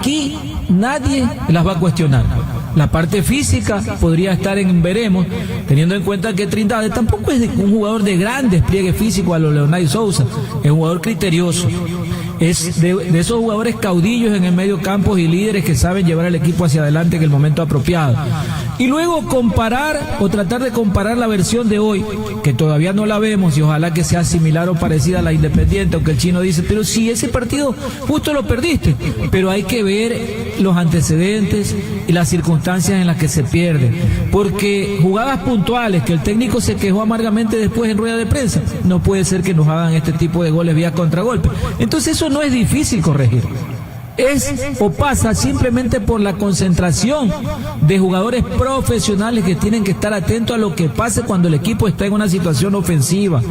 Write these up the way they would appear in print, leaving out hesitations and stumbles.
aquí nadie las va a cuestionar. La parte física podría estar en veremos, teniendo en cuenta que Trindade tampoco es un jugador de gran despliegue físico a lo Leonardo Sousa, es un jugador criterioso. Es de esos jugadores caudillos en el medio campo y líderes que saben llevar al equipo hacia adelante en el momento apropiado. Y luego comparar o tratar de comparar la versión de hoy, que todavía no la vemos y ojalá que sea similar o parecida a la Independiente, aunque el chino dice, pero si ese partido justo lo perdiste, pero hay que ver los antecedentes y las circunstancias en las que se pierde, porque jugadas puntuales que el técnico se quejó amargamente después en rueda de prensa, no puede ser que nos hagan este tipo de goles vía contragolpe. Entonces eso no es difícil corregir. Es o pasa simplemente por la concentración de jugadores profesionales que tienen que estar atentos a lo que pase cuando el equipo está en una situación ofensiva.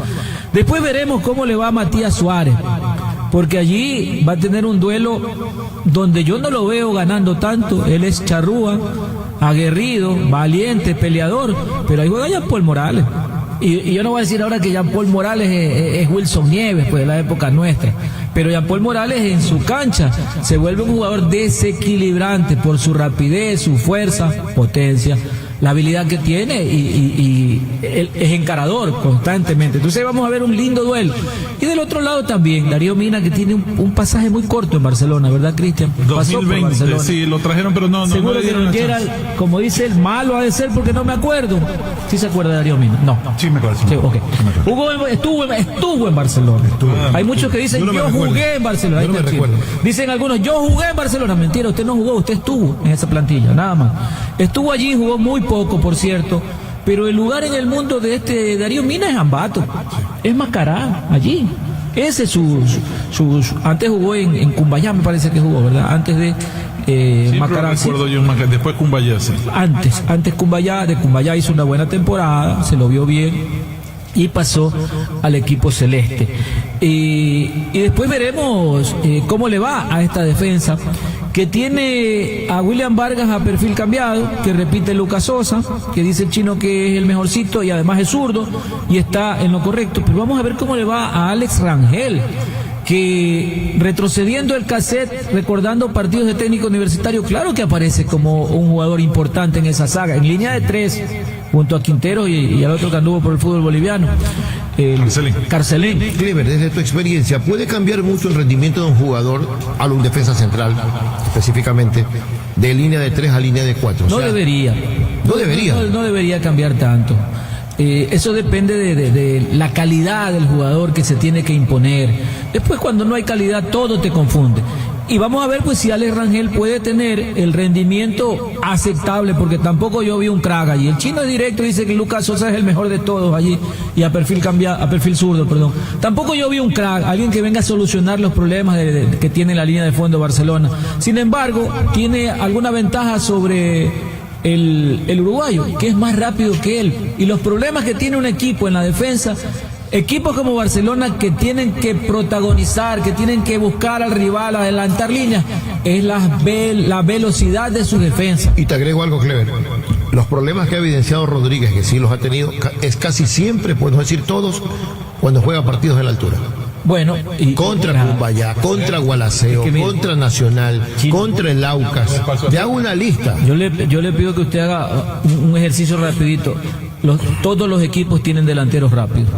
Después veremos cómo le va a Matías Suárez, porque allí va a tener un duelo donde yo no lo veo ganando tanto. Él es charrúa, aguerrido, valiente, peleador, pero ahí juega Jean-Paul Morales. Y yo no voy a decir ahora que Jean-Paul Morales es Wilson Nieves, pues de la época nuestra. Pero Jean-Paul Morales en su cancha se vuelve un jugador desequilibrante por su rapidez, su fuerza, potencia, la habilidad que tiene y él es encarador constantemente. Entonces vamos a ver un lindo duelo. Y del otro lado también, Darío Mina, que tiene un pasaje muy corto en Barcelona, ¿verdad, Cristian? 2020, sí, lo trajeron, pero no. Seguro no que no quiera, como dice el malo ha de ser porque no me acuerdo. ¿Sí se acuerda de Darío Mina? No. Sí, me acuerdo. Sí, okay. Estuvo en Barcelona. Hay muchos que dicen, yo jugué en Barcelona. No me recuerdo. Dicen algunos, yo jugué en Barcelona. Mentira, usted no jugó, usted estuvo en esa plantilla, nada más. Estuvo allí, jugó muy poco, por cierto, pero el lugar en el mundo de este Darío Mina es Ambato, es Macará, allí. Ese es antes jugó en Cumbayá, me parece que jugó, ¿verdad? Antes de Macará. Sí, después Cumbayá, sí. Antes Cumbayá, de Cumbayá hizo una buena temporada, se lo vio bien y pasó al equipo celeste. Y después veremos cómo le va a esta defensa, que tiene a William Vargas a perfil cambiado, que repite Lucas Sosa, que dice el chino que es el mejorcito y además es zurdo y está en lo correcto. Pero vamos a ver cómo le va a Alex Rangel, que retrocediendo el cassette, recordando partidos de técnico universitario, claro que aparece como un jugador importante en esa saga, en línea de tres, junto a Quintero y al otro que anduvo por el fútbol boliviano. Carcelén. Clever, desde tu experiencia, ¿puede cambiar mucho el rendimiento de un jugador a un defensa central, específicamente, de línea de 3 a línea de 4? No debería. No debería cambiar tanto. Eso depende de la calidad del jugador que se tiene que imponer. Después, cuando no hay calidad, todo te confunde. Y vamos a ver pues si Alex Rangel puede tener el rendimiento aceptable, porque tampoco yo vi un crack allí. El chino es directo, dice que Lucas Sosa es el mejor de todos allí y a perfil zurdo, perdón. Tampoco yo vi un crack, alguien que venga a solucionar los problemas que tiene la línea de fondo Barcelona. Sin embargo, tiene alguna ventaja sobre el uruguayo, que es más rápido que él. Y los problemas que tiene un equipo en la defensa, equipos como Barcelona que tienen que protagonizar, que tienen que buscar al rival, adelantar líneas, es la velocidad de su defensa. Y te agrego algo, Clever. Los problemas que ha evidenciado Rodríguez, que sí los ha tenido, es casi siempre, podemos decir todos, cuando juega partidos de la altura. Bueno, contra Cumbayá, contra Gualaceo, contra Nacional, contra el Aucas. Te hago una lista. Yo le pido que usted haga un ejercicio rapidito. Todos los equipos tienen delanteros rápidos.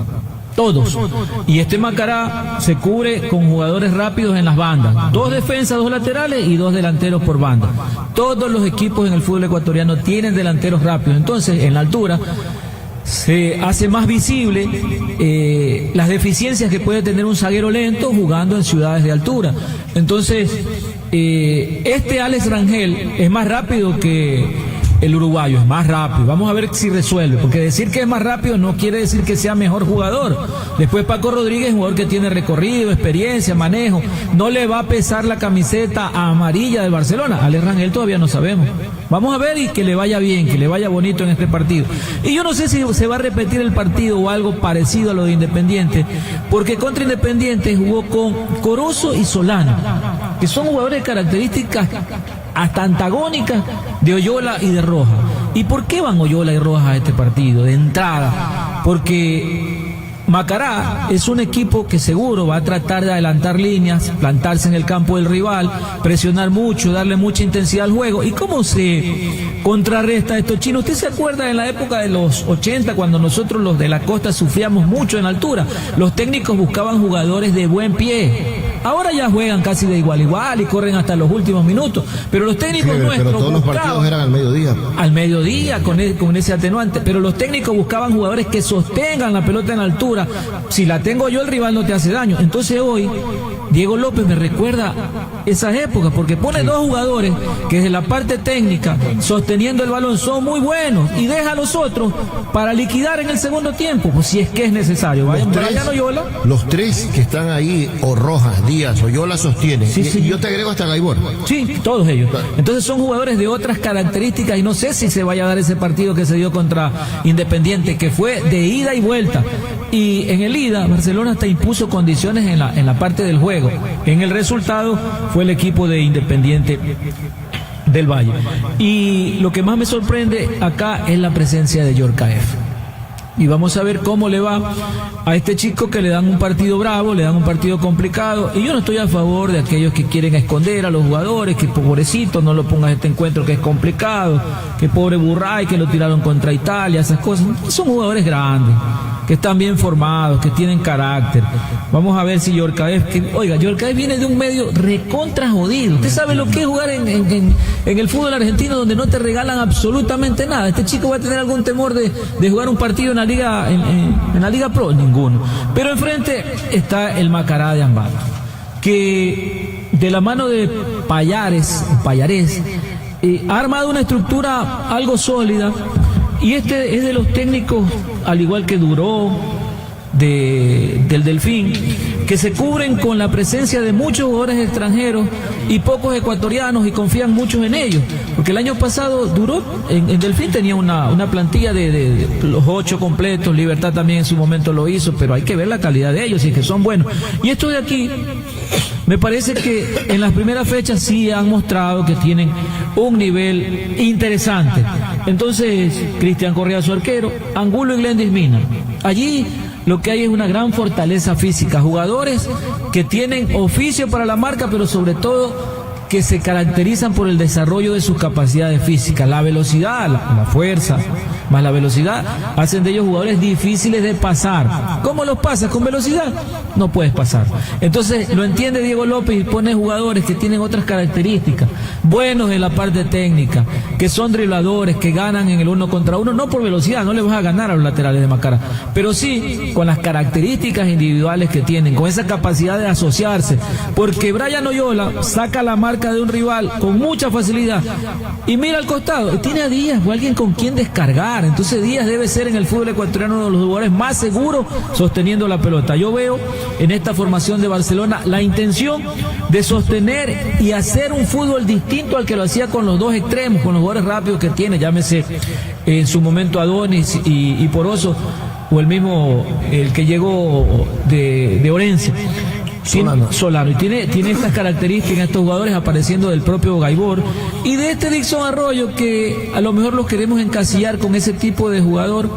Todos. Y este Macará se cubre con jugadores rápidos en las bandas. 2 defensas, 2 laterales y 2 delanteros por banda. Todos los equipos en el fútbol ecuatoriano tienen delanteros rápidos. Entonces, en la altura se hace más visible las deficiencias que puede tener un zaguero lento jugando en ciudades de altura. Entonces, este Alex Rangel es más rápido que el uruguayo, es más rápido. Vamos a ver si resuelve, porque decir que es más rápido no quiere decir que sea mejor jugador. Después Paco Rodríguez, jugador que tiene recorrido, experiencia, manejo. No le va a pesar la camiseta amarilla del Barcelona. Alex Rangel todavía no sabemos. Vamos a ver y que le vaya bien, que le vaya bonito en este partido. Y yo no sé si se va a repetir el partido o algo parecido a lo de Independiente, porque contra Independiente jugó con Corozo y Solano, que son jugadores de características hasta antagónicas de Oyola y de Rojas. ¿Y por qué van Oyola y Rojas a este partido? De entrada, porque Macará es un equipo que seguro va a tratar de adelantar líneas, plantarse en el campo del rival, presionar mucho, darle mucha intensidad al juego. ¿Y cómo se contrarresta esto, Chino? ¿Usted se acuerda en la época de los 80, cuando nosotros los de la costa sufríamos mucho en altura? Los técnicos buscaban jugadores de buen pie. Ahora ya juegan casi de igual a igual y corren hasta los últimos minutos. Pero los técnicos nuestros pero todos los partidos eran al mediodía. Al mediodía, con ese atenuante. Pero los técnicos buscaban jugadores que sostengan la pelota en altura. Si la tengo yo, el rival no te hace daño. Entonces hoy, Diego López me recuerda esas épocas, porque pone dos jugadores que desde la parte técnica, sosteniendo el balón, son muy buenos, y deja a los otros para liquidar en el segundo tiempo, pues si es que es necesario. Los tres que están ahí, o Rojas, Díaz, Oyola sostienen. Sí, y yo te agrego hasta Gaibor. Sí, todos ellos. Entonces son jugadores de otras características, y no sé si se vaya a dar ese partido que se dio contra Independiente, que fue de ida y vuelta. Y en el ida, Barcelona hasta impuso condiciones en la parte del juego. En el resultado fue el equipo de Independiente del Valle. Y lo que más me sorprende acá es la presencia de Yorkaev. Y vamos a ver cómo le va a este chico, que le dan un partido bravo, le dan un partido complicado. Y yo no estoy a favor de aquellos que quieren esconder a los jugadores, que pobrecito, no lo pongas este encuentro que es complicado, que pobre Burray, que lo tiraron contra Italia, esas cosas. Son jugadores grandes, que están bien formados, que tienen carácter. Vamos a ver si Yorkaev, oiga, Yorkaev viene de un medio recontra jodido. Usted sabe lo que es jugar en el fútbol argentino, donde no te regalan absolutamente nada. Este chico va a tener algún temor de jugar un partido en la Liga, en la Liga Pro, ninguno. Pero enfrente está el Macará de Ambato, que de la mano de Payarés, ha armado una estructura algo sólida. Y este es de los técnicos, al igual que Duró, del Delfín, que se cubren con la presencia de muchos jugadores extranjeros y pocos ecuatorianos, y confían muchos en ellos. Porque el año pasado Duró en Delfín tenía una plantilla de los 8 completos. Libertad también en su momento lo hizo, pero hay que ver la calidad de ellos y que son buenos. Y estos de aquí, me parece que en las primeras fechas sí han mostrado que tienen un nivel interesante. Entonces, Cristian Correa, su arquero, Angulo y Glendis Mina. Allí lo que hay es una gran fortaleza física, jugadores que tienen oficio para la marca, pero sobre todo que se caracterizan por el desarrollo de sus capacidades físicas. La velocidad, la fuerza, más la velocidad, hacen de ellos jugadores difíciles de pasar. ¿Cómo los pasas? ¿Con velocidad? No puedes pasar. Entonces lo entiende Diego López y pone jugadores que tienen otras características, buenos en la parte técnica, que son dribladores, que ganan en el 1 contra 1, no por velocidad, no le vas a ganar a los laterales de Macará, pero sí con las características individuales que tienen, con esa capacidad de asociarse, porque Brian Oyola saca la marca de un rival con mucha facilidad y mira al costado, tiene a Díaz o alguien con quien descargar. Entonces Díaz debe ser en el fútbol ecuatoriano uno de los jugadores más seguros sosteniendo la pelota. Yo veo en esta formación de Barcelona la intención de sostener y hacer un fútbol distinto al que lo hacía con los dos extremos, con los jugadores rápidos que tiene, llámese en su momento Adonis y Poroso, o el mismo, el que llegó de Orense, Solano. Y tiene estas características, estos jugadores apareciendo del propio Gaibor y de este Dixon Arroyo, que a lo mejor los queremos encasillar con ese tipo de jugador,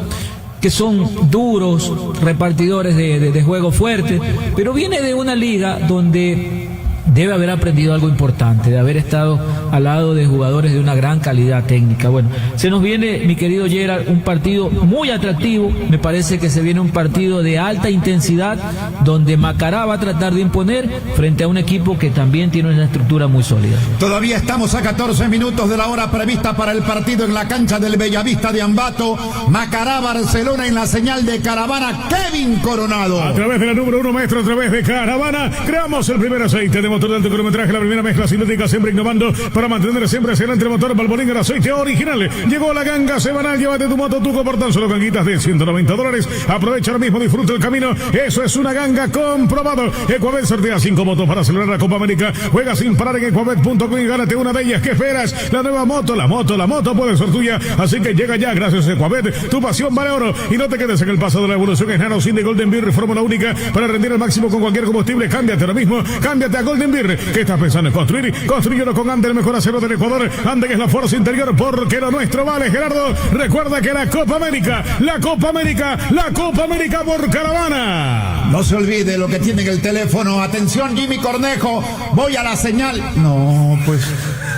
que son duros, repartidores de juego fuerte, pero viene de una liga donde debe haber aprendido algo importante, de haber estado al lado de jugadores de una gran calidad técnica. Bueno, se nos viene, mi querido Gerard, un partido muy atractivo. Me parece que se viene un partido de alta intensidad, donde Macará va a tratar de imponer frente a un equipo que también tiene una estructura muy sólida. Todavía estamos a 14 minutos de la hora prevista para el partido en la cancha del Bellavista de Ambato. Macará, Barcelona, en la señal de Caravana, Kevin Coronado. A través de la número 1, maestro, a través de Caravana, creamos el primer aceite de motor de alto kilometraje, la primera mezcla sintética, siempre innovando para mantener siempre excelente el motor Valvoline, el aceite original. Llegó la ganga semanal, llévate tu moto Tuco por tan solo ganguitas de $190. Aprovecha ahora mismo, disfruta el camino. Eso es una ganga comprobado. Ecuabet sortea 5 motos para celebrar la Copa América. Juega sin parar en ecuabet.com y gánate una de ellas. ¿Qué esperas? La nueva moto, la moto puede ser tuya. Así que llega ya, gracias a Ecuabet. Tu pasión vale oro. Y no te quedes en el paso de la evolución. Es Nano Sin de Golden Beer, fórmula única para rendir al máximo con cualquier combustible. Cámbiate ahora mismo, cámbiate a Golden Timbir. ¿Qué estás pensando en construir? Construyelo con Ande, el mejor acero del Ecuador. Ande, que es la fuerza interior, porque lo nuestro vale, Gerardo. Recuerda que la Copa América por Caravana. No se olvide lo que tiene en el teléfono. Atención, Jimmy Cornejo. Voy a la señal. No, pues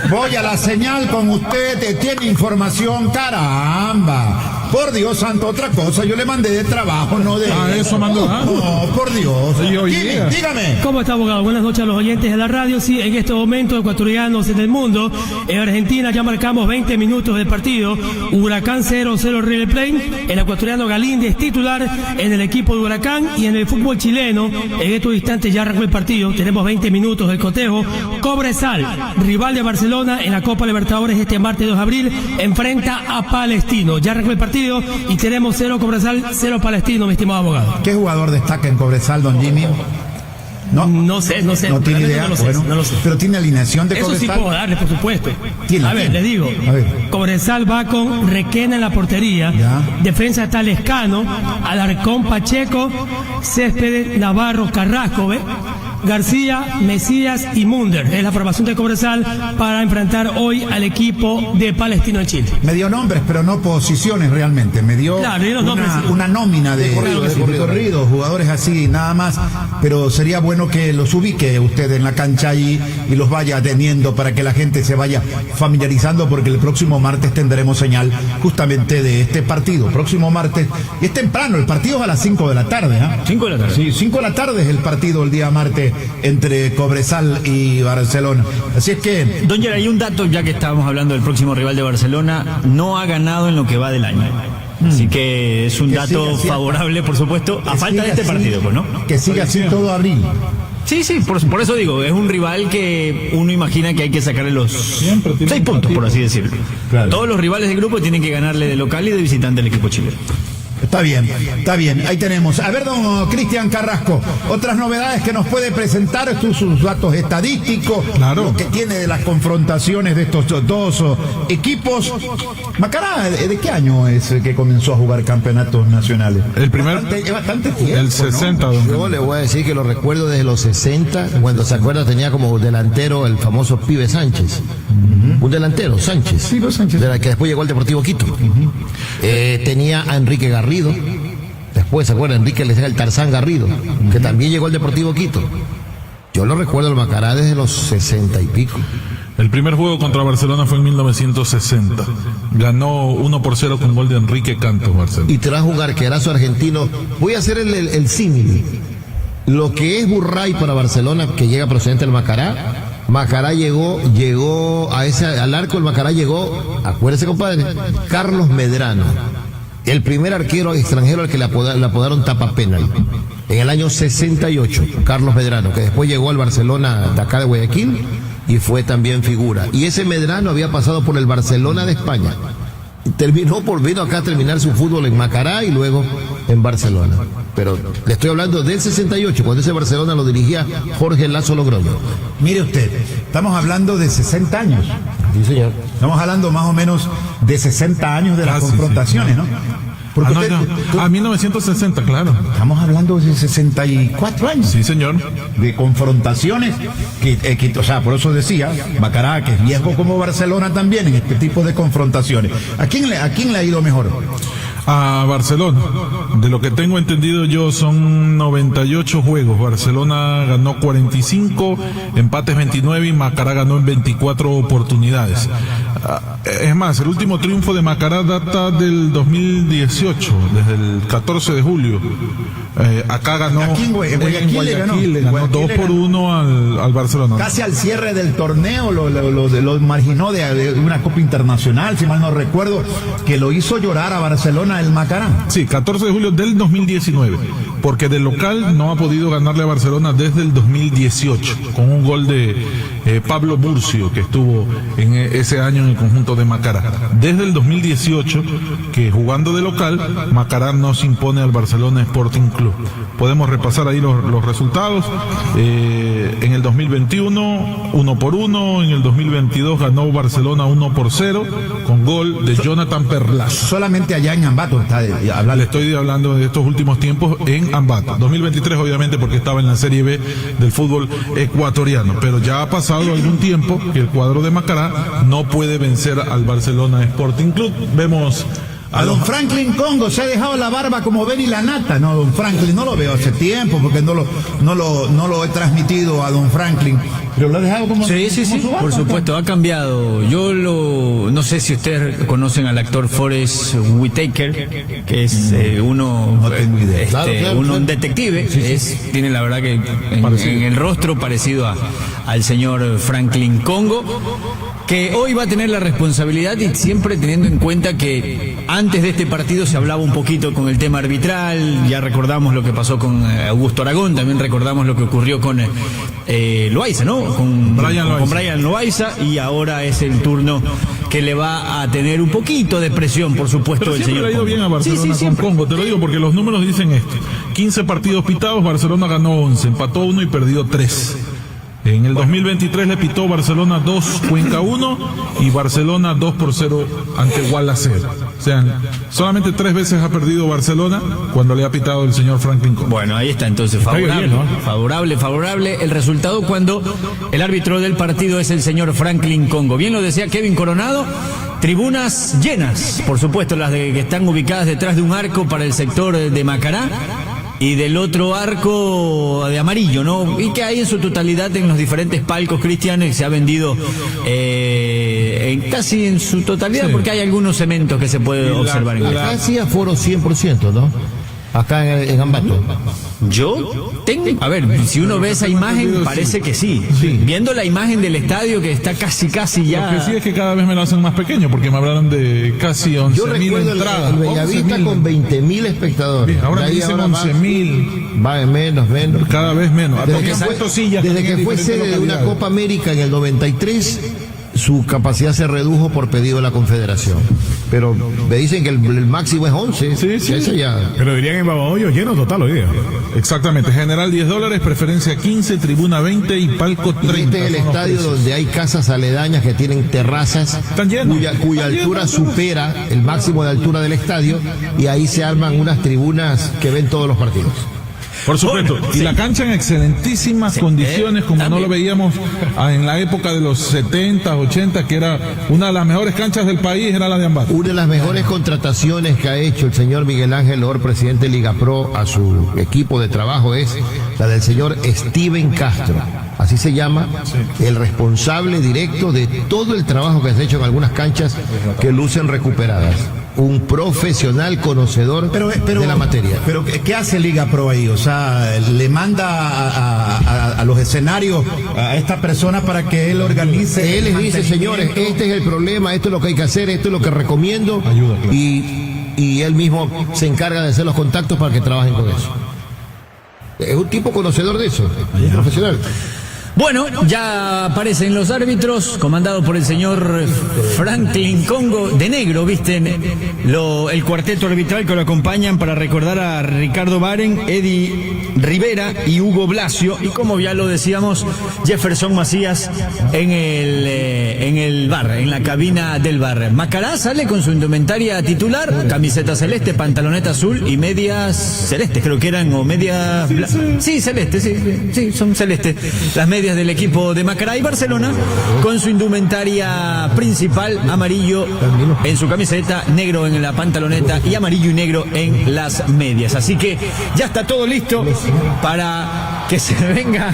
voy a la señal con usted. Tiene información. Caramba. Por Dios santo, otra cosa. Yo le mandé de trabajo, no de... eso mandó. No, por Dios. Sí, Jimmy, dígame. ¿Cómo está, abogado? Buenas noches a los oyentes de la radio. Sí, en este momento, ecuatorianos en el mundo, en Argentina ya marcamos 20 minutos del partido. Huracán 0-0 River Plate. El ecuatoriano Galíndez titular en el equipo de Huracán, y en el fútbol chileno, en estos instantes ya arrancó el partido. Tenemos 20 minutos del cotejo. Cobresal, rival de Barcelona en la Copa Libertadores este martes 2 de abril, enfrenta a Palestino. Ya arrancó el partido y tenemos 0 Cobresal, 0 Palestino, mi estimado abogado. ¿Qué jugador destaca en Cobresal, don Jimmy? No sé. No tiene idea. No lo sé. Pero tiene alineación de Eso Cobresal. sí puedo darle, por supuesto. ¿Tiene? Les digo. A ver. Cobresal va con Requena en la portería. Ya. Defensa está Lescano, Alarcón, Pacheco, Céspedes, Navarro, Carrasco, García, Mesías y Munder. Es la formación de Cobresal para enfrentar hoy al equipo de Palestino en Chile. Me dio nombres, pero no posiciones realmente. Me dio una nómina de corrido, jugadores así, nada más. Pero sería bueno que los ubique usted en la cancha ahí y los vaya teniendo para que la gente se vaya familiarizando, porque el próximo martes tendremos señal justamente de este partido. Próximo martes. Y es temprano, el partido es a las 5 de la tarde. 5 de la tarde. Sí, 5 de la tarde es el partido el día martes entre Cobresal y Barcelona. Así es que... Don Ger, hay un dato, ya que estábamos hablando del próximo rival de Barcelona, no ha ganado en lo que va del año. Así que es un dato favorable, por supuesto, a falta de este partido, pues, ¿no? Que siga así todo abril. Sí, por eso digo, es un rival que uno imagina que hay que sacarle los 6 puntos, por así decirlo. Claro. Todos los rivales del grupo tienen que ganarle de local y de visitante al equipo chileno. Está bien, ahí tenemos. A ver, don Cristian Carrasco, otras novedades que nos puede presentar, sus datos estadísticos, Claro. Lo que tiene de las confrontaciones de estos dos equipos. Macará, ¿de qué año es que comenzó a jugar campeonatos nacionales? El primer, Bastante tiempo, el 60, Yo don. le voy a decir que lo recuerdo desde los 60, cuando se acuerda tenía como delantero el famoso Pibe Sánchez. Un delantero, Sánchez. Sí, pues, Sánchez. De la que después llegó al Deportivo Quito. Tenía a Enrique Garrido. Después, ¿se acuerda? Enrique le decía el Tarzán Garrido, que también llegó al Deportivo Quito. Yo lo recuerdo el Macará desde los 60 y pico. El primer juego contra Barcelona fue en 1960. Ganó 1-0 con gol de Enrique Cantos, Barcelona. Y trajo un arquerazo argentino. Voy a hacer el símil. Lo que es Burray para Barcelona, que llega procedente del Macará. Macará llegó al arco del Macará llegó, acuérdese, compadre, Carlos Medrano, el primer arquero extranjero al que le apodaron tapa penal. En el año 68, Carlos Medrano, que después llegó al Barcelona de acá de Guayaquil y fue también figura. Y ese Medrano había pasado por el Barcelona de España. Vino acá a terminar su fútbol en Macará y luego en Barcelona. Pero le estoy hablando del 68, cuando ese Barcelona lo dirigía Jorge Lazo Logroño. Mire usted, estamos hablando de 60 años. Sí, señor. Estamos hablando más o menos de 60 años de las Casi, confrontaciones, sí. ¿no? Porque No, no. 1960, claro. estamos hablando de 64 años. Sí, señor. De confrontaciones o sea, por eso decía Macará, que es viejo como Barcelona también en este tipo de confrontaciones. ¿A quién le ha ido mejor? A Barcelona. De lo que tengo entendido yo, son 98 juegos. Barcelona ganó 45, empates 29 y Macará ganó en 24 oportunidades. Es más, el último triunfo de Macará data del 2018, desde el 14 de julio. Acá ganó Aquí en Guayaquil le ganó 2-1 al Barcelona. Casi al cierre del torneo lo marginó de una Copa Internacional, si mal no recuerdo, que lo hizo llorar a Barcelona el Macará. Sí, 14 de julio del 2019, porque de local no ha podido ganarle a Barcelona desde el 2018, con un gol de Pablo Murcio, que estuvo en ese año en el conjunto de Macará. Desde el 2018, que jugando de local, Macará no se impone al Barcelona Sporting Club. Podemos repasar ahí los resultados. En el 2021, 1-1, en el 2022 ganó Barcelona 1-0, con gol de Jonathan Perlaza. Solamente allá en Ambato está hablando. Le estoy hablando de estos últimos tiempos en Ambato. 2023 obviamente porque estaba en la Serie B del fútbol ecuatoriano, pero ya ha pasado algún tiempo que el cuadro de Macará no puede vencer al Barcelona Sporting Club. Vemos a don Franklin Congo, se ha dejado la barba como Benny la Nata. No, don Franklin, no lo veo hace tiempo porque no lo he transmitido a don Franklin. Pero lo ha dejado como... Sí, por supuesto, ha cambiado. No sé si ustedes conocen al actor Forrest Whitaker, que es un detective. Tiene la verdad que en el rostro parecido al señor Franklin Congo, que hoy va a tener la responsabilidad, y siempre teniendo en cuenta que antes de este partido se hablaba un poquito con el tema arbitral. Ya recordamos lo que pasó con Augusto Aragón, también recordamos lo que ocurrió con Loaiza, ¿no? Con Brian Loaiza, y ahora es el turno que le va a tener un poquito de presión, por supuesto, el señor. Le ha ido bien a Barcelona con Congo, te lo digo porque los números dicen esto: 15 partidos pitados, Barcelona ganó 11, empató 1 y perdió 3. En el 2023 le pitó Barcelona 2, Cuenca 1 y Barcelona 2-0 ante Gualaceo. O sea, solamente 3 veces ha perdido Barcelona cuando le ha pitado el señor Franklin Congo. Bueno, ahí está entonces, favorable el resultado cuando el árbitro del partido es el señor Franklin Congo. Bien lo decía Kevin Coronado. Tribunas llenas, por supuesto, las que están ubicadas detrás de un arco para el sector de Macará, y del otro arco de amarillo, ¿no? Y que hay en su totalidad en los diferentes palcos, cristianos, se ha vendido casi en su totalidad, porque hay algunos cementos que se puede observar en acá. Sí, aforo 100%, ¿no? Acá en Ambato. A ver, si uno ve esa imagen, parece que sí. Viendo la imagen del estadio que está casi ya... Lo que sí es que cada vez me lo hacen más pequeño, porque me hablaron de casi 11.000 entradas. Yo recuerdo el Bellavista con 20.000 espectadores. Bien, ahora dicen 11.000. Va menos. Cada vez menos. Desde que fue sede de una Copa América en el 93... su capacidad se redujo por pedido de la Confederación. Pero me dicen que el máximo es 11. Sí. Pero dirían en Babahoyo lleno total hoy día. Exactamente. General $10, preferencia 15, tribuna 20 y palco 30. Este es el estadio donde hay casas aledañas que tienen terrazas cuya altura supera el máximo de altura del estadio, y ahí se arman unas tribunas que ven todos los partidos. Por supuesto, y la cancha en excelentísimas condiciones, como no lo veíamos en la época de los 70, 80, que era una de las mejores canchas del país, era la de Ambato. Una de las mejores contrataciones que ha hecho el señor Miguel Ángel Or, presidente de Liga Pro, a su equipo de trabajo, es la del señor Steven Castro. Así se llama, el responsable directo de todo el trabajo que se ha hecho en algunas canchas que lucen recuperadas. Un profesional conocedor de la materia. Pero ¿qué hace Liga Pro ahí? O sea, le manda a los escenarios a esta persona para que él organice. Él les dice, señores, este es el problema, esto es lo que hay que hacer, esto es lo que recomiendo. Ayuda, claro. Y él mismo se encarga de hacer los contactos para que trabajen con eso. Es un tipo conocedor de eso, un profesional. Bueno, ya aparecen los árbitros, comandado por el señor Franklin Congo, de negro, visten el cuarteto arbitral que lo acompañan para recordar a Ricardo Baren, Eddie Rivera y Hugo Blasio, y como ya lo decíamos, Jefferson Macías en el bar, en la cabina del bar. Macará sale con su indumentaria titular, camiseta celeste, pantaloneta azul y medias celestes, creo que eran, o medias... Sí, celeste, sí, son celestes. Las medias del equipo de Macará, y Barcelona con su indumentaria principal, amarillo en su camiseta, negro en la pantaloneta y amarillo y negro en las medias. Así que ya está todo listo para que se venga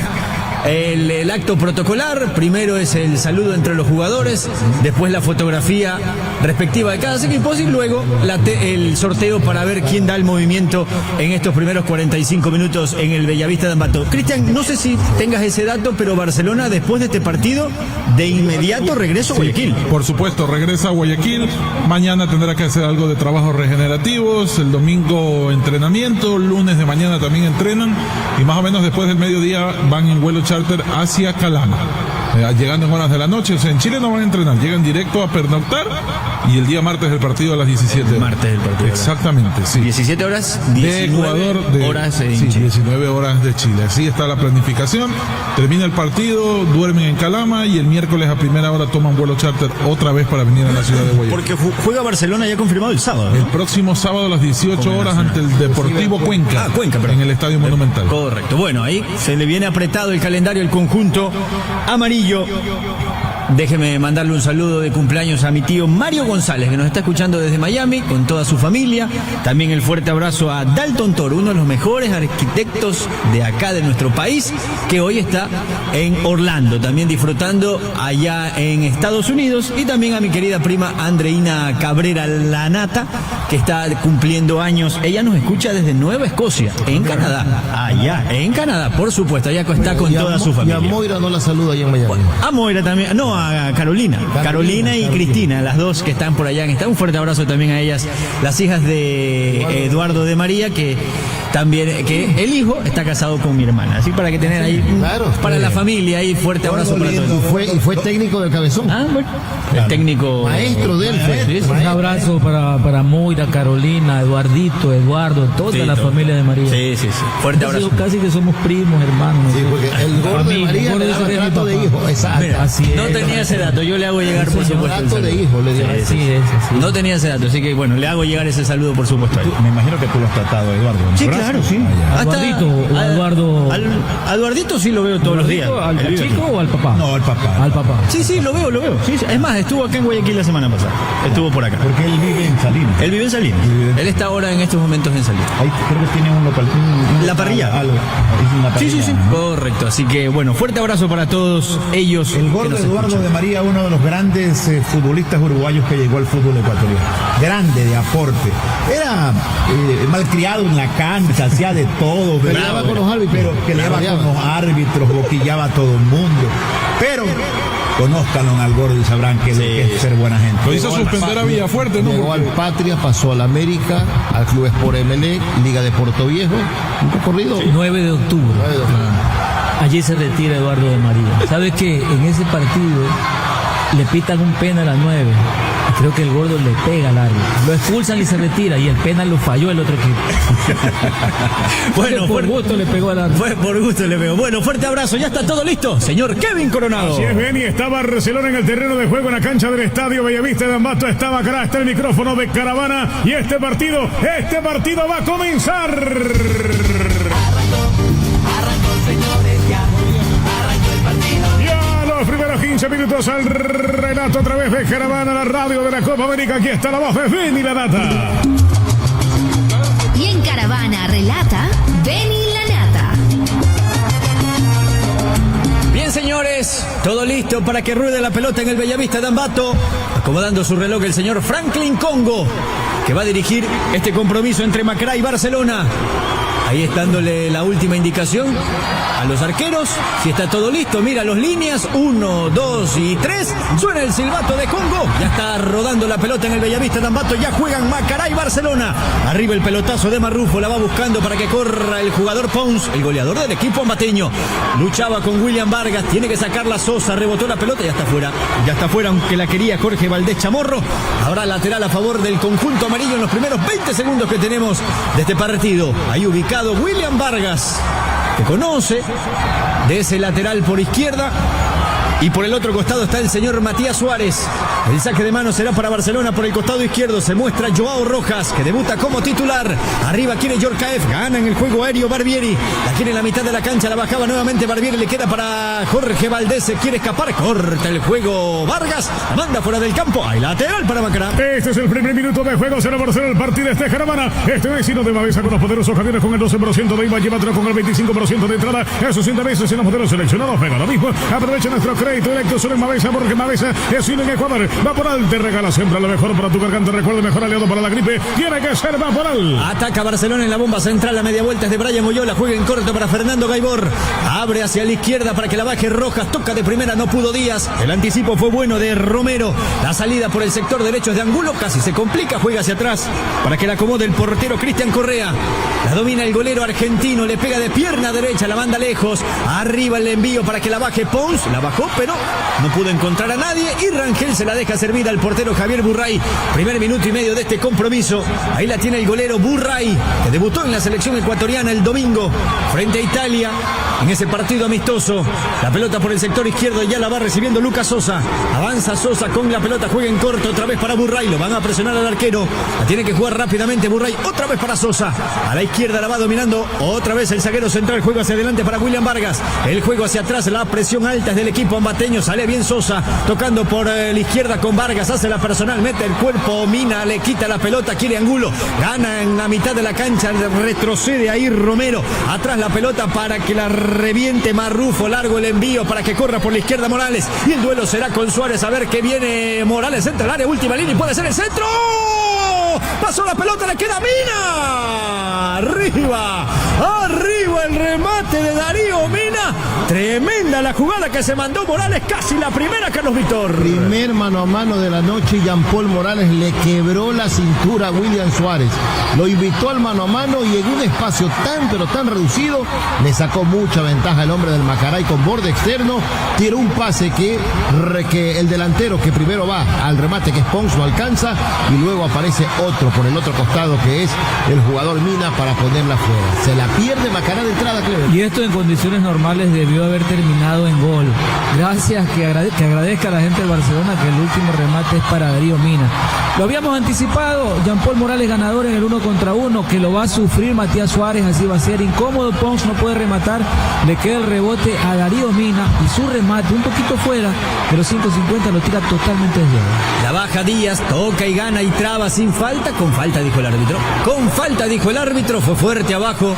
el acto protocolar. Primero es el saludo entre los jugadores, después la fotografía respectiva de cada equipo y luego el sorteo para ver quién da el movimiento en estos primeros 45 minutos en el Bellavista de Ambato. Cristian, no sé si tengas ese dato, pero Barcelona después de este partido de inmediato regresa a Guayaquil. Por supuesto, regresa a Guayaquil. Mañana tendrá que hacer algo de trabajos regenerativos, el domingo entrenamiento, lunes de mañana también entrenan, y más o menos después del mediodía van en vuelo charter hacia Calama. llegando en horas de la noche. O sea, en Chile no van a entrenar, llegan directo a pernoctar y el día martes el partido a las 17 horas. Martes el partido. Exactamente, sí. 17 horas, 19 de Ecuador, horas en sí, Chile. 19 horas de Chile. Así está la planificación. Termina el partido, duermen en Calama y el miércoles a primera hora toman vuelo charter otra vez para venir a la ciudad de Guayaquil. Porque juega Barcelona ya confirmado el sábado, ¿no? El próximo sábado a las 18 horas ante el Deportivo Cuenca. Cuenca, en el Estadio Monumental. Correcto. Bueno, ahí se le viene apretado el calendario el conjunto amarillo. Déjeme mandarle un saludo de cumpleaños a mi tío Mario González, que nos está escuchando desde Miami con toda su familia. También el fuerte abrazo a Dalton Toro, uno de los mejores arquitectos de acá de nuestro país, que hoy está en Orlando, también disfrutando allá en Estados Unidos. Y también a mi querida prima Andreina Cabrera Lanata, que está cumpliendo años. Ella nos escucha desde Nueva Escocia, en Canadá. Allá, en Canadá, por supuesto. Allá está con toda su familia. Y a Moira no la saluda allá en Miami. A Moira también, no, a Carolina y Cristina, las dos que están por allá. Un fuerte abrazo también a ellas, las hijas de Eduardo de María, que también, que el hijo está casado con mi hermana. Así para que tener ahí, para la familia, ahí fuerte abrazo para todos. Y fue técnico del Cabezón. Bueno, el técnico. Maestro de él. Un abrazo para Moira, Carolina, Eduardito, Eduardo, toda la familia de María. Sí. Fuerte abrazo. Casi que somos primos, hermanos. Sí, porque el gordo de María le daba trato de hijo. Exacto. Mira, Así es. no tenía ese dato, yo le hago llegar por supuesto. Trato de hijo, le dio. Así es. No tenía ese dato, así que bueno, le hago llegar ese saludo por supuesto. Me imagino que tú lo has tratado, Eduardo. Sí, claro, sí. ¿Eduardito o Eduardo? A Eduardito sí lo veo todos los días. ¿Al chico o al papá? No, al papá. Al papá. Sí, lo veo. Sí. Es más, estuvo acá en Guayaquil la semana pasada. Estuvo por acá. Porque él vive en Salinas. Él vive en Salinas. Él está ahora en estos momentos en Salinas. Ahí creo que tiene un local. La parrilla. Algo. Es una parrilla. Sí. Correcto. Así que bueno, fuerte abrazo para todos ellos. El gordo Eduardo de María, uno de los grandes futbolistas uruguayos que llegó al fútbol ecuatoriano. Grande de aporte. Era malcriado en la cancha, hacía de todo. Peleaba con los árbitros. Pero peleaba con los árbitros, boquillaba a todo el mundo. Pero conózcanlo al gordo y sabrán que es ser buena gente. Lo hizo suspender a Villafuerte, ¿no? Llegó al Patria, pasó al América, al Club Sport Emelec, Liga de Puerto Viejo, un recorrido. 9 de octubre. Allí se retira Eduardo de María. ¿Sabe que en ese partido le pitan un penal a 9? Creo que el gordo le pega al árbitro. Lo expulsan y se retira. Y el penal lo falló el otro equipo. Bueno, por gusto le pegó al árbitro. Fue por gusto le pegó. Bueno, fuerte abrazo. Ya está todo listo. Señor Kevin Coronado. Así es, Beni. Está Barcelona en el terreno de juego en la cancha del Estadio Bellavista de Ambato. Está Macará, está el micrófono de Caravana. Y este partido va a comenzar. Arrancó, señores, ya. Arrancó el partido. Ya los primeros 15 minutos al relato a través de Caravana, la radio de la Copa América. Aquí está la voz de Beni Lanata. Y en Caravana relata Beni Lanata. Bien, señores, todo listo para que ruede la pelota en el Bellavista de Ambato. Acomodando su reloj el señor Franklin Congo, que va a dirigir este compromiso entre Macará y Barcelona. Ahí está dándole la última indicación a los arqueros. Si está todo listo, mira los líneas. 1, 2 y 3. Suena el silbato de Congo. Ya está rodando la pelota en el Bellavista de Ambato. Ya juegan Macará y Barcelona. Arriba el pelotazo de Marrufo. La va buscando para que corra el jugador Pons, el goleador del equipo ambateño. Luchaba con William Vargas. Tiene que sacarla Sosa. Rebotó la pelota y ya está fuera. Ya está fuera, aunque la quería Jorge Valdés Chamorro. Habrá lateral a favor del conjunto amarillo en los primeros 20 segundos que tenemos de este partido. Ahí ubicado William Vargas, que conoce de ese lateral por izquierda. Y por el otro costado está el señor Matías Suárez. El saque de mano será para Barcelona. Por el costado izquierdo se muestra Joao Rojas, que debuta como titular. Arriba quiere Yorkaev, gana en el juego aéreo Barbieri. La quiere en la mitad de la cancha, la bajaba nuevamente Barbieri. Le queda para Jorge Valdés, se quiere escapar. Corta el juego Vargas, la manda fuera del campo. Hay lateral para Macará. Este es el primer minuto de juego. Será Barcelona el partido de Caravana. Este vecino de Mavesa con los poderosos camiones con el 12% de IVA. Llévatelo con el 25% de entrada. Esos 100 veces en los modelos seleccionados. Venga, lo mismo. Aprovecha nuestro crédito directo solo en Mavesa, porque Mavesa es uno en Ecuador. Vaporal te regala siempre lo mejor para tu garganta. Recuerda, mejor aliado para la gripe tiene que ser Vaporal. Ataca Barcelona en la bomba central. La media vuelta es de Brian Moyola. Juega en corto para Fernando Gaibor. Abre hacia la izquierda para que la baje Rojas. Toca de primera, no pudo Díaz. El anticipo fue bueno de Romero. La salida por el sector derecho es de Angulo. Casi se complica. Juega hacia atrás para que la acomode el portero Cristian Correa. La domina el golero argentino. Le pega de pierna derecha. La manda lejos. Arriba el envío para que la baje Pons. La bajó pero no pudo encontrar a nadie y Rangel se la deja servida al portero Javier Burray. Primer minuto y medio de este compromiso. Ahí la tiene el golero Burray, que debutó en la selección ecuatoriana el domingo frente a Italia en ese partido amistoso. La pelota por el sector izquierdo, ya la va recibiendo Lucas Sosa. Avanza Sosa con la pelota, juega en corto otra vez para Burray. Lo van a presionar al arquero. La tiene que jugar rápidamente Burray. Otra vez para Sosa. A la izquierda la va dominando otra vez el zaguero central. Juego hacia adelante para William Vargas. El juego hacia atrás, la presión alta es del equipo ambateño. Sale bien Sosa, tocando por la izquierda con Vargas. Hace la personal, mete el cuerpo, Mina, le quita la pelota, quiere Angulo. Gana en la mitad de la cancha, retrocede ahí Romero. Atrás la pelota para que la reviente Marrufo. Largo el envío para que corra por la izquierda Morales. Y el duelo será con Suárez. A ver qué viene Morales. Entra al área, última línea y puede ser el centro. Pasó la pelota, le queda Mina. Arriba el remate de Darío Mina. Tremenda la jugada que se mandó Morales, casi la primera, Carlos Víctor. Primer mano a mano de la noche, Jean-Paul Morales le quebró la cintura a William Suárez. Lo invitó al mano a mano y en un espacio tan pero tan reducido le sacó mucha ventaja el hombre del Macará y con borde externo tiró un pase que el delantero que primero va al remate, que es Pons, no alcanza, y luego aparece otro por el otro costado que es el jugador Mina para ponerla fuera. Se la pierde Macará de entrada, Cleber. Y esto en condiciones normales debió haber terminado en gol. Gracias, que agradezca a la gente del Barcelona que el último remate es para Darío Mina. Lo habíamos anticipado, Jean-Paul Morales ganador en el 1 contra 1, que lo va a sufrir Matías Suárez, así va a ser incómodo. Pons no puede rematar, le queda el rebote a Darío Mina y su remate un poquito fuera de los 5.50 lo tira totalmente desde ahí. La baja Díaz, toca y gana y traba sin falta. Con falta dijo el árbitro. Con falta dijo el árbitro, fue fuerte abajo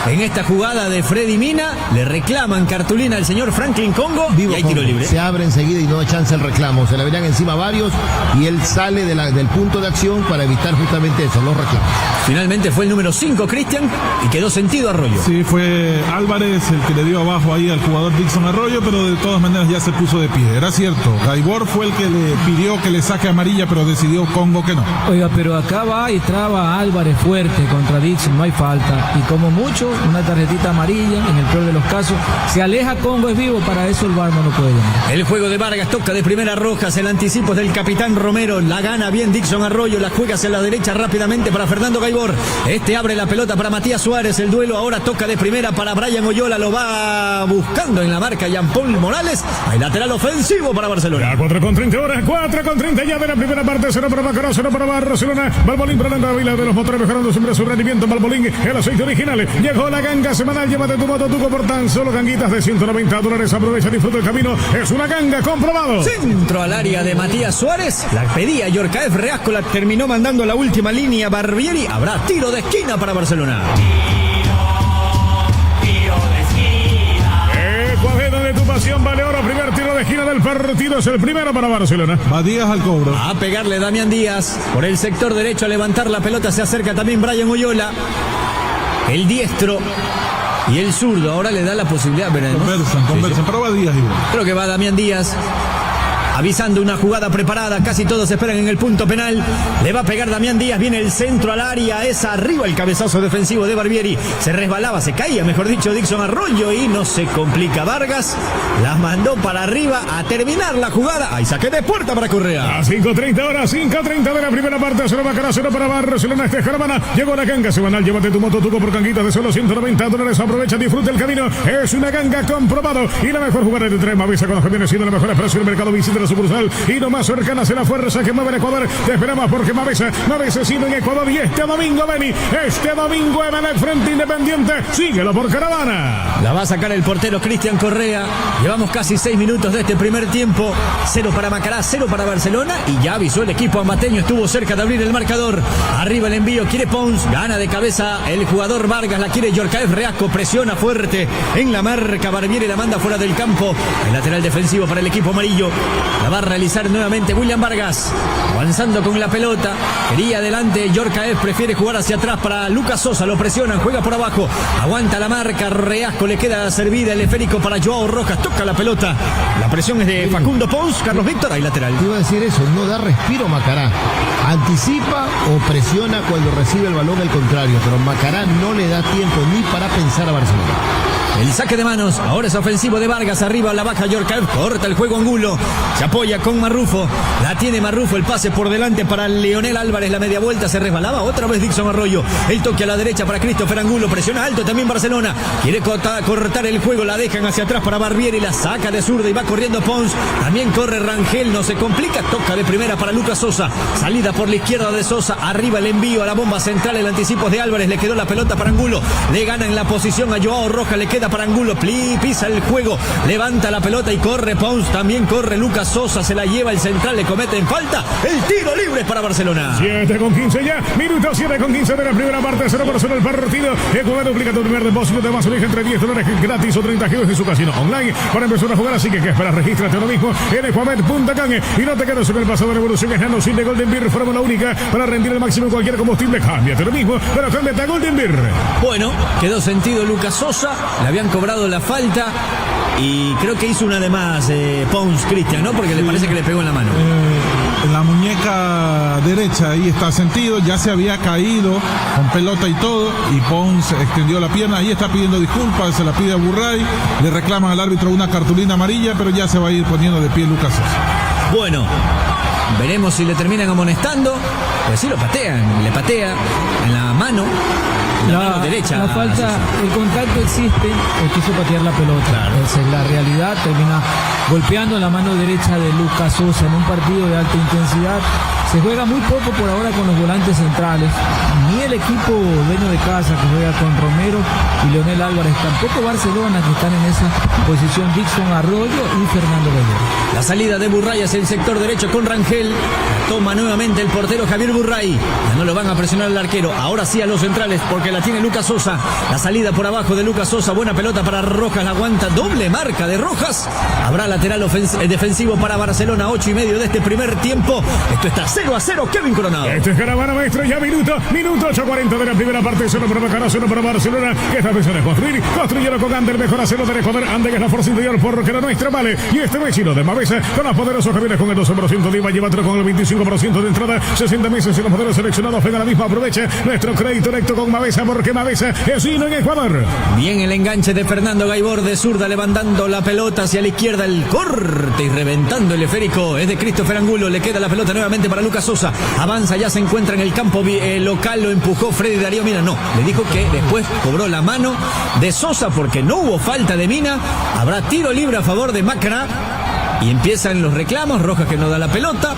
en esta jugada de Freddy Mina. Le reclaman cartulina al señor Franklin Congo. Vivo y hay tiro libre. Se abre enseguida y no da chance el reclamo. Se le venían encima varios y él sale del punto de acción para evitar justamente eso, los reclamos. Finalmente fue el número 5, Cristian, y quedó sentido Arroyo. Sí, fue Álvarez el que le dio abajo ahí al jugador Dixon Arroyo, pero de todas maneras ya se puso de pie. Era cierto, Gaibor fue el que le pidió que le saque amarilla, pero decidió Congo que no. Oiga, pero acá va y traba a Álvarez fuerte contra Dixon, no hay falta. Y como mucho, una tarjetita amarilla, en el peor de los casos. Se aleja Congo, es vivo, para eso el VAR no lo puede llamar. El juego de Vargas toca de primera Rojas, el anticipo es del capitán Romero, la gana bien Dixon Arroyo, la juega hacia la derecha rápidamente para Fernando Gaibor. Este abre la pelota para Matías Suárez, el duelo ahora toca de primera para Brian Oyola, lo va buscando en la marca Jean-Paul Morales. Hay lateral ofensivo para Barcelona. Ya 4:30 horas, 4:30 ya de la primera parte, 0 para Macará, 0 para Barcelona. Balbolín probando la vila de los motores, mejorando siempre su rendimiento. Balbolín, el aceite original. Llegó la ganga semanal, llévate tu moto Tuco por tan solo ganguitas de $190. Aprovecha, disfruta el camino. Es una ganga, comprobado. Centro al área de Matías Suárez. La pedía Yorcaef Reasco, la terminó mandando a la última línea Barbieri. Habrá tiro de esquina para Barcelona. Tiro de esquina. Ecuadena de tu pasión vale oro. Primer tiro de esquina del partido, es el primero para Barcelona. Va Díaz al cobro. A pegarle Damián Díaz. Por el sector derecho a levantar la pelota se acerca también Brian Oyola. El diestro y el zurdo. Ahora le da la posibilidad. Conversan. Pero va Díaz igual. Creo que va Damián Díaz. Avisando una jugada preparada, casi todos esperan en el punto penal. Le va a pegar Damián Díaz, viene el centro al área, es arriba el cabezazo defensivo de Barbieri. Se resbalaba, se caía, mejor dicho, Dixon Arroyo y no se complica Vargas. Las mandó para arriba a terminar la jugada. Ahí saque de puerta para Correa. A 5:30 horas, 5:30 de la primera parte, 0 Macará, 0 para Barcelona. Este es Caravana. Llegó la ganga semanal, llévate tu moto Tuco por canguitas de solo $190. Aprovecha, disfruta el camino. Es una ganga comprobado. Y la mejor jugada de tres Mavisa con los que viene siendo la mejor expresión del mercado. Visita sucursal y lo más cercana será la fuerza que mueve el Ecuador. Te esperamos porque Mavesa sigue en Ecuador y este domingo, Beni, este domingo en el Frente Independiente, síguelo por Caravana. La va a sacar el portero Cristian Correa. Llevamos casi 6 minutos de este primer tiempo. 0 para Macará, 0 para Barcelona y ya avisó el equipo ambateño, estuvo cerca de abrir el marcador. Arriba el envío, quiere Pons, gana de cabeza el jugador Vargas, la quiere Yorcaef Reasco, presiona fuerte en la marca, Barbieri la manda fuera del campo. El lateral defensivo para el equipo amarillo. La va a realizar nuevamente William Vargas, avanzando con la pelota, quería adelante Yorcaef, prefiere jugar hacia atrás para Lucas Sosa, lo presionan, juega por abajo, aguanta la marca, Reasco, le queda servida el esférico para Joao Rojas, toca la pelota, la presión es de Facundo Pons, Carlos Víctor, ahí lateral. Te iba a decir eso, no da respiro Macará, anticipa o presiona cuando recibe el balón el contrario, pero Macará no le da tiempo ni para pensar a Barcelona. El saque de manos, ahora es ofensivo de Vargas, arriba la baja Yorkaev, corta el juego Angulo, se apoya con Marrufo, la tiene Marrufo, el pase por delante para Leonel Álvarez, la media vuelta, se resbalaba otra vez Dixon Arroyo, el toque a la derecha para Christopher Angulo, presiona alto también Barcelona, quiere cortar el juego, la dejan hacia atrás para Barbieri, la saca de zurda y va corriendo Pons, también corre Rangel, no se complica, toca de primera para Lucas Sosa, salida por la izquierda de Sosa, arriba el envío a la bomba central, el anticipo de Álvarez, le quedó la pelota para Angulo, le gana en la posición a Joao Rojas, le queda para Angulo, pisa el juego, levanta la pelota y corre Pons, también corre Lucas Sosa, se la lleva el central, le cometen falta, el tiro libre para Barcelona. 7:15 ya, minuto 7:15 de la primera parte, 0-0 el partido. Ecuador duplica tu primer depósito de más origen entre $10 gratis o 30 giros en su casino online para empezar a jugar, así que ¿qué esperas? Regístrate ahora mismo en Ecuamet.com y no te quedes en el pasado de revolución, es Nano Sin de Golden Beer, fórmula única para rendir el máximo en cualquier combustible. Cámbiate ahora mismo, pero cámbiate a Golden Beer. Bueno, quedó sentido Lucas Sosa, le habían cobrado la falta y creo que hizo una de más Pons Cristian, ¿no? Porque le parece que le pegó en la mano. En la muñeca derecha ahí está sentido, ya se había caído con pelota y todo, y Pons extendió la pierna, ahí está pidiendo disculpas, se la pide a Burray, le reclaman al árbitro una cartulina amarilla, pero ya se va a ir poniendo de pie Lucas Sosa. Bueno, veremos si le terminan amonestando, pues sí lo patean, le patea en la mano. La mano derecha. La falta, el contacto existe, él quiso patear la pelota. Claro. Esa es la realidad, termina golpeando la mano derecha de Lucas Sosa en un partido de alta intensidad. Se juega muy poco por ahora con los volantes centrales. Ni el equipo dueño de casa que juega con Romero y Leonel Álvarez, tampoco Barcelona, que están en esa posición Dixon Arroyo y Fernando Gallego. La salida de Burray hacia el sector derecho con Rangel. Toma nuevamente el portero Javier Burray. Ya no lo van a presionar al arquero. Ahora sí a los centrales porque la tiene Lucas Sosa. La salida por abajo de Lucas Sosa. Buena pelota para Rojas. La aguanta. Doble marca de Rojas. Habrá lateral defensivo para Barcelona. 8:30 de este primer tiempo. Esto está 0-0. Kevin Coronado. Este es Caravana, maestro. Ya minuto 8:40 de la primera parte. 0 para Macará, 0 para Barcelona. Que esta vez de construir. Construyeron con Ander. Mejor hacerlo de Ecuador. Ander es la fuerza interior porque la nuestra vale. Y este vecino de Mavesa con los poderosos Javieres con el 12% de IVA. Llévatelo con el 25% de entrada. 60 meses y los modelos seleccionados. Venga la misma. Aprovecha nuestro crédito directo con Mavesa porque Mavesa es vino en Ecuador. Bien el enganche de Fernando Gaibor de zurda, levantando la pelota hacia la izquierda, el corte y reventando el esférico es de Christopher Angulo, le queda la pelota nuevamente para Lucas Sosa, avanza, ya se encuentra en el campo local, lo empujó Freddy Darío Mina, no, le dijo que después cobró la mano de Sosa porque no hubo falta de Mina, habrá tiro libre a favor de Macará y empiezan los reclamos, Rojas que no da la pelota.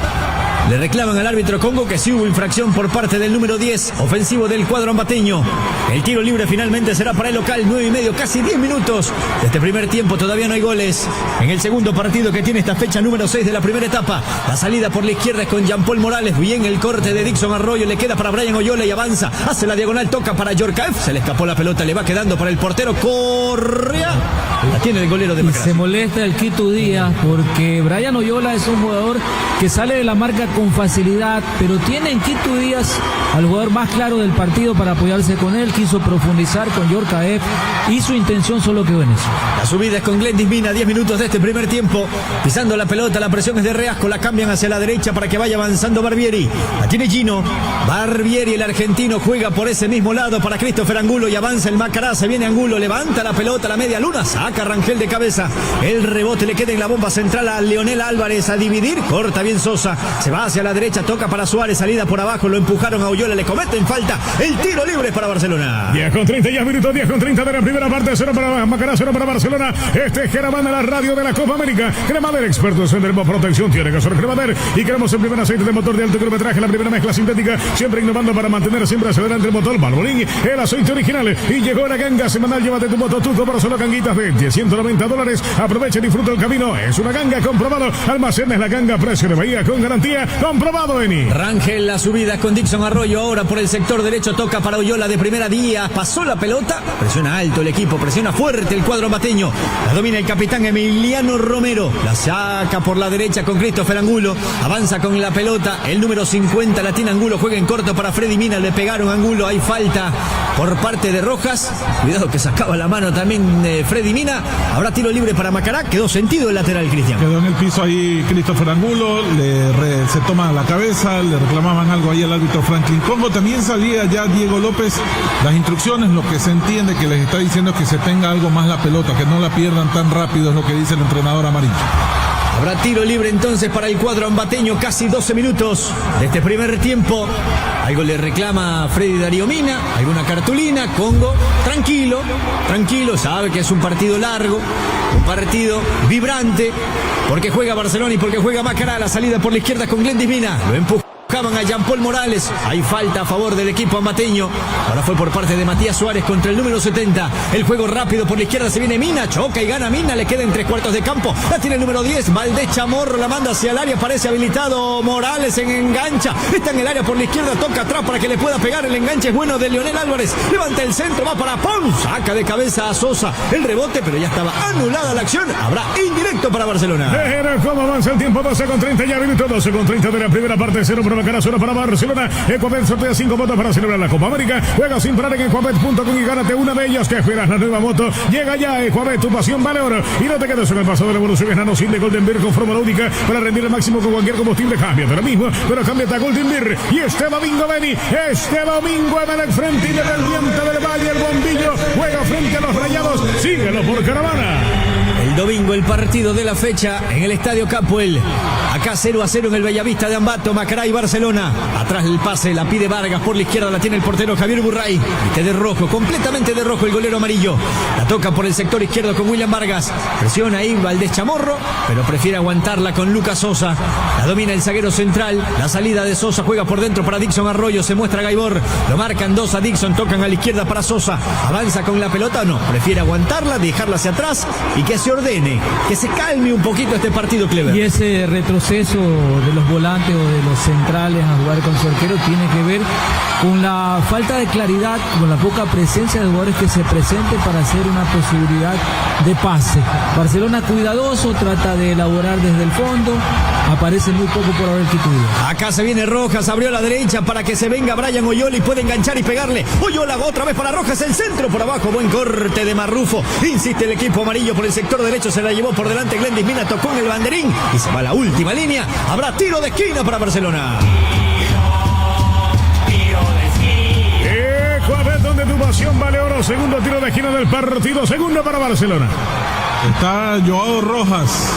Le reclaman al árbitro Congo que sí hubo infracción por parte del número 10, ofensivo del cuadro ambateño. El tiro libre finalmente será para el local, 9:30, casi 10 minutos. De este primer tiempo todavía no hay goles. En el segundo partido que tiene esta fecha número 6 de la primera etapa. La salida por la izquierda es con Jean-Paul Morales. Bien el corte de Dixon Arroyo, le queda para Brian Oyola y avanza. Hace la diagonal, toca para Yorkaev. Se le escapó la pelota, le va quedando para el portero Correa. La tiene el golero de Macará. Se molesta el Quito Díaz porque Brian Oyola es un jugador que sale de la marca con facilidad, pero tiene en Quito Díaz al jugador más claro del partido para apoyarse con él, quiso profundizar con Yorkaev y su intención solo quedó en eso. La subida es con Glendis Mina, 10 minutos de este primer tiempo, pisando la pelota, la presión es de Reasco, la cambian hacia la derecha para que vaya avanzando Barbieri, la tiene Gino, Barbieri el argentino juega por ese mismo lado para Christopher Angulo y avanza el Macará, se viene Angulo, levanta la pelota, la media luna, saca Rangel de cabeza, el rebote le queda en la bomba central a Leonel Álvarez a dividir, corta bien Sosa, se va hacia la derecha, toca para Suárez, salida por abajo, lo empujaron a Oyola, le cometen falta, el tiro libre para Barcelona. 10:30 ya minutos, 10:30 de la primera parte, 0 para Macará, 0 para Barcelona. Este es Caravana, la radio de la Copa América. Cremader, expertos en termoprotección, tiene que ser Cremader. Y queremos el primer aceite de motor de alto kilometraje, la primera mezcla sintética, siempre innovando para mantener siempre hacia adelante el motor. Valvoline, el aceite original. Y llegó la ganga semanal, llévate tu moto Tuco por solo ganguitas de $190. Aprovecha y disfruta el camino. Es una ganga comprobado. Almacenes la ganga, precio de Bahía con garantía. Comprobado, Eni. Rangel, la subida con Dixon Arroyo, ahora por el sector derecho, toca para Oyola de primera día, pasó la pelota, presiona alto el equipo, presiona fuerte el cuadro ambateño, la domina el capitán Emiliano Romero, la saca por la derecha con Christopher Angulo, avanza con la pelota, el número 50 la tiene Angulo, juega en corto para Freddy Mina, le pegaron a Angulo, hay falta por parte de Rojas, cuidado que sacaba la mano también Freddy Mina, habrá tiro libre para Macará, quedó sentido el lateral Cristian. Quedó en el piso ahí Christopher Angulo, se toma la cabeza, le reclamaban algo ahí al árbitro Franklin Congo. También salía ya Diego López las instrucciones, lo que se entiende que les está diciendo es que se tenga algo más la pelota, que no la pierdan tan rápido, es lo que dice el entrenador amarillo. Habrá tiro libre entonces para el cuadro ambateño, casi 12 minutos de este primer tiempo. Algo le reclama Freddy Darío Mina, alguna cartulina. Congo, tranquilo, sabe que es un partido largo, un partido vibrante, porque juega Barcelona y porque juega Macará. La salida por la izquierda con Glendis Mina, lo empujaban a Jean-Paul Morales. Hay falta a favor del equipo ambateño. Ahora fue por parte de Matías Suárez contra el número 70. El juego rápido por la izquierda, se viene Mina, choca y gana Mina, le queda en 3/4 de campo. La tiene el número 10, Valdés Chamorro, la manda hacia el área, parece habilitado Morales, en engancha. Está en el área por la izquierda, toca atrás para que le pueda pegar. El enganche es bueno de Leonel Álvarez. Levanta el centro, va para Pons, saca de cabeza a Sosa. El rebote, pero ya estaba anulada la acción. Habrá indirecto para Barcelona. ¿Cómo avanza el tiempo? 12:30 ya minutos, 12:30 de la primera parte, 0 para Macará, 0 para Barcelona. Ecuabet sortea 5 motos para celebrar la Copa América. Juega sin parar en Ecuabet.com y gánate una de ellas. Que esperas? La nueva moto llega ya. Ecuabet, tu pasión vale oro. Y no te quedes en el paso de la evolución. Es Nano Sin de Golden Beer con fórmula única para rendir al máximo con cualquier combustible. Cámbiate ahora mismo, pero cámbiate a Golden Beer. Y este domingo, Beni, este domingo Emelec frente Independiente del Valle, el bombillo juega frente a los Rayados. Síguelo por Caravana. El domingo el partido de la fecha en el Estadio Capuel. Acá 0-0 en el Bellavista de Ambato, Macará y Barcelona. Atrás el pase, la pide Vargas, por la izquierda la tiene el portero Javier Burray. Viste de rojo, completamente de rojo el golero amarillo. La toca por el sector izquierdo con William Vargas. Presiona ahí Valdés Chamorro, pero prefiere aguantarla con Lucas Sosa. La domina el zaguero central. La salida de Sosa, juega por dentro para Dixon Arroyo. Se muestra Gaibor. Lo marcan dos a Dixon, tocan a la izquierda para Sosa. Avanza con la pelota, no. Prefiere aguantarla, dejarla hacia atrás y que se ordene, que se calme un poquito este partido, Clever. Y ese retroceso de los volantes o de los centrales a jugar con su arquero tiene que ver con la falta de claridad, con la poca presencia de jugadores que se presenten para hacer una posibilidad de pase. Barcelona cuidadoso, trata de elaborar desde el fondo, aparece muy poco por haber quitado. Acá se viene Rojas, abrió a la derecha para que se venga Brian Oyola y puede enganchar y pegarle. Oyola otra vez para Rojas, el centro por abajo, buen corte de Marrufo. Insiste el equipo amarillo por el sector derecho, se la llevó por delante Glendis Mina, tocó en el banderín y se va a la última línea. Habrá tiro de esquina para Barcelona. Ecuador, donde tu pasión vale oro. Segundo tiro de esquina del partido, segundo para Barcelona. Está Joao Rojas.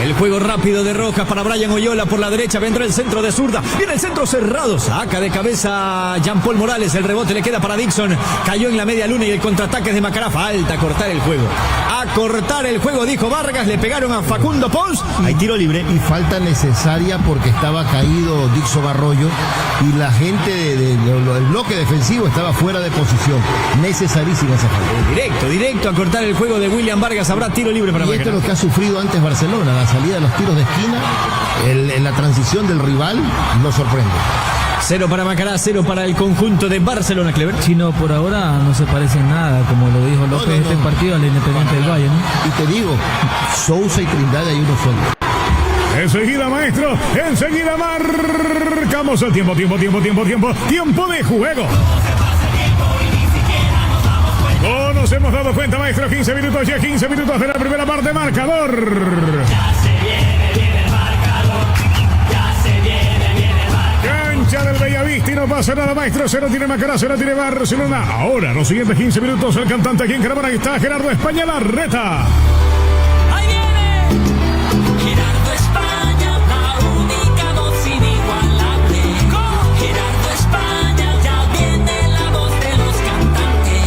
El juego rápido de Rojas para Brian Oyola por la derecha, vendrá el centro de zurda, viene el centro cerrado, saca de cabeza Jean-Paul Morales, el rebote le queda para Dixon, cayó en la media luna y el contraataque es de Macará. Falta cortar el juego, a cortar el juego dijo Vargas, le pegaron a Facundo Pons, hay tiro libre. Y falta necesaria porque estaba caído Dixon Arroyo y la gente del bloque defensivo estaba fuera de posición, necesarísima esa falta. Directo a cortar el juego de William Vargas, habrá tiro libre para Macará. Y esto es lo que ha sufrido antes Barcelona, la salida de los tiros de esquina, en la transición del rival, lo sorprende. 0 para Macará, 0 para el conjunto de Barcelona, Clever. Chino, por ahora no se parece en nada, como lo dijo López, este partido al Independiente del Valle, ¿no? Y te digo, Sousa y Trindade hay uno solo. Enseguida, maestro, enseguida marcamos el tiempo de juego. No nos hemos dado cuenta, maestro, 15 minutos ya, 15 minutos de la primera parte, marcador. Ya se viene el marcador. Ya se viene el marcador. Cancha del Bellavista y no pasa nada, maestro. 0 tiene Macará, 0 tiene Barcelona. Ahora, los siguientes 15 minutos, el cantante aquí en Caravana está Gerardo España Larreta. Ahí viene Gerardo España, la única voz inigualable. Gerardo España, ya viene la voz de los cantantes.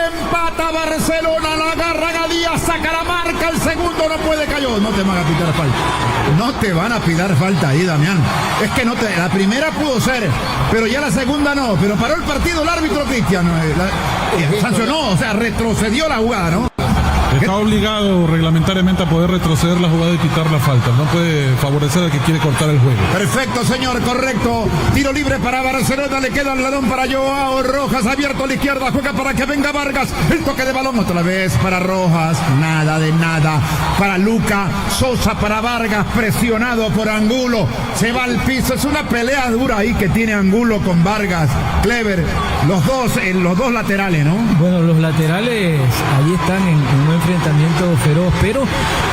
Empata Barcelona, la agarra Galía, saca la marca, el segundo no puede caer. No te van a pitar falta. No te van a pitar falta ahí, Damián. Es que la primera pudo ser, pero ya la segunda no. Pero paró el partido el árbitro Cristian. Sancionó, o sea, retrocedió la jugada, ¿no? Está obligado reglamentariamente a poder retroceder la jugada y quitar la falta. No puede favorecer al que quiere cortar el juego. Perfecto, señor, correcto. Tiro libre para Barcelona, le queda el balón para Joao Rojas, abierto a la izquierda, juega para que venga Vargas. El toque de balón otra vez para Rojas, nada de nada. Para Luca, Sosa para Vargas, presionado por Angulo. Se va al piso, es una pelea dura ahí que tiene Angulo con Vargas. Clever, los dos laterales, ¿no? Bueno, los laterales ahí están en un enfrentamiento enfrentamiento feroz, pero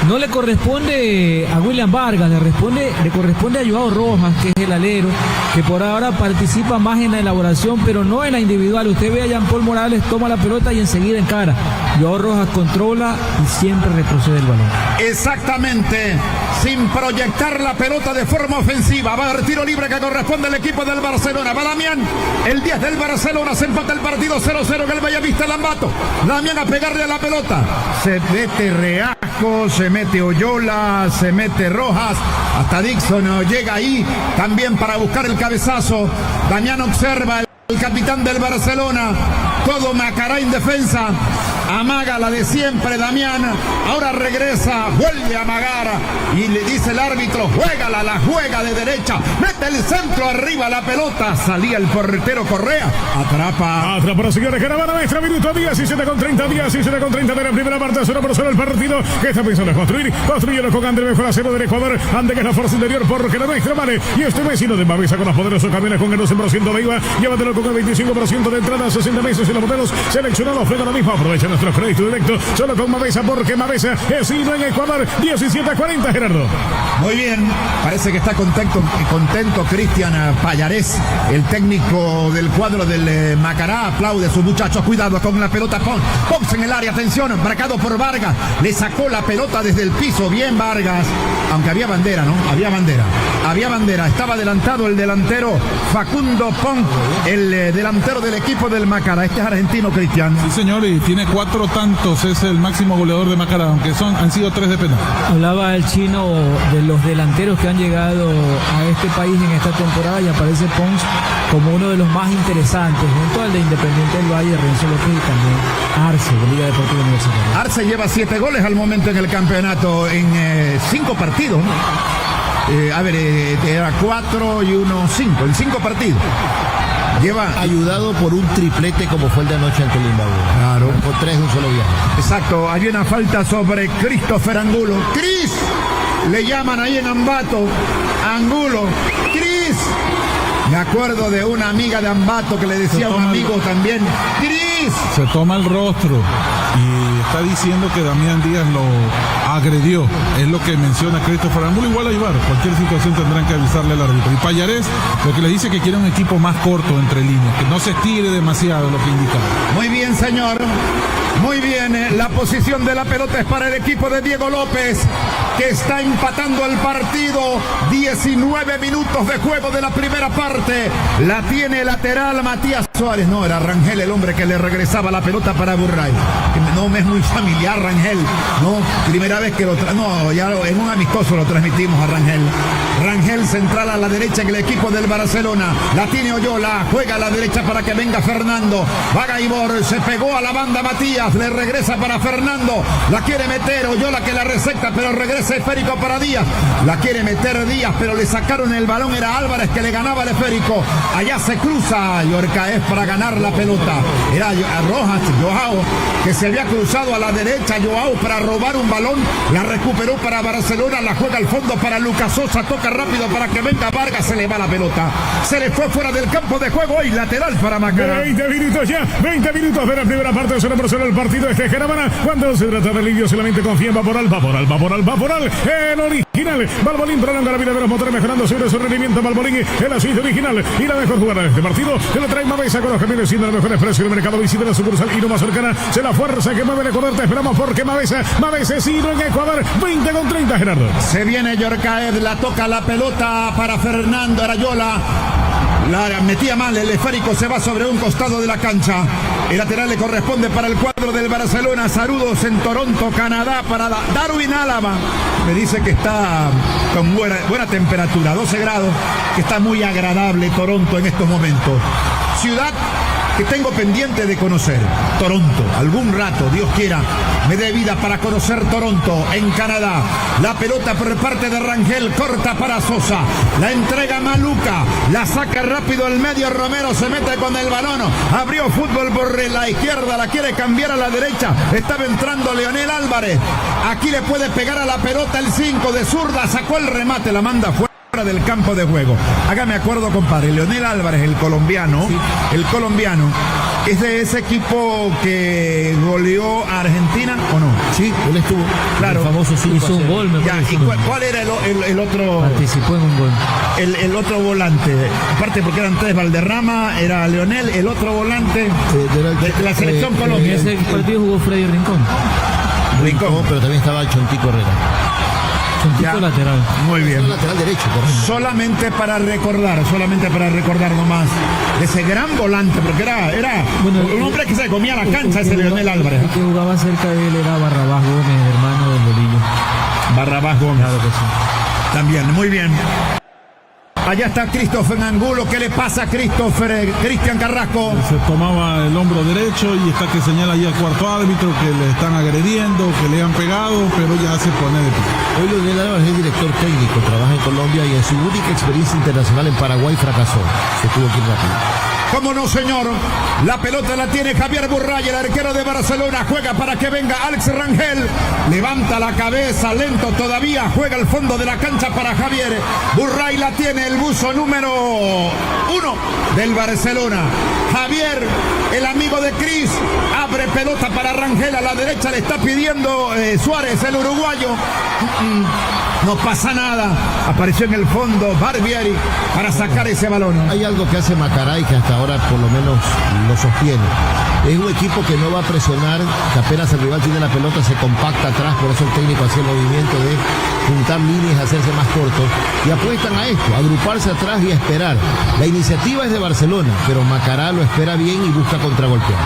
no le corresponde a William Vargas, le corresponde a Joao Rojas, que es el alero, que por ahora participa más en la elaboración, pero no en la individual. Usted ve a Jean Paul Morales, toma la pelota y enseguida encara. Joao Rojas controla y siempre retrocede el balón. Exactamente, sin proyectar la pelota de forma ofensiva. Va a haber tiro libre que corresponde al equipo del Barcelona. Va Damián, el 10 del Barcelona, se empata el partido 0-0 que el Bellavista Lambato. Damián a pegarle a la pelota. Se mete Reasco, se mete Oyola, se mete Rojas. Hasta Dixon llega ahí también para buscar el cabezazo. Damián observa el capitán del Barcelona. Todo Macará en defensa. Amaga la de siempre Damián. Ahora regresa, vuelve a amagar. Y le dice el árbitro, juégala, la juega de derecha. Mete el centro arriba la pelota. Salía el portero Correa. Atrapa. Atrapa, señores. Caravana Maestra, minuto 17:30. 17:30 de la primera parte. 0-0 el partido. Que está pensando en construir. Construyelo con André, mejor acero del Ecuador. Ande, que es la fuerza interior porque la nuestra vale. Y este vecino de Mavesa con los poderosos camiones con el 12% de IVA. Llévatelo con el 25% de entrada, 60 meses y los modelos seleccionados. Frega lo mismo. Aprovecha nuestro crédito directo solo con Mavesa porque Mavesa es ido en Ecuador. 17:40, Gerardo. Muy bien, parece que está contento Cristian Pallarés, el técnico del cuadro del Macará. Aplaude a sus muchachos. Cuidado con la pelota. Pons en el área, atención, marcado por Vargas. Le sacó la pelota desde el piso. Bien Vargas, aunque había bandera, ¿no? Había bandera. Estaba adelantado el delantero Facundo Pons, el delantero del equipo del Macará. Este es argentino, Cristian. Sí, señor, y tiene 4 tantos. Es el máximo goleador de Macará, aunque han sido 3 de penal. Hablaba el chino de los delanteros que han llegado a este país en esta temporada y aparece Pons como uno de los más interesantes, junto al de Independiente del Valle, Renzo López y también Arce, de Liga Deportiva Universitaria. Arce lleva 7 goles al momento en el campeonato en 5 partidos, ¿no? Era 4 y 1, 5, en 5 partidos. Lleva ayudado por un triplete como fue el de anoche ante el Imbabura. Claro. Con 3 de un solo viaje. Exacto, hay una falta sobre Christopher Angulo. ¡Cris! Le llaman ahí en Ambato. Angulo. ¡Cris! Me acuerdo de una amiga de Ambato que le decía a un amigo también, ¡Cris! Se toma el rostro y está diciendo que Damián Díaz lo agredió. Es lo que menciona Christopher Angulo. Igual a Ibar, cualquier situación tendrán que avisarle al árbitro. Y Pallarés lo que le dice que quiere un equipo más corto entre líneas, que no se estire demasiado, lo que indica. Muy bien, señor. Muy bien, la posición de la pelota es para el equipo de Diego López, que está empatando el partido. 19 minutos de juego de la primera parte. La tiene lateral Matías Suárez. No, era Rangel el hombre que le regresaba la pelota para Burray. No me es muy familiar Rangel. No, primera vez que ya en un amistoso lo transmitimos a Rangel. Rangel central a la derecha en el equipo del Barcelona. La tiene Oyola, juega a la derecha para que venga Fernando. Va Gaibor, se pegó a la banda Matías, le regresa para Fernando. La quiere meter Oyola, que la receta, pero regresa esférico para Díaz. La quiere meter Díaz, pero le sacaron el balón. Era Álvarez que le ganaba el esférico. Allá se cruza Yorcaez para ganar la pelota. Era Rojas, Joao, que se había cruzado a la derecha. Joao para robar un balón. La recuperó para Barcelona. La juega al fondo para Lucas Sosa. Toca rápido para que venga Vargas. Se le va la pelota. Se le fue fuera del campo de juego y lateral para Macará. 20 minutos ya. 20 minutos de la primera parte. 0-0 el partido. Este Caravana. Cuando se trata de lidio solamente confía en Vaporal. El original. Balbolín prolonga la vida de los motores, mejorando su rendimiento. Balbolín, el aceite original y la mejor jugada de este partido. Que lo trae Mavesa con los camiones siendo los mejores precios del mercado. Visita la sucursal y no más cercana. Se la fuerza que mueve el Ecuador. Te esperamos porque Mavesa es ido en Ecuador. 20:30, Gerardo. Se viene Yorcaez, la toca la pelota para Fernando Arayola. La metía mal, el esférico se va sobre un costado de la cancha. El lateral le corresponde para el cuadro del Barcelona. Saludos en Toronto, Canadá, para Darwin Álava. Me dice que está con buena temperatura, 12 grados, que está muy agradable Toronto en estos momentos. Ciudad que tengo pendiente de conocer, Toronto. Algún rato, Dios quiera, me dé vida para conocer Toronto, en Canadá. La pelota por parte de Rangel, corta para Sosa. La entrega Maluca, la saca rápido al medio. Romero se mete con el balón. Abrió fútbol por la izquierda, la quiere cambiar a la derecha. Estaba entrando Leonel Álvarez. Aquí le puede pegar a la pelota el 5 de zurda. Sacó el remate, la manda fuera del campo de juego. Hágame acuerdo, compadre. Leonel Álvarez, el colombiano, ¿Es de ese equipo que goleó a Argentina o no? Sí, él estuvo. Claro. El famoso 5-0. Hizo un gol, me Ya, parece. ¿y cuál era el otro? Participó en un gol. El otro volante, aparte porque eran tres, Valderrama, era Leonel, el otro volante de la selección En Colombia. ese partido jugó Freddy Rincón. Rincón, pero también estaba Chontico Herrera. Chontico Ya. lateral. Muy bien. Lateral derecho, correcto. Solamente para recordar nomás de ese gran volante, porque era Bueno, un hombre que se comía la cancha, ese Leonel Álvarez. El que jugaba cerca de él era Barrabás Gómez, hermano del Bolillo. Barrabás Gómez. Claro que sí. También, muy bien. Allá está Christopher Angulo. ¿Qué le pasa a Christopher? Cristian Carrasco. Se tomaba el hombro derecho y está que señala ahí al cuarto árbitro que le están agrediendo, que le han pegado, pero ya se pone de pie. Hoy Leonel Álvarez es director técnico, trabaja en Colombia y en su única experiencia internacional en Paraguay fracasó. Se tuvo que ir rápido. ¿Cómo no, señor? La pelota la tiene Javier Burray, el arquero de Barcelona. Juega para que venga Alex Rangel. Levanta la cabeza, lento todavía. Juega al fondo de la cancha para Javier. Burray la tiene, el buzo número 1 del Barcelona. Javier, el amigo de Cris, abre pelota para Rangel. A la derecha le está pidiendo Suárez, el uruguayo. No pasa nada. Apareció en el fondo Barbieri para sacar ese balón. Hay algo que hace Macará y que hasta ahora por lo menos lo sostiene. Es un equipo que no va a presionar, que apenas el rival tiene la pelota se compacta atrás, por eso el técnico hace el movimiento de juntar líneas, hacerse más cortos y apuestan a esto, a agruparse atrás y a esperar. La iniciativa es de Barcelona, pero Macará lo espera bien y busca contragolpear.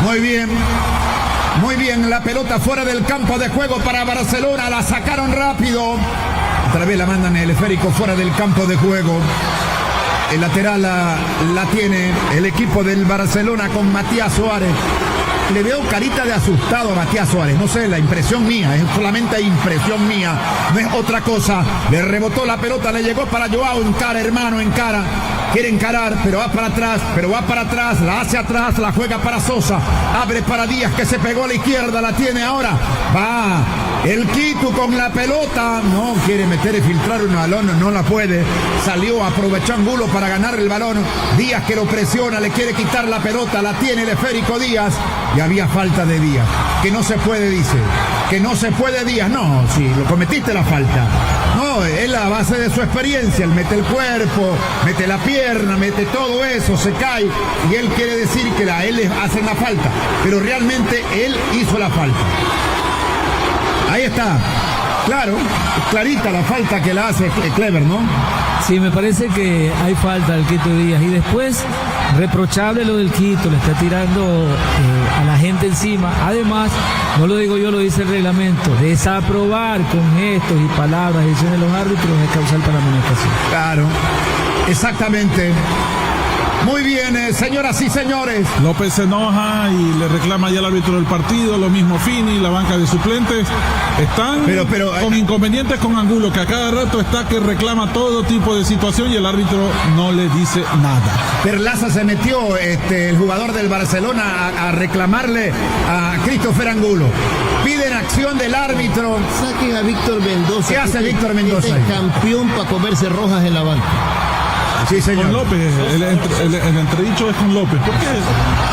Muy bien. Muy bien, la pelota fuera del campo de juego para Barcelona, la sacaron rápido. Otra vez la mandan el esférico fuera del campo de juego. El lateral la tiene el equipo del Barcelona con Matías Suárez. Le veo carita de asustado a Matías Suárez, no sé, la impresión mía, es solamente impresión mía, no es otra cosa. Le rebotó la pelota, le llegó para Joao, encara, hermano, encara. Quiere encarar, pero va para atrás, la hace atrás, la juega para Sosa, abre para Díaz que se pegó a la izquierda, la tiene ahora, va el Quito con la pelota, no quiere meter y filtrar un balón, no la puede, salió, aprovechó Angulo para ganar el balón, Díaz que lo presiona, le quiere quitar la pelota, la tiene el esférico Díaz, y había falta de Díaz, que no se puede, dice, que no se puede Díaz, no, sí, lo cometiste la falta. No, es la base de su experiencia, él mete el cuerpo, mete la pierna, mete todo eso, se cae, y él quiere decir que a él le hacen la falta, pero realmente él hizo la falta. Ahí está, claro, clarita la falta que la hace Clever, ¿no? Sí, me parece que hay falta del Quito Díaz. Y después, reprochable lo del Quito, le está tirando a la gente encima. Además, no lo digo yo, lo dice el reglamento, desaprobar con gestos y palabras y decisiones de los árbitros es causal para la amonestación. Claro, exactamente. Muy bien, señoras y señores. López se enoja y le reclama ya al árbitro del partido, lo mismo Fini, la banca de suplentes. Están con inconvenientes con Angulo, que a cada rato está que reclama todo tipo de situación y el árbitro no le dice nada. Perlaza se metió, el jugador del Barcelona, a reclamarle a Christopher Angulo. Piden acción del árbitro. Saquen a Víctor Mendoza. ¿Qué hace Víctor Mendoza? Es campeón para comerse rojas en la banca. Sí, señor. Con López, el entredicho es con López, porque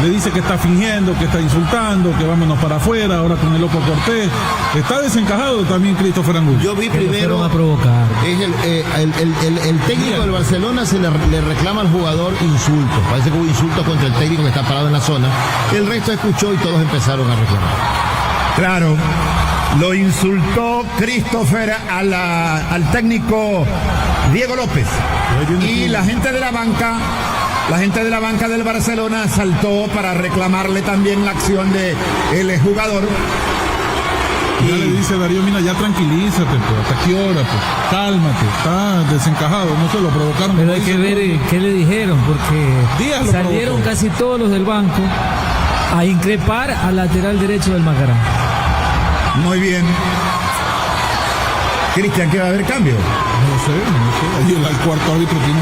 le dice que está fingiendo, que está insultando, que vámonos para afuera, ahora con el loco Cortés. Está desencajado también Christopher Angulo. Yo vi primero a provocar. Es el técnico del Barcelona le reclama al jugador insultos. Parece que hubo insultos contra el técnico que está parado en la zona. El resto escuchó y todos empezaron a reclamar. Claro. Lo insultó Christopher al técnico Diego López. Y la gente de la banca del Barcelona saltó para reclamarle también la acción de el jugador. Ya le dice Darío Mina, ya tranquilízate, pues, ¿hasta qué hora? Pues, cálmate, está desencajado, no se lo provocaron. Pero hay que ver qué le dijeron, porque salieron casi todos los del banco a increpar al lateral derecho del Macará. Muy bien. Cristian, ¿qué va a haber cambio? No sé. Ahí el cuarto árbitro tiene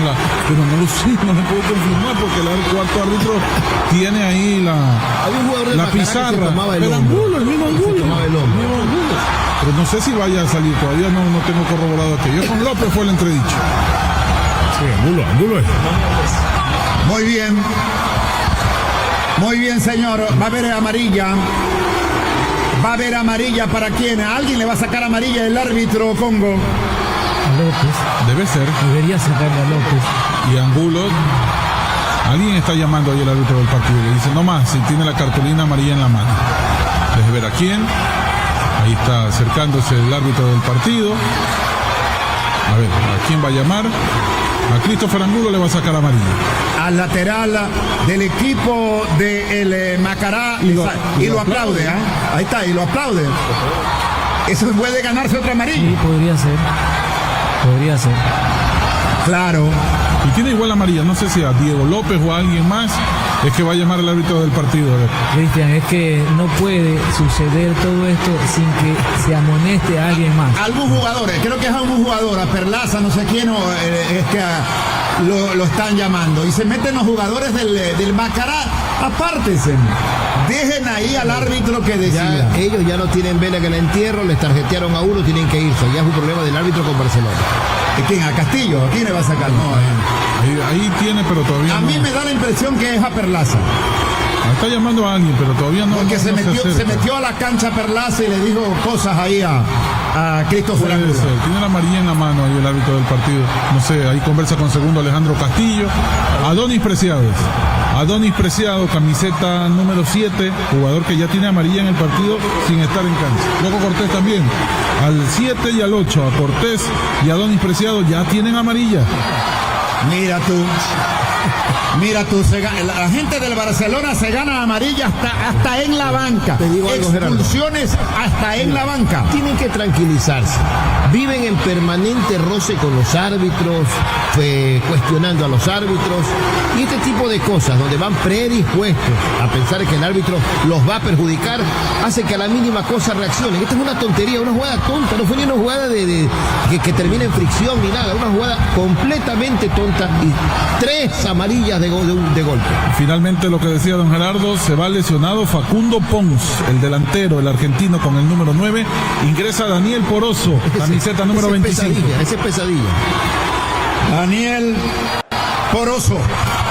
pero no lo sé, no lo puedo confirmar porque el cuarto árbitro tiene ahí la pizarra. El Angulo, el mismo Angulo. Pero no sé si vaya a salir, todavía no tengo corroborado aquello. Yo con López fue el entredicho. Sí, Angulo es. Muy bien. Muy bien, señor. Va a haber amarilla. Va a haber amarilla para quién. ¿A alguien le va a sacar amarilla el árbitro Congo? A López. Debe ser. Debería sacarle a López. Y Angulo. Alguien está llamando ahí al árbitro del partido. Le dice, no más, si tiene la cartulina amarilla en la mano. Deje ver a quién. Ahí está acercándose el árbitro del partido. A ver, ¿a quién va a llamar? A Christopher Angulo le va a sacar amarilla. Al lateral del equipo de Macará y lo aplaude. Ahí está, y lo aplaude. Eso puede ganarse otra amarilla. Sí, podría ser. Podría ser. Claro. Y tiene igual amarilla, no sé si a Diego López o a alguien más es que va a llamar el árbitro del partido. Cristian, es que no puede suceder todo esto sin que se amoneste a alguien más. Algún jugador, creo que es algún jugador, a Perlaza, no sé quién, es que lo están llamando. Y se meten los jugadores del Macará, apártense. Dejen ahí al árbitro que decida. Ellos ya no tienen vela en el entierro, les tarjetearon a uno, tienen que irse. Ya es un problema del árbitro con Barcelona. ¿Y quién? ¿A Castillo? ¿A quién le va a sacar? No, ahí tiene, pero todavía a no. mí me da la impresión que es a Perlaza. Está llamando a alguien, pero todavía no. Porque no, se metió a la cancha Perlaza y le dijo cosas ahí a Christopher Angulo. Tiene la amarilla en la mano ahí el árbitro del partido. No sé, ahí conversa con segundo Alejandro Castillo. Adonis Preciado, camiseta número 7, jugador que ya tiene amarilla en el partido sin estar en cancha. Loco Cortés también. Al 7 y al 8, a Cortés y a Adonis Preciado ya tienen amarilla. Mira tú, la gente del Barcelona se gana amarilla hasta en la banca. Te digo algo, expulsiones hasta en la banca. Tienen que tranquilizarse. Viven en permanente roce con los árbitros, cuestionando a los árbitros y este tipo de cosas donde van predispuestos a pensar que el árbitro los va a perjudicar, hace que a la mínima cosa reaccionen. Esta es una tontería, una jugada tonta, no fue ni una jugada que termina en fricción ni nada, una jugada completamente tonta y 3 amarillas de golpe. Finalmente, lo que decía don Gerardo, se va lesionado Facundo Pons, el delantero, el argentino con el número 9, ingresa Daniel Poroso, camiseta número 25. Ese es pesadilla. Daniel Poroso.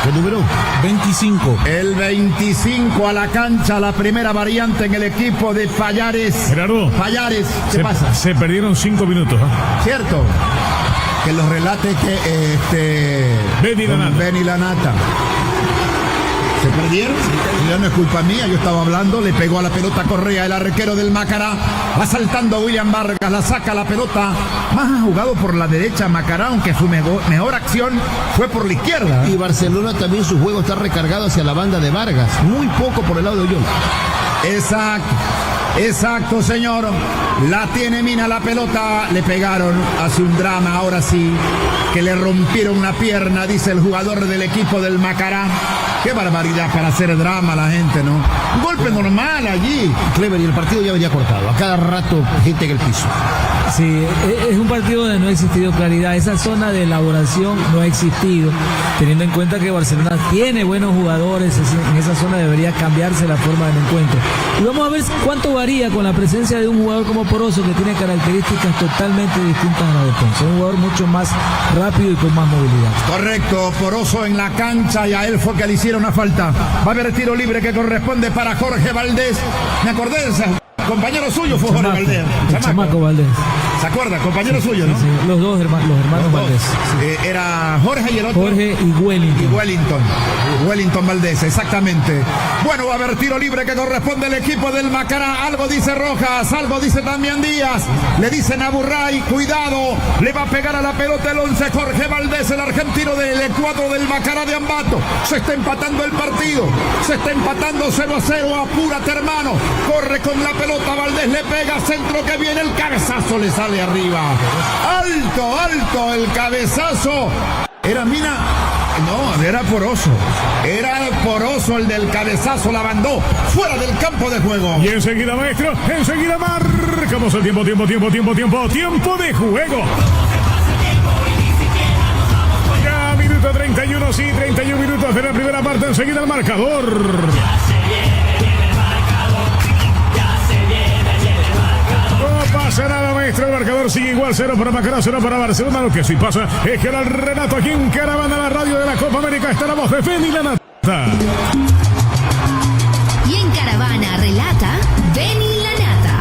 ¿Qué número? 25. El 25 a la cancha, la primera variante en el equipo de Pallares. Gerardo. Pallares, ¿qué pasa? Se perdieron 5 minutos. Cierto. Que los relate que Benny Lanata. ¿Se perdieron? Ya no es culpa mía, yo estaba hablando, le pegó a la pelota Correa, el arquero del Macará, va saltando William Vargas, la saca la pelota, más ha jugado por la derecha Macará, aunque su mejor acción fue por la izquierda. Y Barcelona también su juego está recargado hacia la banda de Vargas, muy poco por el lado de Oyola. Exacto, señor. La tiene Mina la pelota. Le pegaron. Hace un drama, ahora sí. Que le rompieron una pierna, dice el jugador del equipo del Macará. Qué barbaridad para hacer drama la gente, ¿no? Un golpe normal allí. Clever, y el partido ya venía cortado. A cada rato gente en el piso. Sí, es un partido donde no ha existido claridad. Esa zona de elaboración no ha existido, teniendo en cuenta que Barcelona tiene buenos jugadores. En esa zona debería cambiarse la forma del encuentro. Y vamos a ver cuánto varía con la presencia de un jugador como Poroso, que tiene características totalmente distintas a las de Ponce. Un jugador mucho más rápido y con más movilidad. Correcto, Poroso en la cancha y a él fue que le hicieron una falta. Va a haber tiro libre que corresponde para Jorge Valdés. Me acordé de ese compañero suyo, fue Jorge Valdés. Chamaco Valdés. ¿Se acuerda? Compañero suyo, ¿no? Sí, los hermanos Valdés. Sí. Era Jorge y el otro. Jorge y Wellington. Wellington Valdés, exactamente. Bueno, va a haber tiro libre que corresponde al equipo del Macará. Algo dice Rojas, algo dice también Díaz. Le dicen a Burray, cuidado, le va a pegar a la pelota el 11 Jorge Valdés, el argentino del cuadro del Macará de Ambato. Se está empatando el partido. Se está empatando 0-0. Apúrate, hermano. Corre con la pelota. Valdés le pega, centro que viene, el cabezazo le sale arriba. Alto, el cabezazo. Era Mina. No, era Poroso. Era Poroso el del cabezazo, la mandó fuera del campo de juego. Y enseguida, maestro, enseguida marcamos el tiempo de juego. Ya, minuto 31, sí, 31 minutos de la primera parte, enseguida el marcador. No pasa nada, maestro, el marcador sigue igual, 0 para Macará, 0 para Barcelona. Lo que sí pasa es que el Renato aquí en Caravana, la radio de la Copa América, está la voz de Benny Lanata. relata Benny Lanata.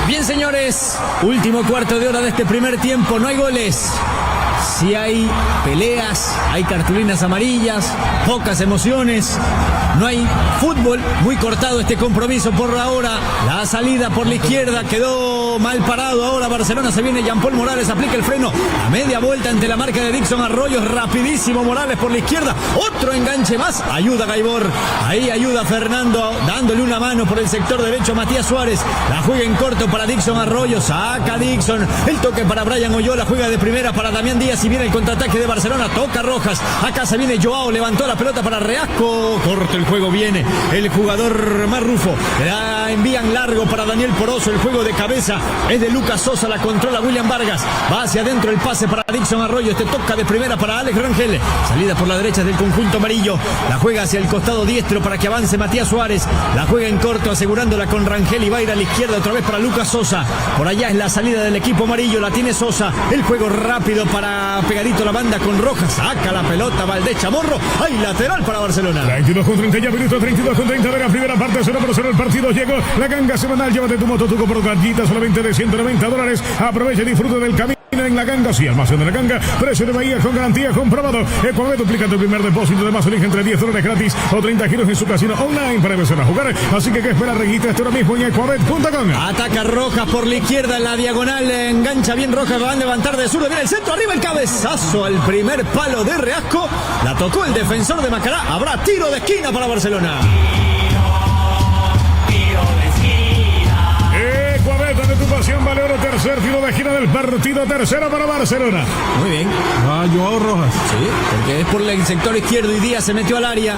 Bien, señores, último cuarto de hora de este primer tiempo. No hay goles. Sí hay peleas, hay cartulinas amarillas, pocas emociones. No hay fútbol, muy cortado este compromiso por ahora. La salida por la izquierda quedó mal parado. Ahora Barcelona, se viene Jean Paul Morales, aplica el freno a media vuelta ante la marca de Dixon Arroyo. Rapidísimo Morales por la izquierda. Otro enganche más. Ayuda Gaibor. Ahí ayuda Fernando, dándole una mano por el sector derecho a Matías Suárez. La juega en corto para Dixon Arroyo. Saca Dixon. El toque para Brian Oyola. Juega de primera para Damián Díaz. Y viene el contraataque de Barcelona. Toca Rojas. Acá se viene Joao. Levantó la pelota para Reasco. Corta el juego. Viene el jugador Marrufo. La envían largo para Daniel Poroso. El juego de cabeza es de Lucas Sosa. La controla William Vargas. Va hacia adentro el pase para Dixon Arroyo. Este toca de primera para Alex Rangel. Salida por la derecha del conjunto amarillo. La juega hacia el costado diestro para que avance Matías Suárez. La juega en corto asegurándola con Rangel y va a ir a la izquierda otra vez para Lucas Sosa. Por allá es la salida del equipo amarillo. La tiene Sosa. El juego rápido para pegadito la banda con Rojas. Saca la pelota Valdés Chamorro. Hay lateral para Barcelona. 22:30 ya minutos, 22:30 de la primera parte, 0-0 el partido. Llegó la ganga semanal. Llévate tu moto Tuco por gallita solamente de $190. Aprovecha y disfruta del camino en la ganga. Sí, almacén de la ganga. Precio de Bahía con garantía comprobado. Ecuador duplica tu primer depósito. Además, elige entre $10 gratis o 30 giros en su casino online para empezar a jugar. Así que, ¿qué espera? Registra ahora mismo en ecuabet.com. Ataca Rojas por la izquierda en la diagonal. Engancha bien Rojas. Van a levantar de zurdo. Viene el centro. Arriba el cabezazo al primer palo de Reasco. La tocó el defensor de Macará. Habrá tiro de esquina para Barcelona. Ecuabet, de tu pasión, vale oro. Tercer tiro de esquina del partido. Tercero para Barcelona. Muy bien. Joao Rojas. Sí, porque es por el sector izquierdo y Díaz se metió al área.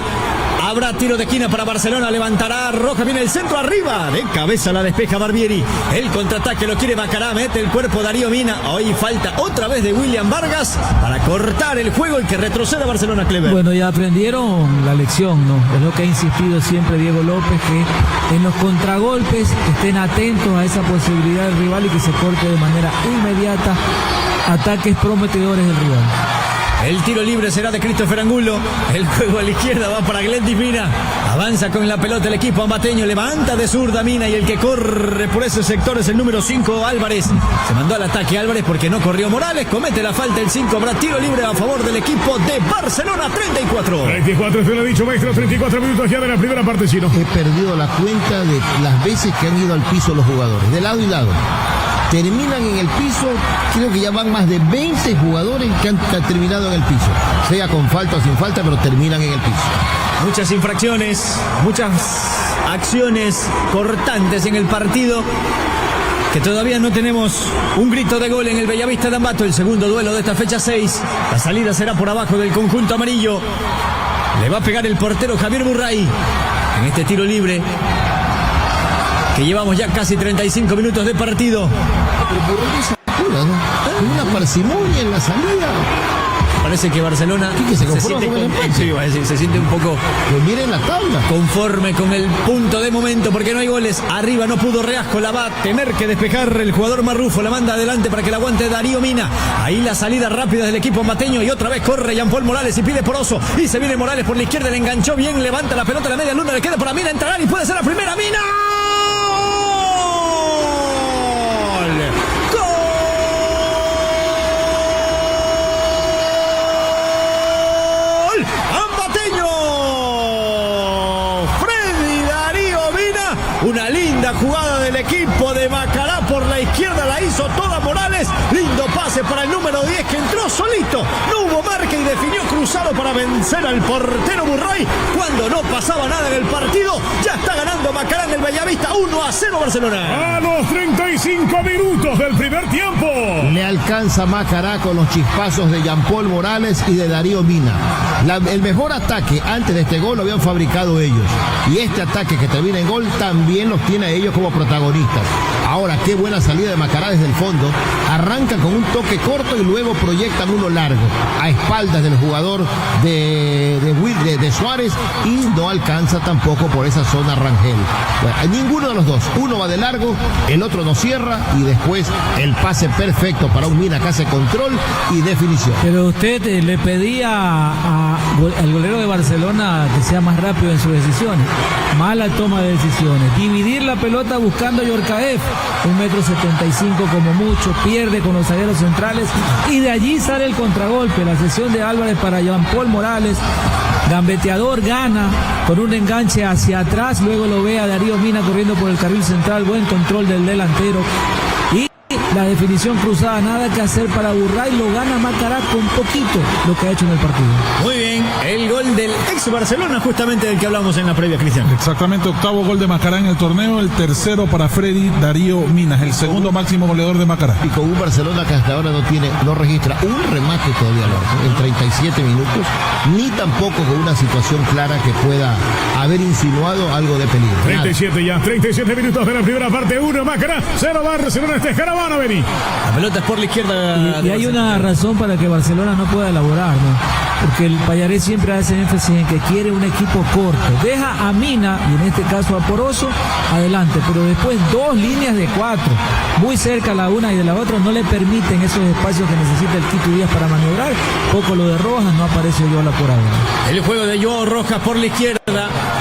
Habrá tiro de esquina para Barcelona. Levantará Rojas. Viene el centro arriba. De cabeza la despeja Barbieri. El contraataque lo quiere Macará. Mete el cuerpo Darío Mina. Hoy falta otra vez de William Vargas para cortar el juego y que retroceda Barcelona, Clever. Bueno, ya aprendieron la lección, ¿no? Es lo que ha insistido siempre Diego López, que en los contragolpes estén atentos a esa posibilidad del rival y que se corte de manera inmediata ataques prometedores del rival. El tiro libre será de Christopher Angulo. El juego a la izquierda va para Glendy Mina. Avanza con la pelota el equipo ambateño. Levanta de zurda Mina y el que corre por ese sector es el número 5, Álvarez. Se mandó al ataque Álvarez porque no corrió Morales. Comete la falta el 5. Habrá tiro libre a favor del equipo de Barcelona. 34. 34, se lo ha dicho, maestro. 34 minutos ya de la primera parte, Chino. He perdido la cuenta de las veces que han ido al piso los jugadores, de lado y lado. Terminan en el piso, creo que ya van más de 20 jugadores que han terminado en el piso, sea con falta o sin falta, pero terminan en el piso. Muchas infracciones, muchas acciones cortantes en el partido, que todavía no tenemos un grito de gol en el Bellavista de Ambato, el segundo duelo de esta fecha 6. La salida será por abajo del conjunto amarillo. Le va a pegar el portero Javier Burray en este tiro libre, que llevamos ya casi 35 minutos de partido. Pero Burray se apura, ¿no? Hay una parsimonia en la salida. Parece que Barcelona se siente un poco pues miren la tabla, conforme con el punto de momento, porque no hay goles. Arriba no pudo Reasco, la va a tener que despejar el jugador Marrufo. La manda adelante para que la aguante Darío Mina. Ahí la salida rápida del equipo mateño y otra vez corre Jean Paul Morales y pide Poroso. Y se viene Morales por la izquierda, le enganchó bien, levanta la pelota a la media luna, le queda para Mina entrar y puede ser la primera. Mina. Una linda jugada del equipo de Macará por la izquierda, la hizo toda Morales. Lindo pase para el número 10 que entró solito. No hubo marca y definió cruzado para vencer al portero Burray. Cuando no pasaba nada en el partido, ya está ganando Macará en el Bellavista. 1-0 Barcelona. A los 35 minutos del primer tiempo. Le alcanza Macará con los chispazos de Jean Paul Morales y de Darío Mina. El mejor ataque antes de este gol lo habían fabricado ellos. Y este ataque que termina en gol también los tiene a ellos como protagonistas. Ahora, qué buena salida de Macará desde el fondo. Arranca con un toque corto y luego proyectan uno largo a espaldas del jugador de Suárez y no alcanza tampoco por esa zona Rangel. Bueno, ninguno de los dos. Uno va de largo, el otro no cierra y después el pase perfecto para un Mina que hace control y definición. Pero usted le pedía al golero de Barcelona que sea más rápido en sus decisiones. Mala toma de decisiones. Dividir la pelota buscando a Yorkaev, 1,75 m como mucho, pierde con los zagueros centrales y de allí sale el contragolpe. La cesión de Álvarez para Jean Paul Morales. Gambeteador gana con un enganche hacia atrás, luego lo ve a Darío Mina corriendo por el carril central, buen control del delantero y la definición cruzada, nada que hacer para Burray, lo gana Macará con poquito lo que ha hecho en el partido. Muy bien, el gol del ex Barcelona, justamente del que hablamos en la previa, Cristian. Exactamente, octavo gol de Macará en el torneo, el tercero para Freddy Darío Minas, el segundo máximo goleador de Macará. Y con un Barcelona que hasta ahora no registra un remate todavía en 37 minutos, ni tampoco con una situación clara que pueda haber insinuado algo de peligro. 37 minutos de la primera parte, 1 Macará, 0 Barcelona. Este es Caravana, Beni. La pelota es por la izquierda. Y hay una razón para que Barcelona no pueda elaborar, ¿no? Porque el Payarés siempre hace énfasis en que quiere un equipo corto. Deja a Mina, y en este caso a Poroso, adelante, pero después 2 líneas de 4, muy cerca la una y de la otra, no le permiten esos espacios que necesita el Quito Díaz para maniobrar. Poco lo de Rojas, no aparece Oyola por ahora. El juego de Joao Rojas por la izquierda.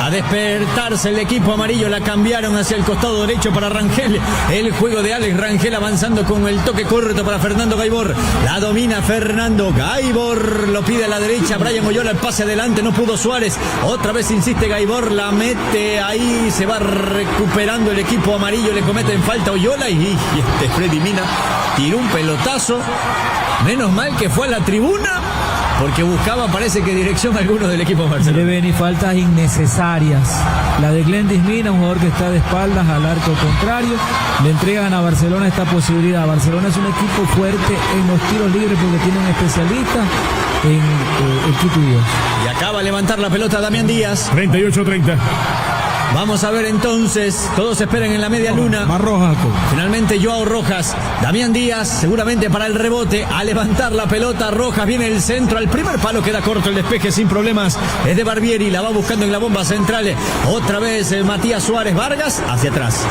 A despertarse el equipo amarillo, la cambiaron hacia el costado derecho para Rangel. El juego de Alex Rangel avanzando con el toque corto para Fernando Gaibor. La domina Fernando Gaibor, lo pide a la derecha Brian Oyola, el pase adelante, no pudo Suárez. Otra vez insiste Gaibor, la mete ahí, se va recuperando el equipo amarillo, le cometen falta Oyola y este Freddy Mina tiró un pelotazo. Menos mal que fue a la tribuna, porque buscaba, parece que dirección alguno del equipo Barcelona. Deben y faltas innecesarias. La de Glendis Mina, un jugador que está de espaldas al arco contrario. Le entregan a Barcelona esta posibilidad. Barcelona es un equipo fuerte en los tiros libres porque tiene un especialista en el Quito Díaz. Y acaba de levantar la pelota Damián Díaz. 38-30. Vamos a ver entonces, todos esperan en la media luna. Más Rojas. Finalmente Joao Rojas, Damián Díaz, seguramente para el rebote, a levantar la pelota. Rojas viene el centro, al primer palo queda corto el despeje sin problemas. Es de Barbieri, la va buscando en la bomba central. Otra vez Matías Suárez Vargas, hacia atrás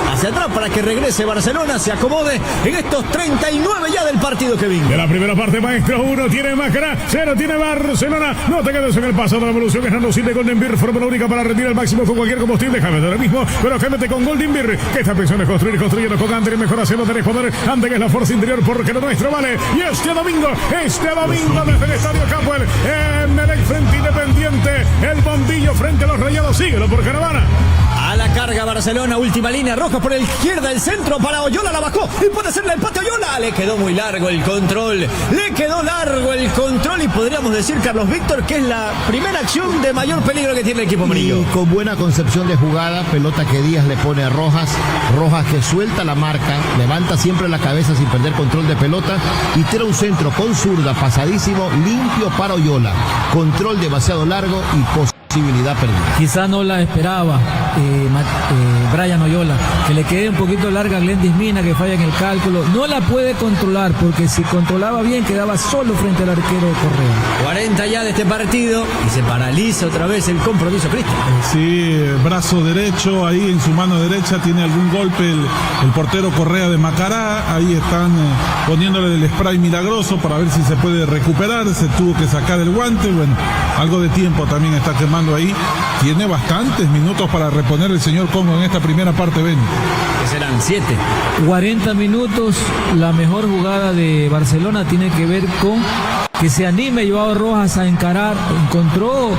para que regrese Barcelona, se acomode en estos 39 ya del partido, Kevin. De la primera parte, maestro, 1 tiene Macará, 0 tiene Barcelona. No te quedes en el paso de la evolución, es Nando de Golden Beer, fórmula única para rendir al máximo con cualquier combustible. Cámbiate ahora mismo, pero cámbiate con Golden Beer, que esta pensión es construir y construyendo con Ander, mejor haciendo, tenés poder. Ander es la fuerza interior porque lo nuestro vale. Y este domingo desde el Estadio Campbell, Emelec frente Independiente, el bombillo frente a los Rayados, síguelo por Caravana. A la carga Barcelona, última línea, Rojas por la izquierda, el centro para Oyola, la bajó y puede ser el empate Oyola. Le quedó muy largo el control, y podríamos decir, Carlos Víctor, que es la primera acción de mayor peligro que tiene el equipo amarillo. Y con buena concepción de jugada, pelota que Díaz le pone a Rojas que suelta la marca, levanta siempre la cabeza sin perder control de pelota y tira un centro con zurda, pasadísimo, limpio para Oyola. Control demasiado largo y posibilidad perdida. Quizá no la esperaba Brian Oyola, que le quede un poquito larga a Glendis Mina, que falla en el cálculo. No la puede controlar, porque si controlaba bien quedaba solo frente al arquero Correa. 40 ya de este partido y se paraliza otra vez el compromiso, Cristian. Sí, brazo derecho, ahí en su mano derecha tiene algún golpe el portero Correa de Macará. Ahí están poniéndole el spray milagroso para ver si se puede recuperar. Se tuvo que sacar el guante. Bueno, algo de tiempo también está quemando ahí. Tiene bastantes minutos para reponer el señor Congo en esta primera parte, Ben. Que serán 7. 40 minutos. La mejor jugada de Barcelona tiene que ver con que se anime Joao Rojas a encarar. Encontró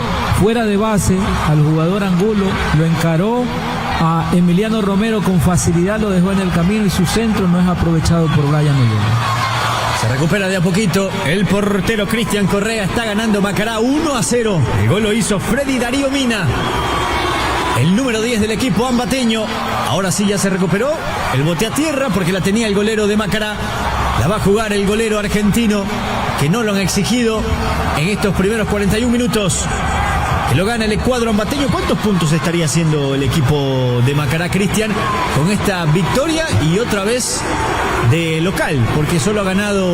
fuera de base al jugador Angulo, lo encaró a Emiliano Romero con facilidad, lo dejó en el camino y su centro no es aprovechado por Brian Oyola. Se recupera de a poquito el portero Cristian Correa, está ganando Macará 1-0. El gol lo hizo Freddy Darío Mina, el número 10 del equipo ambateño. Ahora sí ya se recuperó, el bote a tierra porque la tenía el golero de Macará. La va a jugar el golero argentino, que no lo han exigido en estos primeros 41 minutos. que lo gana el cuadro ambateño. ¿Cuántos puntos estaría haciendo el equipo de Macará, Cristian, con esta victoria y otra vez de local? Porque solo ha ganado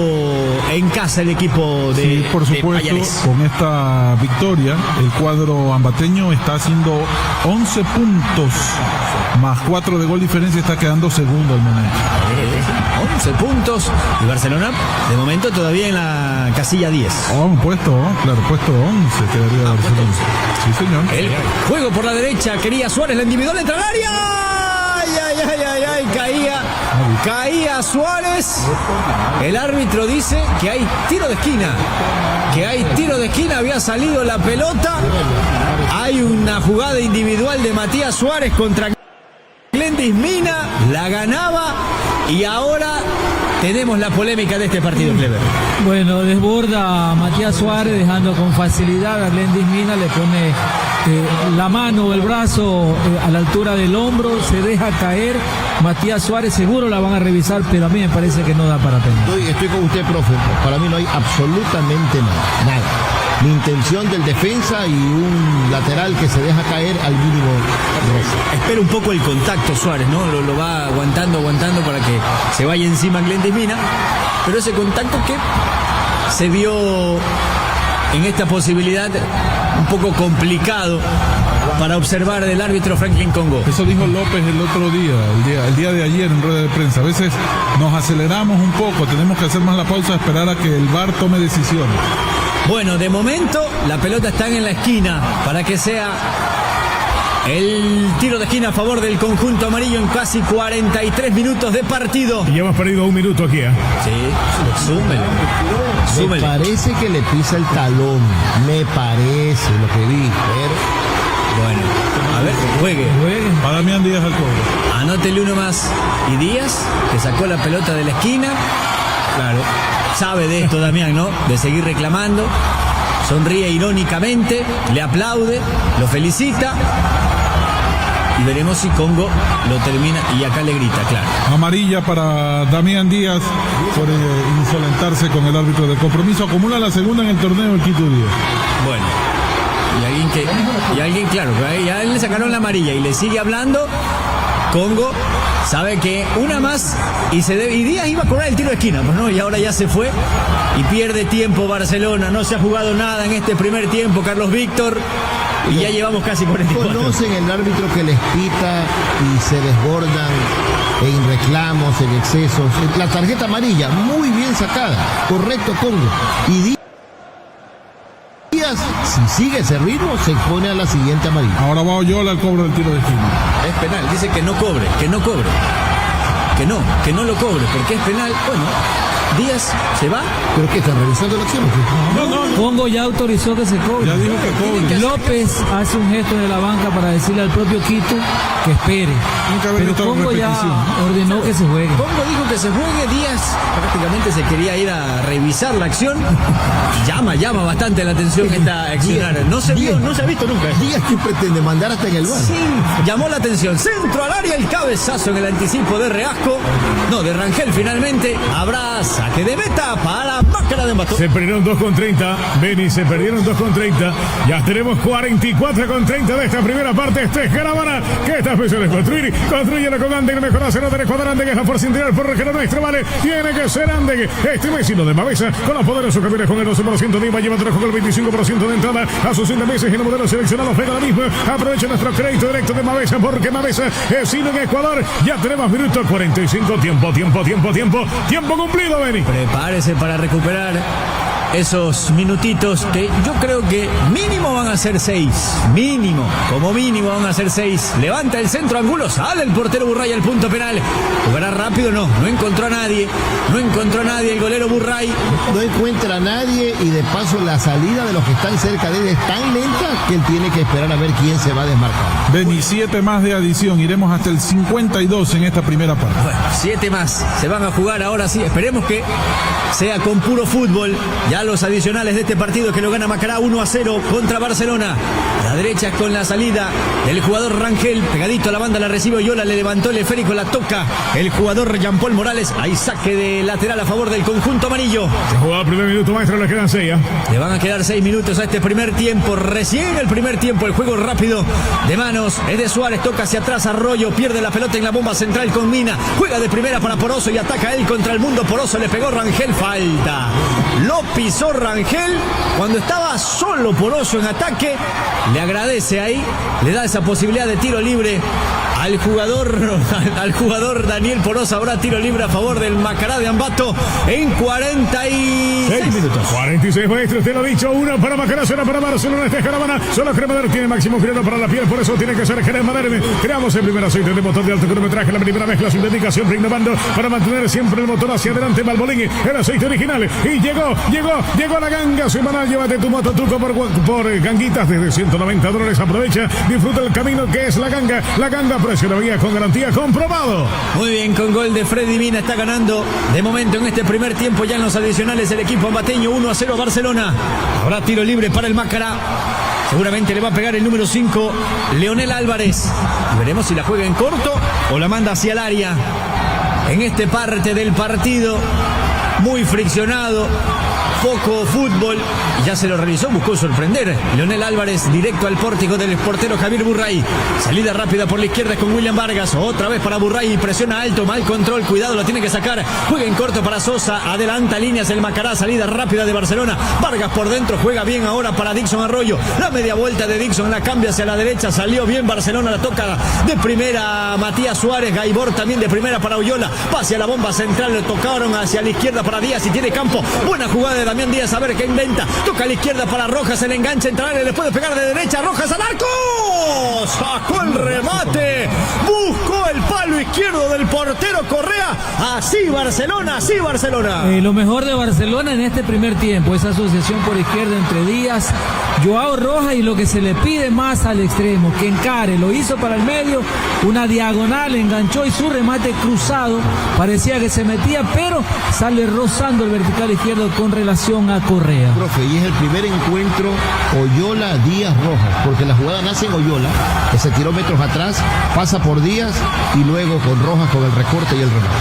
en casa el equipo de Sí, por de supuesto, Payares. con esta victoria, el cuadro ambateño está haciendo 11 puntos, más 4 de gol diferencia, está quedando segundo al momento. 11 puntos y Barcelona de momento todavía en la casilla 10. Puesto 11 quedaría Barcelona. Sí, señor. El juego por la derecha, quería Suárez, la individual entra al área. Ay, caía Suárez. El árbitro dice que hay tiro de esquina, había salido la pelota. Hay una jugada individual de Matías Suárez contra Glendis Mina, la ganaba y ahora tenemos la polémica de este partido, Clever. Bueno, desborda a Matías Suárez, dejando con facilidad a Glendis Mina, le pone la mano o el brazo a la altura del hombro, se deja caer. Matías Suárez seguro la van a revisar, pero a mí me parece que no da para penal. Estoy con usted, profe. Para mí no hay absolutamente nada. La intención del defensa y un lateral que se deja caer al mínimo. Espera un poco el contacto Suárez, ¿no? Lo va aguantando para que se vaya encima Glendis Mina, pero ese contacto que se vio en esta posibilidad un poco complicado para observar del árbitro Franklin Congo. Eso dijo López el otro día, el día de ayer en rueda de prensa. A veces nos aceleramos un poco, tenemos que hacer más la pausa, esperar a que el VAR tome decisiones. Bueno, de momento la pelota está en la esquina para que sea el tiro de esquina a favor del conjunto amarillo en casi 43 minutos de partido. Y ya hemos perdido un minuto aquí, ¿eh? Sí, Me súmele. parece que le pisa el talón. Me parece lo que vi. Bueno, a ver, juegue. Para Damián Díaz al cobro. Anótele uno más. Y Díaz, que sacó la pelota de la esquina. Claro, sabe de esto Damián, ¿no? De seguir reclamando. Sonríe irónicamente, le aplaude, lo felicita. Y veremos si Congo lo termina. Y acá le grita, claro. Amarilla para Damián Díaz por insolentarse con el árbitro del compromiso. Acumula la segunda en el torneo el Quito Díaz. Bueno. Y alguien, claro, ya le sacaron la amarilla y le sigue hablando. Congo sabe que una más y Díaz iba a cobrar el tiro de esquina, pues no, y ahora ya se fue y pierde tiempo Barcelona. No se ha jugado nada en este primer tiempo, Carlos Víctor, y ya llevamos casi 44. Conocen el árbitro que les pita y se desbordan en reclamos, en excesos. La tarjeta amarilla, muy bien sacada, correcto Congo. Y Díaz, si sigue ese ritmo, se expone a la siguiente amarilla. Ahora va Oyola al cobro del tiro de esquina. Es penal, dice que no cobre. Que no lo cobre, porque es penal. Bueno, Díaz se va. ¿Pero qué? ¿Están revisando la acción? Congo ya autorizó que se cobre. Ya dijo que cobre. López hace un gesto de la banca para decirle al propio Quito que espere. Nunca había Pero visto Congo ya repetición. ordenó que se juegue. Congo dijo que se juegue. Díaz prácticamente se quería ir a revisar la acción. Llama bastante la atención esta accionar. No se ha visto nunca. Díaz que pretende mandar hasta en el bar. Sí, llamó la atención. Centro al área, el cabezazo en el anticipo de Reasco. No, de Rangel finalmente. Habrá saque de meta para Máquina de Ambato. Se perdieron 2:30. Beni, se perdieron 2:30. Ya tenemos 44:30 de esta primera parte. Este es Caravana que está pensando en construir. Construyelo con Andeg, mejor hacer de Ecuador. Andeg es la fuerza interior por regional nuestra, vale. Tiene que ser Andeg. Este vecino de Mavesa con los poderes camiones con el 12% de IVA. Lleva con el 25% de entrada a sus 100 meses y los modelos seleccionados. Pega la misma. Aprovecha nuestro crédito directo de Mavesa porque Mavesa es sino en Ecuador. Ya tenemos minuto 45. Tiempo cumplido, Beni. Prepárese para recuperar esos minutitos que yo creo que mínimo van a ser 6. Como mínimo van a ser 6. Levanta el centro, ángulo, sale el portero Burray al punto penal. ¿Jugará rápido? No encontró a nadie. El golero Burray. No encuentra a nadie y de paso la salida de los que están cerca de él es tan lenta que él tiene que esperar a ver quién se va a desmarcar. Beni, 7 más de adición. Iremos hasta el 52 en esta primera parte. Bueno, 7 más. Se van a jugar ahora sí. Esperemos que sea con puro fútbol. Ya Ya los adicionales de este partido que lo gana Macará 1-0 contra Barcelona. A la derecha con la salida del jugador Rangel, pegadito a la banda, la recibe Oyola, le levantó el esférico, la toca el jugador Jean-Paul Morales. Hay saque de lateral a favor del conjunto amarillo. Se jugó el primer minuto, maestro, le quedan 6. Le van a quedar 6 minutos a este primer tiempo. Recién el primer tiempo, el juego rápido de manos es de Suárez, toca hacia atrás Arroyo, pierde la pelota en la bomba central con Mina, juega de primera para Poroso y ataca él contra el mundo. Poroso le pegó Rangel, falta. Lo pisó Rangel cuando estaba solo Poroso en ataque. Le agradece ahí, le da esa posibilidad de tiro libre al jugador Daniel Poroso. Habrá tiro libre a favor del Macará de Ambato en 46 minutos. 46, maestro, te lo he dicho. Una para Macará, será para Barcelona. Este Caravana, solo Cremader tiene máximo cuidado para la piel, por eso tiene que ser Cremader. Creamos el primer aceite de motor de alto kilometraje, la primera mezcla sintética, siempre innovando para mantener siempre el motor hacia adelante. Balbolín, el aceite original. Y llegó la ganga semanal. Llévate tu moto truco por ganguitas desde $190. Aprovecha, disfruta el camino que es la ganga. La ganga, precio de vía con garantía comprobado. Muy bien, con gol de Freddy Mina está ganando de momento en este primer tiempo. Ya en los adicionales el equipo ambateño 1-0 Barcelona. Habrá tiro libre para el Macará. Seguramente le va a pegar el número 5, Leonel Álvarez. Y veremos si la juega en corto o la manda hacia el área. En este parte del partido, muy friccionado, poco fútbol. Ya se lo realizó, buscó sorprender. Leonel Álvarez directo al pórtico del portero Javier Burray. Salida rápida por la izquierda con William Vargas. Otra vez para Burray, presiona alto, mal control, cuidado, lo tiene que sacar. Juega en corto para Sosa, adelanta líneas el Macará, salida rápida de Barcelona. Vargas por dentro, juega bien ahora para Dixon Arroyo. La media vuelta de Dixon, la cambia hacia la derecha, salió bien Barcelona, la toca de primera Matías Suárez. Gaibor también de primera para Oyola. Pase a la bomba central, le tocaron hacia la izquierda para Díaz y tiene campo. Buena jugada de Damián Díaz, a ver qué inventa. Toca a la izquierda para Rojas, el enganche entrar, le puede pegar de derecha. Rojas al arco, sacó el remate, buscó el palo izquierdo del portero Correa. Así Barcelona, así Barcelona. Lo mejor de Barcelona en este primer tiempo, esa asociación por izquierda entre Díaz, Joao Rojas, y lo que se le pide más al extremo, que encare, lo hizo para el medio, una diagonal, enganchó y su remate cruzado, parecía que se metía, pero sale rozando el vertical izquierdo con relación a Correa. Profe, y es el primer encuentro Oyola Díaz Rojas, porque la jugada nace en Oyola, que se tiró metros atrás, pasa por Díaz y luego con Rojas con el recorte y el remate.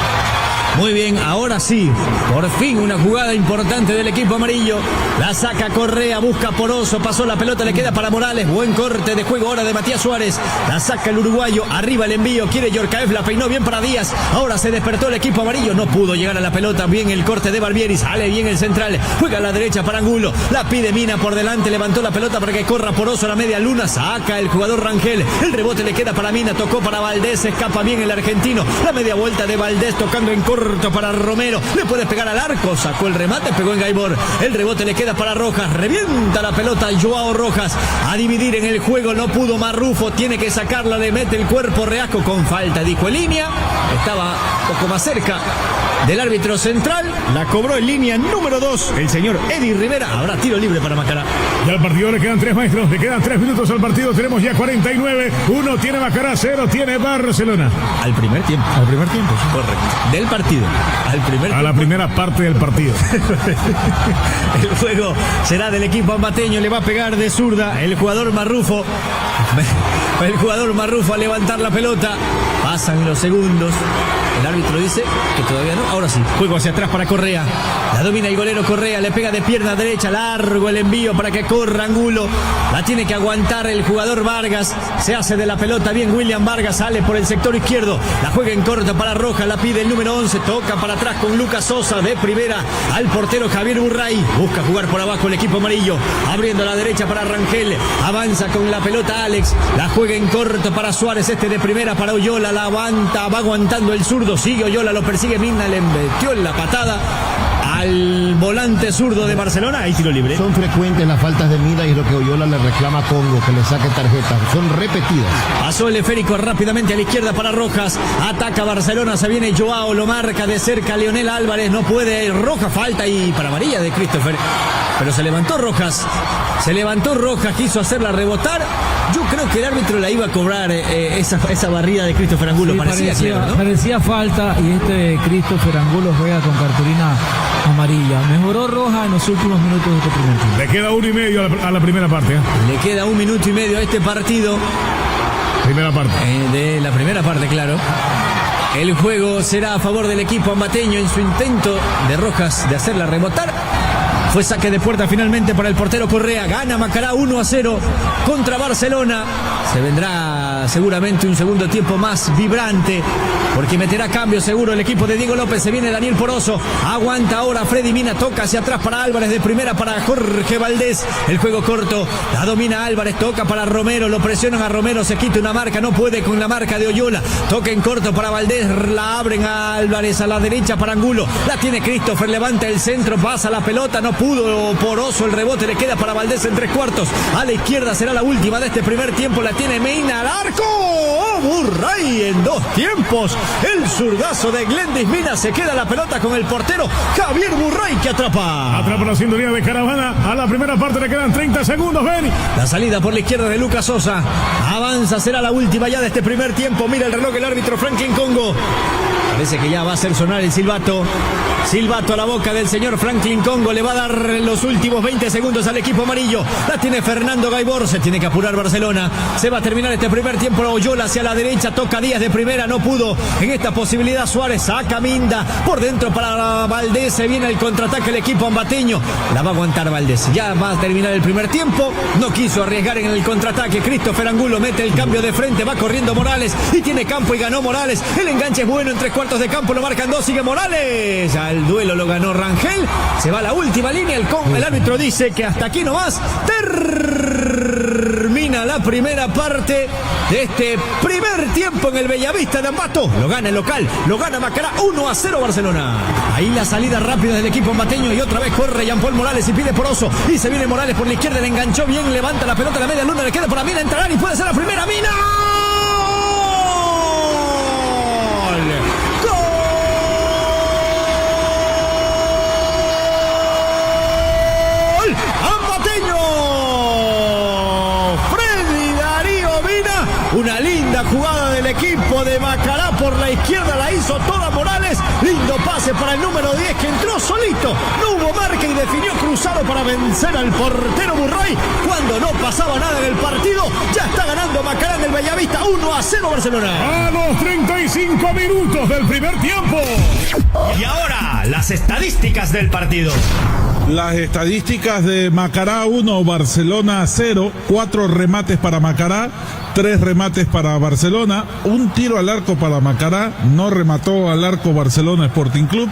Muy bien, ahora sí, por fin una jugada importante del equipo amarillo. La saca Correa, busca Poroso, pasó la pelota, le queda para Morales. Buen corte de juego ahora de Matías Suárez. La saca el uruguayo, arriba el envío, quiere Yorcaef, la peinó bien para Díaz. Ahora se despertó el equipo amarillo, no pudo llegar a la pelota. Bien el corte de Barbieri, sale bien el central, juega a la derecha para Angulo. La pide Mina por delante, levantó la pelota para que corra Poroso a la media luna. Saca el jugador Rangel, el rebote le queda para Mina, tocó para Valdés, escapa bien el argentino. La media vuelta de Valdés tocando en corto para Romero, le puede pegar al arco, sacó el remate, pegó en Gaibor, el rebote le queda para Rojas, revienta la pelota Joao Rojas, a dividir en el juego, no pudo Marrufo, tiene que sacarla, le mete el cuerpo Reasco con falta, dijo en línea, estaba un poco más cerca del árbitro central, la cobró en línea número 2, el señor Eddie Rivera. Habrá tiro libre para Macará. Ya al partido le quedan 3, maestros, le quedan 3 minutos al partido, tenemos ya 49, 1 tiene Macará, 0 tiene Barcelona. Al primer tiempo. Al primer tiempo, sí. Correcto. Del partido. A la primera parte del partido. El juego será del equipo ambateño, le va a pegar de zurda el jugador Marrufo. El jugador Marrufo a levantar la pelota. Pasan los segundos. El árbitro dice que todavía no. Ahora sí, juego hacia atrás para Correa. La domina el golero Correa, le pega de pierna derecha, largo el envío para que corra Angulo. La tiene que aguantar el jugador Vargas. Se hace de la pelota bien William Vargas, sale por el sector izquierdo. La juega en corto para Rojas, la pide el número 11. Toca para atrás con Lucas Sosa de primera al portero Javier Burray. Busca jugar por abajo el equipo amarillo. Abriendo a la derecha para Rangel. Avanza con la pelota Alex. La juega en corto para Suárez, este de primera para Oyola. La aguanta, va aguantando el zurdo. Sigue Oyola, lo persigue Mina, le metió en la patada al volante zurdo de Barcelona. Ahí tiro libre. Son frecuentes las faltas de Mina y es lo que Oyola le reclama a Congo, que le saque tarjeta. Son repetidas. Pasó el esférico rápidamente a la izquierda para Rojas. Ataca Barcelona, se viene Joao, lo marca de cerca Leonel Álvarez. No puede, Rojas, falta y para amarilla de Christopher. Pero se levantó Rojas. Se levantó Rojas, quiso hacerla rebotar. Yo creo que el árbitro la iba a cobrar esa barrida de Christopher Angulo. Sí, parecía falta, y Christopher Angulo juega con cartulina amarilla. Mejoró roja en los últimos minutos de este primer tiempo. Le queda 1 y medio a la primera parte. Le queda 1 minuto y medio a este partido. Primera parte. De la primera parte, claro. El juego será a favor del equipo ambateño en su intento de Rojas de hacerla rebotar. Fue saque de puerta finalmente para el portero Correa. Gana Macará 1-0 contra Barcelona. Se vendrá seguramente un segundo tiempo más vibrante, porque meterá cambio seguro el equipo de Diego López. Se viene Daniel Poroso. Aguanta ahora Freddy Mina. Toca hacia atrás para Álvarez. De primera para Jorge Valdés. El juego corto. La domina Álvarez. Toca para Romero. Lo presionan a Romero. Se quita una marca. No puede con la marca de Oyola. Toca en corto para Valdés. La abren a Álvarez a la derecha para Angulo. La tiene Christopher. Levanta el centro. Pasa la pelota. No pudo Poroso. El rebote le queda para Valdés en 3/4. A la izquierda será la última de este primer tiempo. La tiene Meina al arco. Burray en 2 tiempos. El zurdazo de Glendis Mina. Se queda la pelota con el portero Javier Burray, que atrapa. Atrapa la sintonía de Caravana. A la primera parte le quedan 30 segundos. Ven. La salida por la izquierda de Lucas Sosa. Avanza, será la última ya de este primer tiempo. Mira el reloj el árbitro Franklin Congo. Parece que ya va a hacer sonar el silbato. Silbato a la boca del señor Franklin Congo. Le va a dar los últimos 20 segundos al equipo amarillo. La tiene Fernando Gaibor. Se tiene que apurar Barcelona. Se va a terminar este primer tiempo. Oyola hacia la derecha. Toca Díaz de primera. No pudo en esta posibilidad Suárez. Saca Minda. Por dentro para Valdés. Se viene el contraataque el equipo ambateño. La va a aguantar Valdés. Ya va a terminar el primer tiempo. No quiso arriesgar en el contraataque. Christopher Angulo mete el cambio de frente. Va corriendo Morales. Y tiene campo y ganó Morales. El enganche es bueno en 3/4 de campo. Lo marcan 2. Sigue Morales. El duelo lo ganó Rangel. Se va a la última línea. El árbitro dice que hasta aquí nomás termina la primera parte de este primer tiempo en el Bellavista de Ambato. Lo gana el local. Lo gana Macará 1-0 Barcelona. Ahí la salida rápida del equipo ambateño. Y otra vez corre Jean-Paul Morales y pide Poroso. Y se viene Morales por la izquierda. Le enganchó bien. Levanta la pelota a la media luna. Le queda para Mina. Entrará y puede ser la primera. Mina. Una linda jugada del equipo de Macará por la izquierda, la hizo toda Morales. Lindo pase para el número 10 que entró solito. No hubo marca y definió cruzado para vencer al portero Burray. Cuando no pasaba nada en el partido, ya está ganando Macará en el Bellavista 1-0 Barcelona. A los 35 minutos del primer tiempo. Y ahora, las estadísticas del partido. Las estadísticas de Macará 1, Barcelona 0, 4 remates para Macará, 3 remates para Barcelona, un tiro al arco para Macará, no remató al arco Barcelona Sporting Club,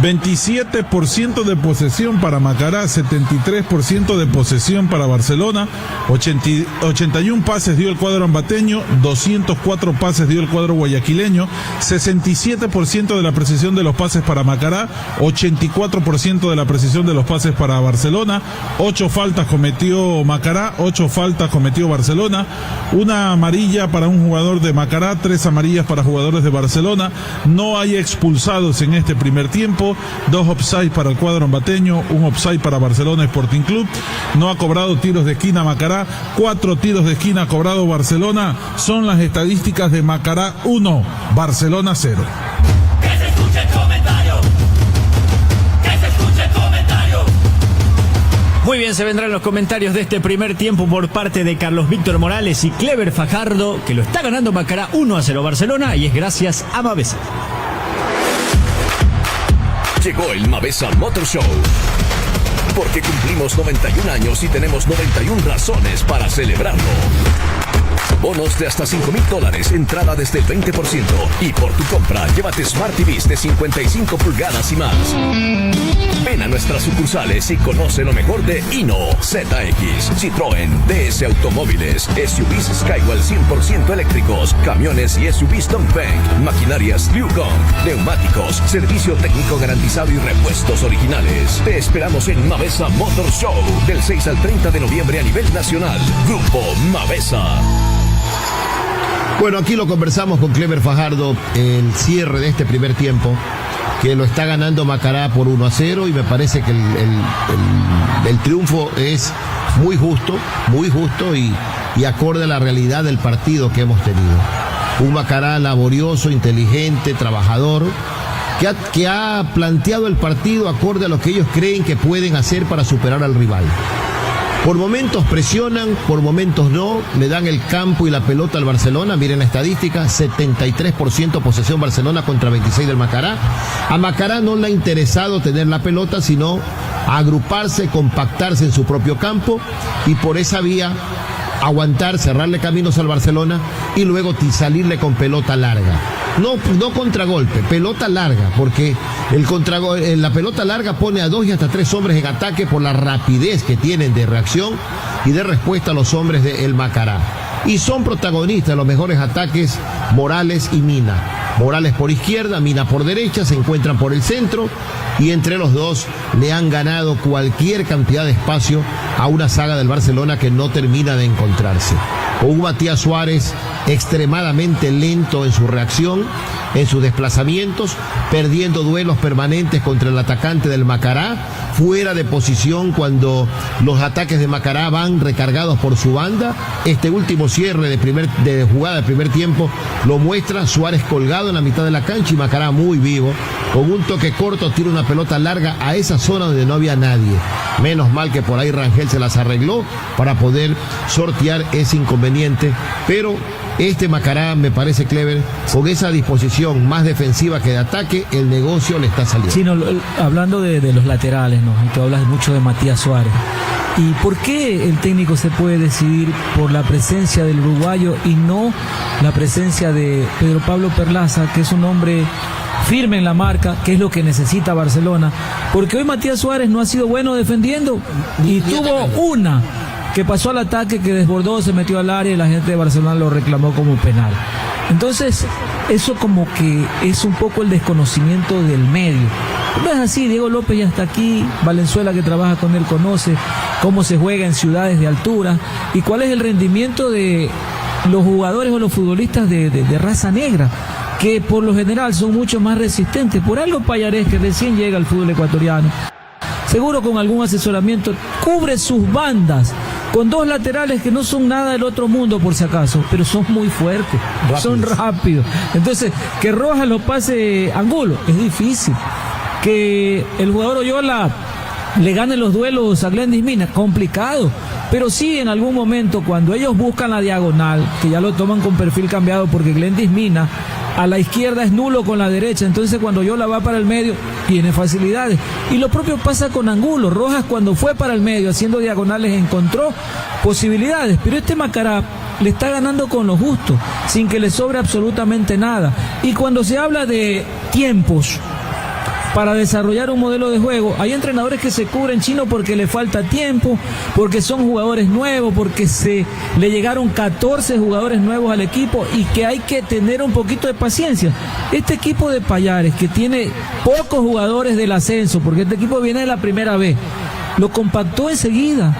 27% de posesión para Macará, 73% de posesión para Barcelona, 81 pases dio el cuadro ambateño, 204 pases dio el cuadro guayaquileño, 67% de la precisión de los pases para Macará, 84% de la precisión de los pases para Barcelona, 8 faltas cometió Macará, 8 faltas cometió Barcelona, una amarilla para un jugador de Macará, 3 amarillas para jugadores de Barcelona, no hay expulsados en este primer tiempo, 2 offside para el cuadro ambateño, 1 offside para Barcelona Sporting Club, no ha cobrado tiros de esquina Macará, 4 tiros de esquina ha cobrado Barcelona, son las estadísticas de Macará 1, Barcelona 0. Que se escuche el comentario. Que se escuche el comentario. Muy bien, se vendrán los comentarios de este primer tiempo por parte de Carlos Víctor Morales y Clever Fajardo, que lo está ganando Macará 1-0 Barcelona, y es gracias a Mavesa. Llegó el Mavesa Motor Show. Porque cumplimos 91 años y tenemos 91 razones para celebrarlo. Bonos de hasta $5,000, entrada desde el 20%. Y por tu compra, llévate Smart TVs de 55 pulgadas y más. Ven a nuestras sucursales y conoce lo mejor de Hino, ZX, Citroën, DS Automóviles, SUVs Skywell 100% eléctricos, camiones y SUVs Dongfeng, maquinarias Liu Gong, neumáticos, servicio técnico garantizado y repuestos originales. Te esperamos en Mavesa Motor Show del 6 al 30 de noviembre a nivel nacional. Grupo Mavesa. Bueno, aquí lo conversamos con Clever Fajardo, el cierre de este primer tiempo, que lo está ganando Macará por 1-0, y me parece que el triunfo es muy justo y acorde a la realidad del partido que hemos tenido. Un Macará laborioso, inteligente, trabajador, que ha planteado el partido acorde a lo que ellos creen que pueden hacer para superar al rival. Por momentos presionan, por momentos no, le dan el campo y la pelota al Barcelona. Miren la estadística, 73% posesión Barcelona contra 26% del Macará. A Macará no le ha interesado tener la pelota, sino agruparse, compactarse en su propio campo y por esa vía aguantar, cerrarle caminos al Barcelona y luego salirle con pelota larga. No contragolpe, pelota larga, porque la pelota larga pone a 2 y hasta 3 hombres en ataque por la rapidez que tienen de reacción y de respuesta a los hombres del Macará. Y son protagonistas de los mejores ataques Morales y Mina. Morales por izquierda, Mina por derecha, se encuentran por el centro y entre los dos le han ganado cualquier cantidad de espacio a una saga del Barcelona que no termina de encontrarse. Con un Matías Suárez extremadamente lento en su reacción, en sus desplazamientos, perdiendo duelos permanentes contra el atacante del Macará, fuera de posición cuando los ataques de Macará van recargados por su banda. Este último cierre de jugada de primer tiempo lo muestra, Suárez colgado en la mitad de la cancha y Macará muy vivo, con un toque corto tira una pelota larga a esa zona donde no había nadie. Menos mal que por ahí Rangel se las arregló para poder sortear ese inconveniente, pero este Macará me parece, Clever, con esa disposición más defensiva que de ataque, el negocio le está saliendo. Sí, no, hablando de los laterales, ¿no? Y tú hablas mucho de Matías Suárez. ¿Y por qué el técnico se puede decidir por la presencia del uruguayo y no la presencia de Pedro Pablo Perlaza, que es un hombre firme en la marca, que es lo que necesita Barcelona? Porque hoy Matías Suárez no ha sido bueno defendiendo y tuvo una que pasó al ataque, que desbordó, se metió al área y la gente de Barcelona lo reclamó como penal. Entonces, eso como que es un poco el desconocimiento del medio. No es así, Diego López ya está aquí, Valenzuela, que trabaja con él, conoce cómo se juega en ciudades de altura y cuál es el rendimiento de los jugadores o los futbolistas de raza negra, que por lo general son mucho más resistentes. Por algo Payarés, que recién llega al fútbol ecuatoriano, seguro con algún asesoramiento, cubre sus bandas con 2 laterales que no son nada del otro mundo, por si acaso, pero son muy fuertes, son rápidos. Entonces, que Rojas lo pase Angulo es difícil. Que el jugador Oyola le gane los duelos a Glendis Mina, complicado. Pero sí, en algún momento, cuando ellos buscan la diagonal, que ya lo toman con perfil cambiado, porque Glendis Mina a la izquierda es nulo con la derecha, entonces cuando Oyola va para el medio tiene facilidades. Y lo propio pasa con Angulo. Rojas, cuando fue para el medio haciendo diagonales, encontró posibilidades, pero este Macará le está ganando con lo justo, sin que le sobre absolutamente nada. Y cuando se habla de tiempos para desarrollar un modelo de juego, hay entrenadores que se cubren, Chino, porque le falta tiempo, porque son jugadores nuevos, porque le llegaron 14 jugadores nuevos al equipo y que hay que tener un poquito de paciencia. Este equipo de Payares, que tiene pocos jugadores del ascenso, porque este equipo viene de la primera vez, lo compactó enseguida.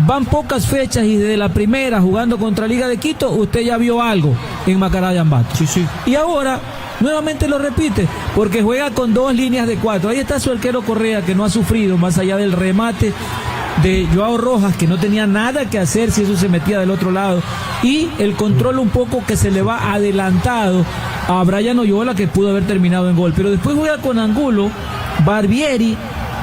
Van pocas fechas y desde la primera, jugando contra Liga de Quito, usted ya vio algo en Macará de Ambato. Sí. Y ahora nuevamente lo repite, porque juega con 2 líneas de 4. Ahí está su arquero Correa, que no ha sufrido más allá del remate de Joao Rojas, que no tenía nada que hacer si eso se metía del otro lado, y el control un poco que se le va adelantado a Brian Oyola, que pudo haber terminado en gol. Pero después juega con Angulo, Barbieri,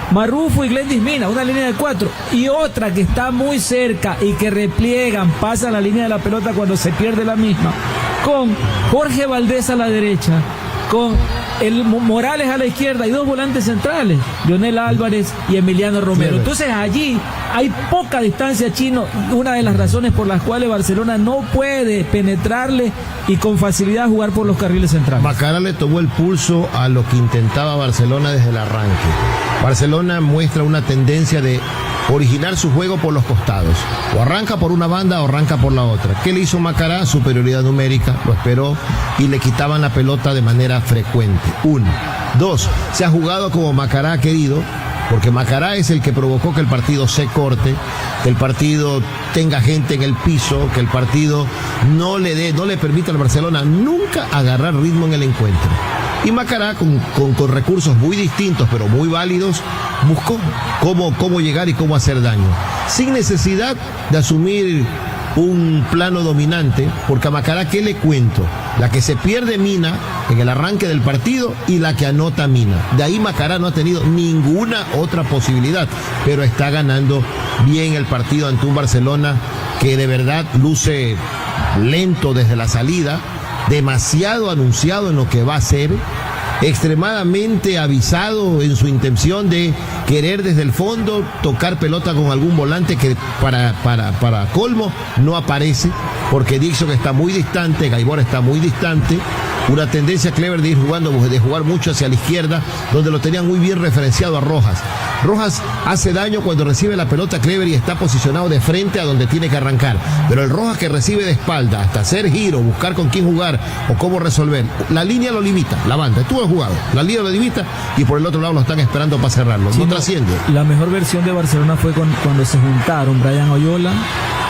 Marrufo y Glendis Mina, una línea de 4, y otra que está muy cerca y que repliegan, pasa la línea de la pelota cuando se pierde la misma, con Jorge Valdés a la derecha, con el Morales a la izquierda y 2 volantes centrales, Leonel Álvarez y Emiliano Romero. Entonces allí hay poca distancia, Chino, una de las razones por las cuales Barcelona no puede penetrarle y con facilidad jugar por los carriles centrales. Macará le tomó el pulso a lo que intentaba Barcelona desde el arranque. Barcelona muestra una tendencia de originar su juego por los costados. O arranca por una banda o arranca por la otra. ¿Qué le hizo Macará? Superioridad numérica, lo esperó y le quitaban la pelota de manera frecuente. 1. 2. Se ha jugado como Macará ha querido, porque Macará es el que provocó que el partido se corte, que el partido tenga gente en el piso, que el partido no le permita al Barcelona nunca agarrar ritmo en el encuentro. Y Macará, con recursos muy distintos, pero muy válidos, buscó cómo llegar y cómo hacer daño, sin necesidad de asumir un plano dominante, porque a Macará, ¿qué le cuento? La que se pierde Mina en el arranque del partido y la que anota Mina. De ahí Macará no ha tenido ninguna otra posibilidad, pero está ganando bien el partido ante un Barcelona que de verdad luce lento desde la salida, demasiado anunciado en lo que va a hacer, extremadamente avisado en su intención de querer desde el fondo tocar pelota con algún volante que para colmo no aparece, porque Dixon está muy distante, Gaibor está muy distante. Una tendencia Clever de jugar mucho hacia la izquierda, donde lo tenían muy bien referenciado a Rojas. Rojas hace daño cuando recibe la pelota Clever y está posicionado de frente a donde tiene que arrancar. Pero el Rojas que recibe de espalda, hasta hacer giro, buscar con quién jugar o cómo resolver, la línea lo limita, la banda. Tú has jugado, la línea lo limita y por el otro lado lo están esperando para cerrarlo. Sí, no trasciende. La mejor versión de Barcelona fue cuando se juntaron Brian Oyola,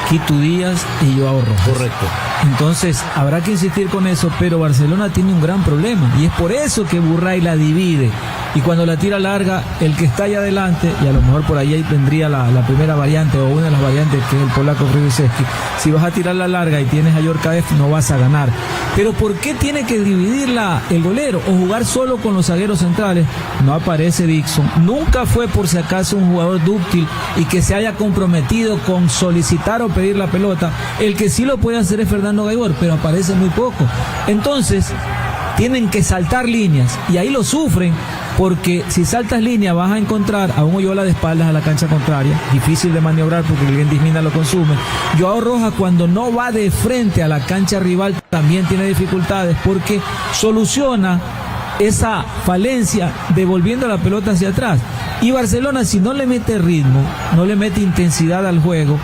Quito Díaz y Joao Rojas. Correcto. Entonces habrá que insistir con eso, pero Barcelona tiene un gran problema y es por eso que Burray la divide, y cuando la tira larga, el que está allá adelante, y a lo mejor por ahí vendría la primera variante o una de las variantes, que es el polaco Fribiseski, si vas a tirar la larga y tienes a Yorkaev, no vas a ganar. Pero ¿por qué tiene que dividirla el golero o jugar solo con los zagueros centrales? No aparece Dixon, nunca fue por si acaso un jugador dúctil y que se haya comprometido con solicitar o pedir la pelota. El que sí lo puede hacer es Fernando Gaibor, pero aparece muy poco. Entonces tienen que saltar líneas y ahí lo sufren, porque si saltas línea vas a encontrar a un Oyola de espaldas a la cancha contraria, difícil de maniobrar porque el Guendis Mina lo consume. Joao Rojas, cuando no va de frente a la cancha rival, también tiene dificultades porque soluciona esa falencia devolviendo la pelota hacia atrás. Y Barcelona, si no le mete ritmo, no le mete intensidad al juego,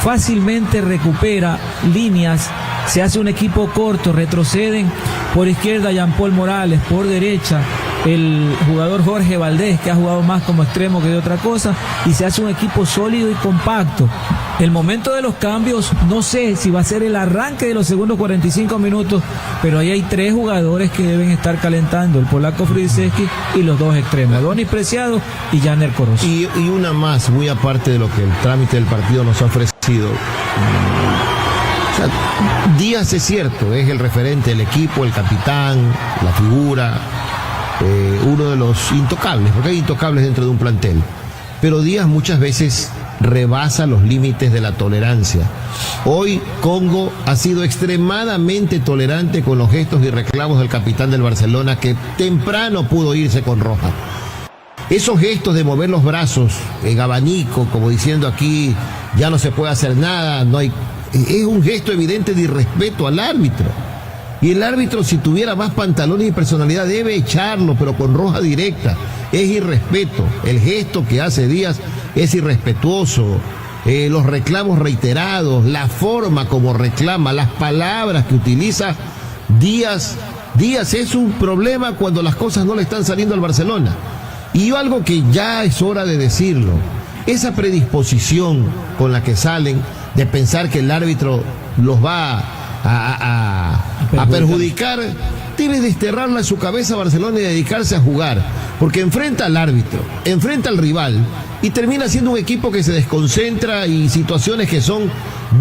fácilmente recupera líneas, se hace un equipo corto, retroceden por izquierda Jean-Paul Morales, por derecha el jugador Jorge Valdés, que ha jugado más como extremo que de otra cosa, y se hace un equipo sólido y compacto. El momento de los cambios, no sé si va a ser el arranque de los segundos 45 minutos, pero ahí hay 3 jugadores que deben estar calentando, el polaco Fribiseski y los 2 extremos, Adonis Preciado y Janer Corozo. Y una más, muy aparte de lo que el trámite del partido nos ha ofrecido. Díaz, es cierto, es el referente del equipo, el capitán, la figura, uno de los intocables, porque hay intocables dentro de un plantel. Pero Díaz muchas veces rebasa los límites de la tolerancia. Hoy Congo ha sido extremadamente tolerante con los gestos y reclamos del capitán del Barcelona, que temprano pudo irse con roja. Esos gestos de mover los brazos en abanico, como diciendo aquí ya no se puede hacer nada, no hay, es un gesto evidente de irrespeto al árbitro. Y el árbitro, si tuviera más pantalones y personalidad, debe echarlo, pero con roja directa. Es irrespeto. El gesto que hace Díaz es irrespetuoso. Los reclamos reiterados, la forma como reclama, las palabras que utiliza Díaz. Díaz es un problema cuando las cosas no le están saliendo al Barcelona. Y algo que ya es hora de decirlo, esa predisposición con la que salen de pensar que el árbitro los va a perjudicar, debe desterrarla en su cabeza a Barcelona y dedicarse a jugar, porque enfrenta al árbitro, enfrenta al rival y termina siendo un equipo que se desconcentra, y situaciones que son,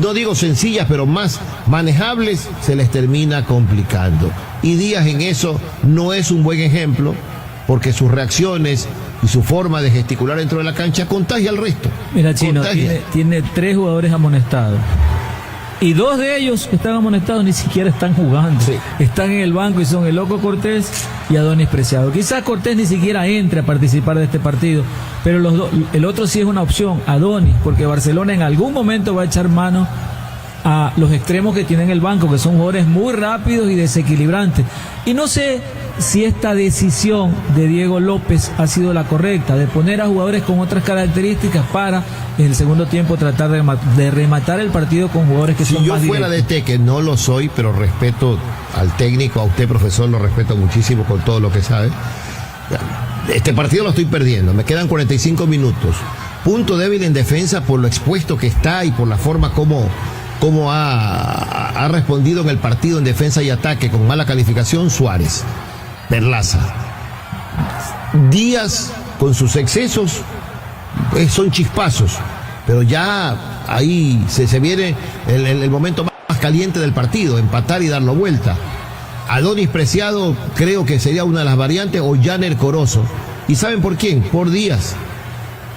no digo sencillas, pero más manejables, se les termina complicando. Y Díaz en eso no es un buen ejemplo, porque sus reacciones y su forma de gesticular dentro de la cancha contagia al resto. Mira, Chino, tiene 3 jugadores amonestados. Y 2 de ellos que están amonestados ni siquiera están jugando. Sí. Están en el banco y son el Loco Cortés y Adonis Preciado. Quizás Cortés ni siquiera entre a participar de este partido, pero el otro sí es una opción, Adonis, porque Barcelona en algún momento va a echar mano a los extremos que tienen el banco, que son jugadores muy rápidos y desequilibrantes. Y no sé si esta decisión de Diego López ha sido la correcta, de poner a jugadores con otras características para en el segundo tiempo tratar de rematar el partido con jugadores que son más directos. Si yo fuera de DT, que no lo soy, pero respeto al técnico, a usted, profesor, lo respeto muchísimo con todo lo que sabe. Este partido lo estoy perdiendo, me quedan 45 minutos. Punto débil en defensa por lo expuesto que está y por la forma como ha respondido en el partido en defensa y ataque con mala calificación Suárez. Perlaza. Díaz, con sus excesos, son chispazos, pero ya ahí se viene el momento más caliente del partido, empatar y darlo vuelta. Adonis Preciado creo que sería una de las variantes, o Janer Corozo. ¿Y saben por quién? Por Díaz.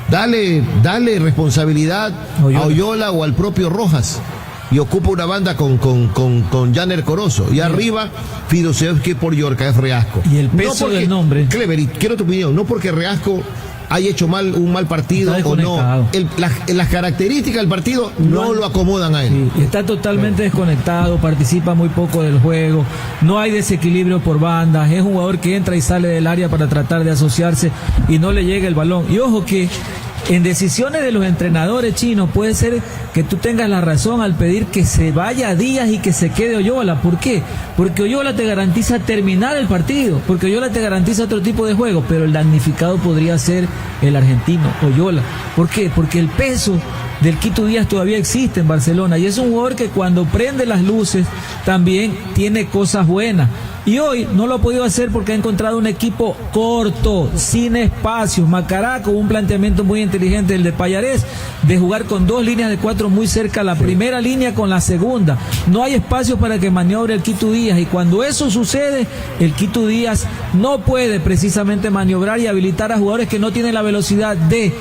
Dale responsabilidad a Oyola o al propio Rojas y ocupa una banda con Janer Corozo. Y arriba, Fidusevski por Yorka, es Reasco. Y el peso del nombre. Clever, y quiero tu opinión, no porque Reasco haya hecho un mal partido o no. Las características del partido no lo acomodan a él. Sí, está totalmente desconectado, participa muy poco del juego, no hay desequilibrio por bandas, es un jugador que entra y sale del área para tratar de asociarse y no le llega el balón. Y ojo que en decisiones de los entrenadores chinos puede ser que tú tengas la razón al pedir que se vaya Díaz y que se quede Oyola. ¿Por qué? Porque Oyola te garantiza terminar el partido, porque Oyola te garantiza otro tipo de juego, pero el damnificado podría ser el argentino, Oyola. ¿Por qué? Porque el peso del Quito Díaz todavía existe en Barcelona y es un jugador que cuando prende las luces también tiene cosas buenas. Y hoy no lo ha podido hacer porque ha encontrado un equipo corto, sin espacios. Macará con un planteamiento muy inteligente, el de Pallarés, de jugar con 2 líneas de 4 muy cerca, la primera línea con la segunda. No hay espacio para que maniobre el Quito Díaz y cuando eso sucede, el Quito Díaz no puede precisamente maniobrar y habilitar a jugadores que no tienen la velocidad de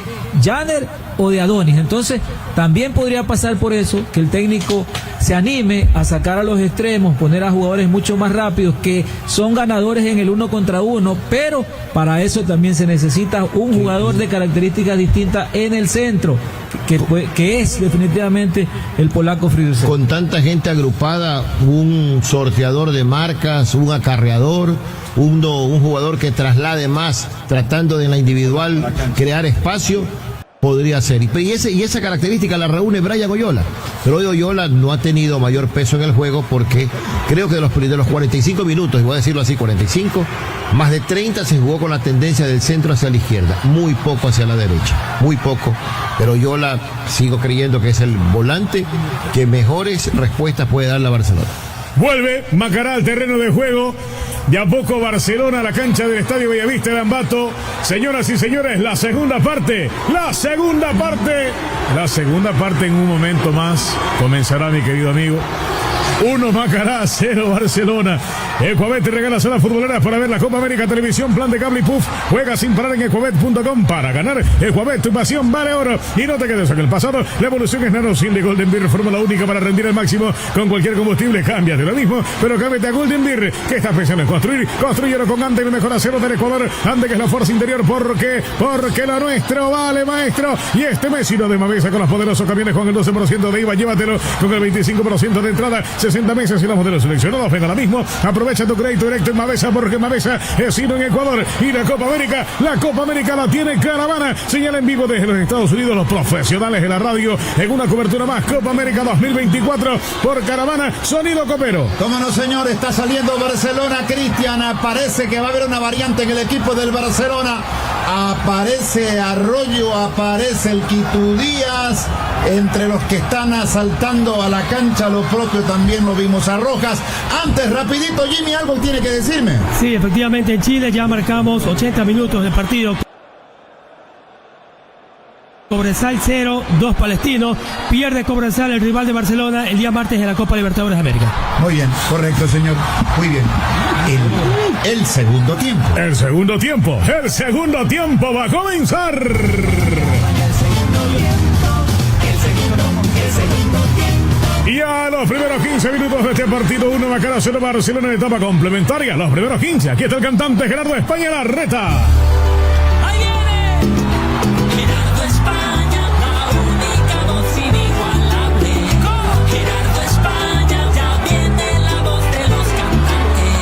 Janer o de Adonis. Entonces también podría pasar por eso que el técnico se anime a sacar a los extremos, poner a jugadores mucho más rápidos que son ganadores en el 1 contra 1, pero para eso también se necesita un jugador de características distintas en el centro, que es definitivamente el polaco Fridusek. Con tanta gente agrupada, un sorteador de marcas, un acarreador, un jugador que traslade más, tratando de en la individual crear espacio, podría ser. Y esa característica la reúne Brian Oyola. Pero hoy Oyola no ha tenido mayor peso en el juego porque creo que de los 45 minutos, y voy a decirlo así, 45, más de 30 se jugó con la tendencia del centro hacia la izquierda, muy poco hacia la derecha, muy poco. Pero Oyola sigo creyendo que es el volante que mejores respuestas puede dar la Barcelona. Vuelve Macará al terreno de juego. De a poco Barcelona a la cancha del Estadio Bellavista de Ambato. Señoras y señores, la segunda parte en un momento más comenzará, mi querido amigo. 1 Macará, 0 Barcelona. Ecuabet te regala salas futboleras para ver la Copa América Televisión, plan de cable y puff. Juega sin parar en ecuabet.com para ganar. Ecuabet, tu pasión vale oro. Y no te quedes en el pasado. La evolución es NanoSim de Golden Beer, fórmula única para rendir al máximo con cualquier combustible. Cámbiate lo mismo, pero cámbiate a Golden Beer, que está pensando en construir. Construyelo con Ande, el mejor acero del Ecuador. Ande, que es la fuerza interior. Porque lo nuestro vale, maestro. Y este mes de Mavesa con los poderosos camiones con el 12% de IVA. Llévatelo con el 25% de entrada. 60 meses y los modelos seleccionados. Venga, la mismo. Aprovecha tu crédito directo en Mavesa, porque Mavesa es sino en Ecuador. Y la Copa América la tiene Caravana. Señal en vivo desde los Estados Unidos, los profesionales de la radio en una cobertura más. Copa América 2024 por Caravana, sonido copero. Cómo no, señor, está saliendo Barcelona, Cristian. Parece que va a haber una variante en el equipo del Barcelona. Aparece Arroyo, aparece el Quito Díaz. Entre los que están asaltando a la cancha, lo propio también lo vimos a Rojas. Antes, rapidito, Jimmy, algo tiene que decirme. Sí, efectivamente, en Chile ya marcamos 80 minutos de partido. Cobresal 0, 2 palestinos. Pierde Cobresal, el rival de Barcelona, el día martes de la Copa Libertadores de América. Muy bien, correcto, señor. Muy bien. El segundo tiempo. El segundo tiempo va a comenzar. Y a los primeros 15 minutos de este partido, 1 Macará, 0 Barcelona en etapa complementaria. Los primeros 15, aquí está el cantante Gerardo España Larreta. Ahí viene Gerardo España, la única voz inigualable. Gerardo España, ya viene la voz de los cantantes.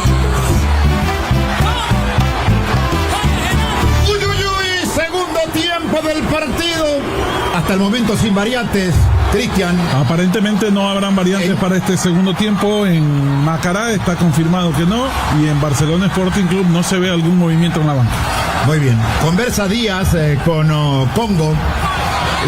Uy, uy, uy, segundo tiempo del partido. Hasta el momento sin variantes. Cristian. Aparentemente no habrán variantes para este segundo tiempo. En Macará está confirmado que no. Y en Barcelona Sporting Club no se ve algún movimiento en la banca. Muy bien. Conversa Díaz con Congo.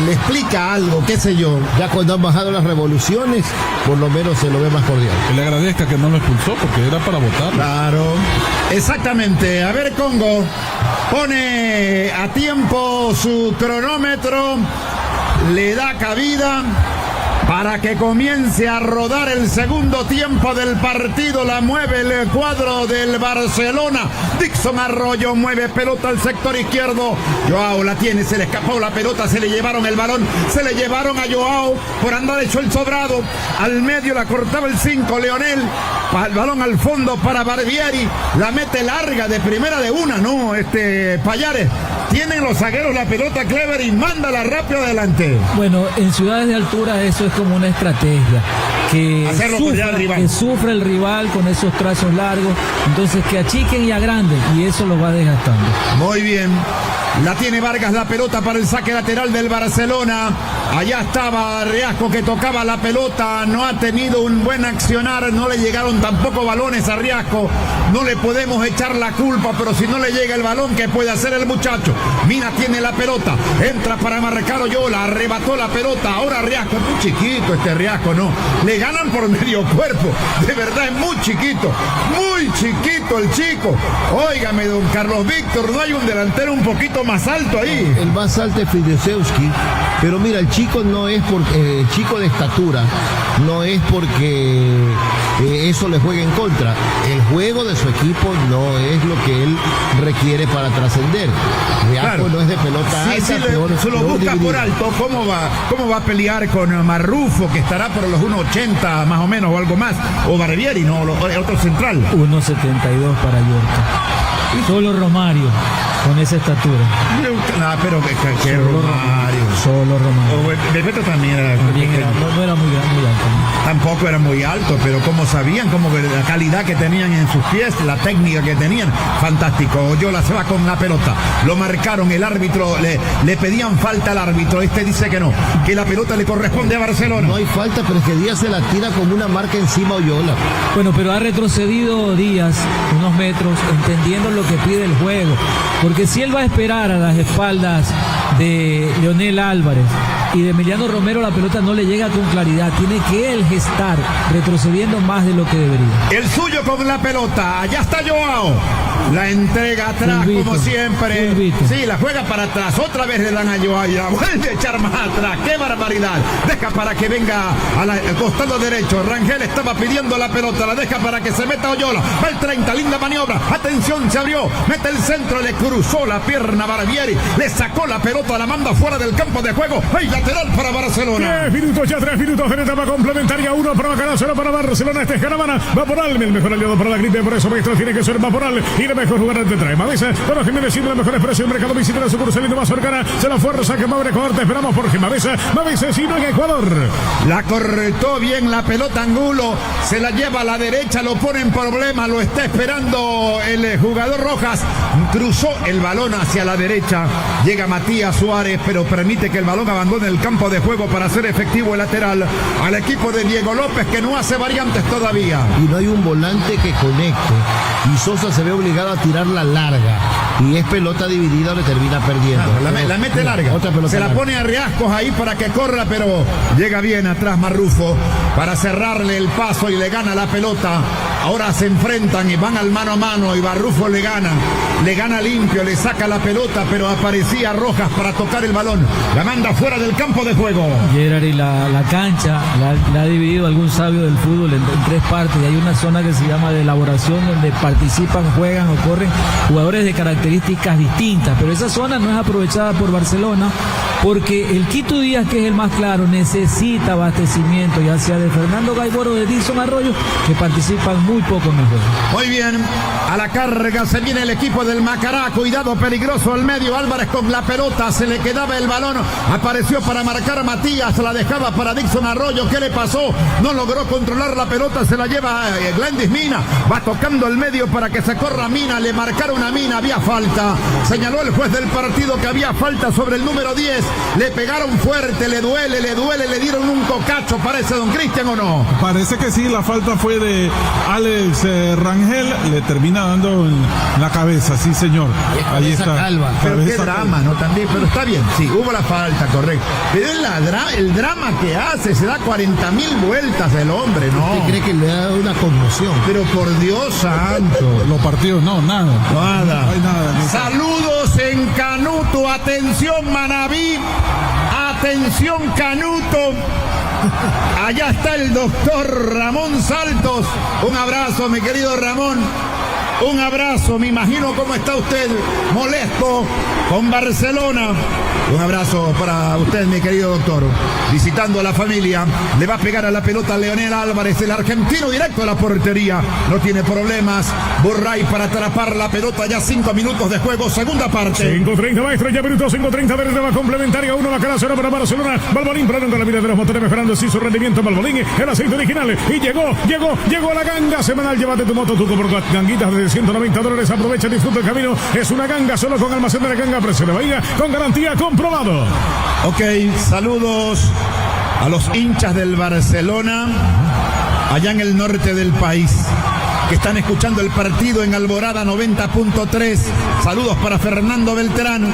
le explica algo, qué sé yo. Ya cuando han bajado las revoluciones, por lo menos se lo ve más cordial. Que le agradezca que no lo expulsó porque era para votar. Claro, exactamente. A ver, Congo, pone a tiempo su cronómetro, le da cabida para que comience a rodar el segundo tiempo del partido. La mueve el cuadro del Barcelona. Dixon Arroyo mueve pelota al sector izquierdo. Joao la tiene, se le escapó la pelota, se le llevaron el balón, se le llevaron a Joao por andar hecho el sobrado. Al medio la cortaba el 5, Leonel. El balón al fondo para Barbieri. La mete larga de primera de una, ¿no? Payares. Tienen los zagueros la pelota, Clever, y mándala rápido adelante. Bueno, en ciudades de altura eso es como una estrategia. Que sufre el rival con esos trazos largos. Entonces que achiquen y agranden. Y eso lo va desgastando. Muy bien. La tiene Vargas, la pelota para el saque lateral del Barcelona. Allá estaba Riasco que tocaba la pelota. No ha tenido un buen accionar. No le llegaron tampoco balones a Riasco. No le podemos echar la culpa, pero si no le llega el balón, ¿qué puede hacer el muchacho? Mina tiene la pelota. Entra para marcar Oyola. Arrebató la pelota. Ahora Riasco. Es muy chiquito Riasco, ¿no? Le ganan por medio cuerpo. De verdad es muy chiquito. Muy chiquito el chico. Óigame, don Carlos Víctor, ¿no hay un delantero un poquito más alto ahí? El más alto es Fidesewski, pero mira, el chico no es porque chico de estatura, no es porque eso le juega en contra. El juego de su equipo no es lo que él requiere para trascender. Riasco no es de pelota alta. Se lo busca por alto. ¿Cómo va a pelear con Marrufo, que estará por los 1.80 más o menos o algo más? O Barbieri, no, el otro central. 1.72 para Yorka. Solo Romario con esa estatura. Pero que Romario. Solo Romario. Bebeto también era. No era muy alto. Tampoco era muy alto, pero como sabían, como la calidad que tenían en sus pies, la técnica que tenían, fantástico. Oyola se va con la pelota. Lo marcaron, el árbitro, le pedían falta al árbitro. Dice que no, que la pelota le corresponde a Barcelona. No hay falta, pero es que Díaz se la tira como una marca encima a Oyola. Bueno, pero ha retrocedido Díaz unos metros, entendiendo lo que pide el juego. Porque si él va a esperar a las espaldas de Leonel Álvarez y de Emiliano Romero, la pelota no le llega con claridad. Tiene que él gestar, retrocediendo más de lo que debería. El suyo con la pelota. Allá está Joao. La entrega atrás, como siempre. Sí, la juega para atrás. Otra vez le dan a Joao y la vuelve a echar más atrás. ¡Qué barbaridad! Deja para que venga al costado derecho. Rangel estaba pidiendo la pelota. La deja para que se meta Oyola. Va el 30, linda maniobra. Atención, se abrió. Mete el centro, le cruzó la pierna a Barbieri. Le sacó la pelota, la manda fuera del campo de juego. ¡Ay, lateral para Barcelona! 3 minutos en etapa complementaria. 1 para Macará, 0 para Barcelona. Este es Caravana. Vaporal, el mejor aliado para la gripe. Por eso, maestro, tiene que ser Vaporal. Y la mejor jugadora te trae Mavisa. Bueno, Jiménez, siempre los mejores precios del mercado. Visita la sucursal más cercana. Se la fuerza que Mabre Ecuador. Te esperamos por Mavisa. Mavisa, sino en Ecuador. La corretó bien la pelota Angulo. Se la lleva a la derecha. Lo pone en problema. Lo está esperando el jugador Rojas. Cruzó el balón hacia la derecha. Llega Matías Suárez, pero permite que el balón abandone el campo de juego para hacer efectivo el lateral al equipo de Diego López, que no hace variantes todavía. Y no hay un volante que conecte. Y Sosa se ve obligado a tirarla larga. Y es pelota dividida, le termina perdiendo. La mete larga. Se la pone a Riascos ahí para que corra, pero llega bien atrás Marrufo para cerrarle el paso y le gana la pelota. Ahora se enfrentan y van al mano a mano y Marrufo le gana limpio, le saca la pelota, pero aparecía Rojas para tocar el balón. La manda fuera del campo de juego. Gerard, y la cancha la ha dividido algún sabio del fútbol en 3 partes. Y hay una zona que se llama de elaboración, donde participan, juegan o corren jugadores de características distintas, pero esa zona no es aprovechada por Barcelona, porque el Quito Díaz, que es el más claro, necesita abastecimiento, ya sea de Fernando Gaibor o de Dixon Arroyo, que participan muy poco en el juego. Muy bien, a la carga se viene el equipo del Macará. Cuidado, peligroso al medio. Álvarez con la pelota, se le quedaba el balón, apareció para marcar a Matías, la dejaba para Dixon Arroyo. ¿Qué le pasó? No logró controlar la pelota, se la lleva Glendis Mina, va tocando el medio para que se corra Mina, le marcaron a Mina, había falta, señaló el juez del partido que había falta sobre el número 10, le pegaron fuerte, le duele, le dieron un cocacho, parece, don Cristian, ¿o no? Parece que sí, la falta fue de Alex Rangel le termina dando en la cabeza, sí señor. Ahí está. Calva. Pero qué Cabeza drama, ¿no? También, pero está bien, sí, hubo la falta, correcto. Pero el drama que hace, se da 40.000 vueltas el hombre, ¿no? ¿Usted cree que le da una conmoción? Pero por Dios santo. Los partidos, no, nada. Nada. No hay nada. Saludos en Canuto, atención Manabí, atención Canuto. Allá está el doctor Ramón Saltos. Un abrazo, mi querido Ramón. Un abrazo, me imagino cómo está usted, molesto con Barcelona. Un abrazo para usted, mi querido doctor. Visitando a la familia, le va a pegar a la pelota Leonel Álvarez, el argentino, directo a la portería. No tiene problemas. Burray para atrapar la pelota, ya 5 minutos de juego, segunda parte. 5:30, maestro, ya minuto 5:30, verde va complementaria, 1 Macará, 0 para Barcelona. Balbolín prolonga la vida de los motores, mejorando así su rendimiento. Balbolín, el aceite original. Y llegó la ganga semanal. Llévate tu moto, tu por ganguitas de $190. Aprovecha, disfruta el camino. Es una ganga solo con almacén de la ganga, precio de Bahía, con garantía comprobado. Ok, saludos a los hinchas del Barcelona, allá en el norte del país, que están escuchando el partido en Alborada 90.3. Saludos para Fernando Beltrán,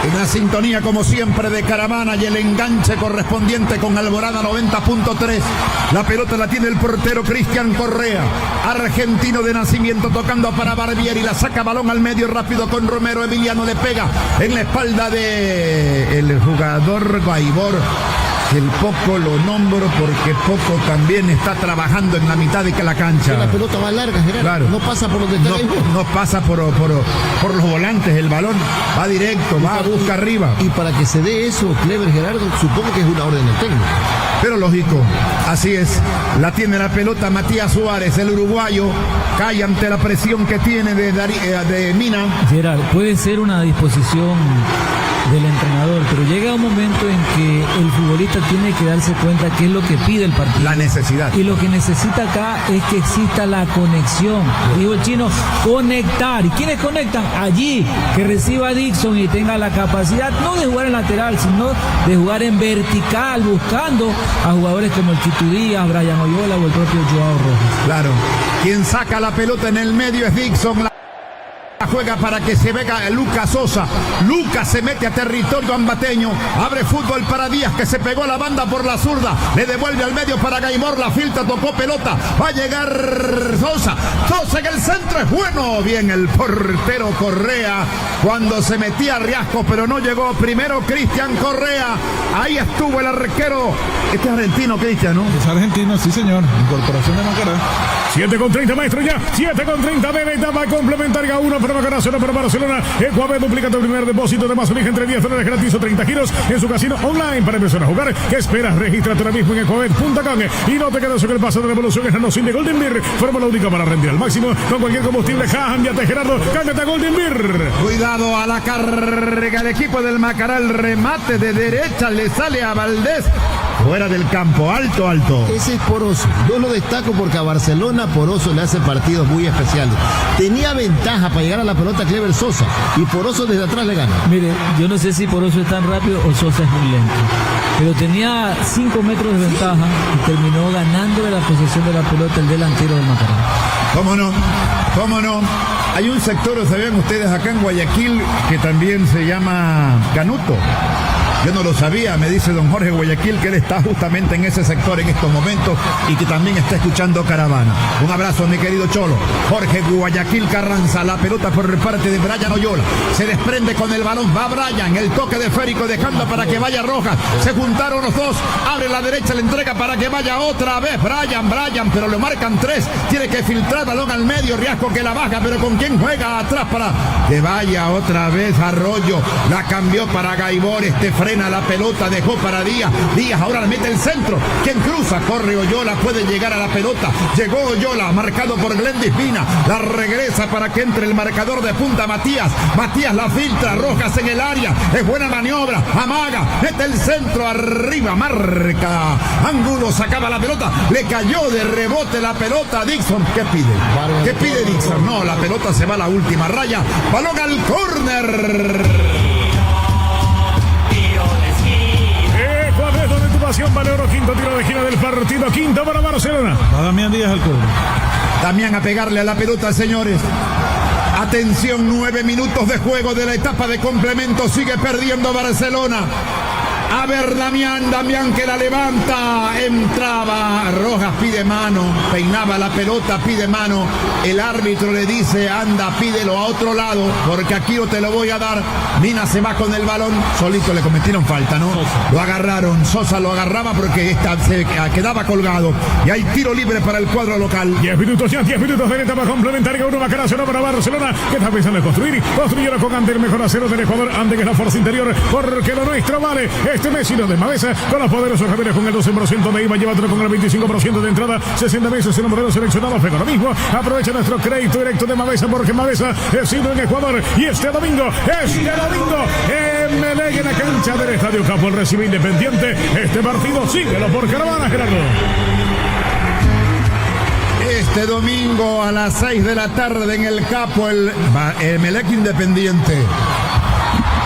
en la sintonía como siempre de Caravana y el enganche correspondiente con Alborada 90.3. La pelota la tiene el portero Cristian Correa, argentino de nacimiento, tocando para Barbieri, la saca balón al medio rápido con Romero. Emiliano le pega en la espalda de el jugador Gaibor, que el poco lo nombro porque poco también está trabajando en la mitad de la cancha. La pelota va larga, Gerardo. Claro. No pasa por donde está no pasa por los volantes, el balón va directo, va a busca arriba. Y para que se dé eso, Clever, Gerardo, supongo que es una orden del técnico. Pero lógico, así es. La tiene la pelota Matías Suárez, el uruguayo, cae ante la presión que tiene de Mina. Gerard, puede ser una disposición del entrenador, pero llega un momento en que el futbolista tiene que darse cuenta qué es lo que pide el partido. La necesidad. Y lo que necesita acá es que exista la conexión. Digo el chino, conectar. ¿Y quiénes conectan? Allí, que reciba Dixon y tenga la capacidad, no de jugar en lateral, sino de jugar en vertical, buscando a jugadores como el Chitu Díaz, Brian Oyola o el propio Joao Rojas. Claro. Quien saca la pelota en el medio es Dixon. La juega para que se vea Lucas Sosa. Lucas se mete a territorio ambateño. Abre fútbol para Díaz, que se pegó la banda por la zurda. Le devuelve al medio para Gaibor. La filtra, tocó pelota. Va a llegar Sosa. Sosa en el centro, es bueno. Bien el portero Correa cuando se metía Riasco, pero no llegó. Primero Cristian Correa. Ahí estuvo el arquero. Este es argentino, Cristian, ¿no? Es argentino, sí señor. Incorporación de Macará. 7:30, maestro, ya. 7:30 de la etapa complementaria. 1 para Macará, 0 para Barcelona. Ecuador duplica tu primer depósito de más origen entre $10 gratis o 30 giros en su casino online para empezar a jugar. ¿Qué esperas? Regístrate ahora mismo en ecuavet.com y no te quedes con el paso de revolución. Es la noción de Golden Beer, fórmula única para rendir al máximo con cualquier combustible. Cámbiate, Gerardo, cámbiate a Golden Beer. Cuidado a la carga del equipo del Macará. El remate de derecha le sale a Valdés. Fuera del campo, alto. Ese es Poroso. Yo lo destaco porque a Barcelona Poroso le hace partidos muy especiales. Tenía ventaja para llegar a la pelota Clever Sosa y Poroso desde atrás le gana. Mire, yo no sé si Poroso es tan rápido o Sosa es muy lento, pero tenía 5 metros de ventaja y terminó ganándole la posesión de la pelota el delantero del Macará. ¿Cómo no? Hay un sector, ¿sabían ustedes acá en Guayaquil que también se llama Canuto? Yo no lo sabía, me dice don Jorge Guayaquil que él está justamente en ese sector en estos momentos y que también está escuchando Caravana. Un abrazo, mi querido Cholo. Jorge Guayaquil Carranza, la pelota por parte de Brian Oyola. Se desprende con el balón, va Brian, el toque de Férico dejando para que vaya Rojas. Se juntaron los dos, abre la derecha, le entrega para que vaya otra vez Brian, pero le marcan 3. Tiene que filtrar balón al medio, Riasco que la baja, pero ¿con quién juega atrás para que vaya otra vez Arroyo? La cambió para Gaibor, frena la pelota, dejó para Díaz ahora le mete el centro, quien cruza, corre Oyola, puede llegar a la pelota, llegó Oyola, marcado por Glendis Pina, la regresa para que entre el marcador de punta Matías la filtra, Rojas en el área, es buena maniobra, amaga, mete el centro arriba, marca, Ángulo, sacaba la pelota, le cayó de rebote la pelota a Dixon. ¿Qué pide Dixon? No, la pelota se va a la última raya, balón al córner. Valero, quinto tiro de esquina del partido, quinto para Barcelona. Va Damián Díaz al cobro. Damián a pegarle a la pelota, señores. Atención, 9 minutos de juego de la etapa de complemento. Sigue perdiendo Barcelona. A ver, Damián que la levanta, entraba, Rojas pide mano, peinaba la pelota, pide mano, el árbitro le dice, anda, pídelo a otro lado, porque aquí no te lo voy a dar. Mina se va con el balón, solito le cometieron falta, ¿no? Lo agarraron, Sosa lo agarraba porque se quedaba colgado, y hay tiro libre para el cuadro local. 10 minutos de la etapa complementaria, uno Macará, cero para Barcelona, que está pensando en construir, construyeron con Ande, el mejor acero del Ecuador, Ande que es la fuerza interior, porque lo nuestro vale. Este Mesino de Mavesa con los poderosos Javieres con el 12% de IVA, llévatelo con el 25% de entrada, 60 meses en los modelos seleccionados. Pero ahora mismo aprovecha nuestro crédito directo de Mavesa, porque Mavesa es ido en Ecuador. Y este domingo, Emelec en la cancha del Estadio Capo, el recibe Independiente. Este partido síguelo por Caravana, Gerardo. Este domingo a las 6 de la tarde en el Capo, el Emelec Independiente.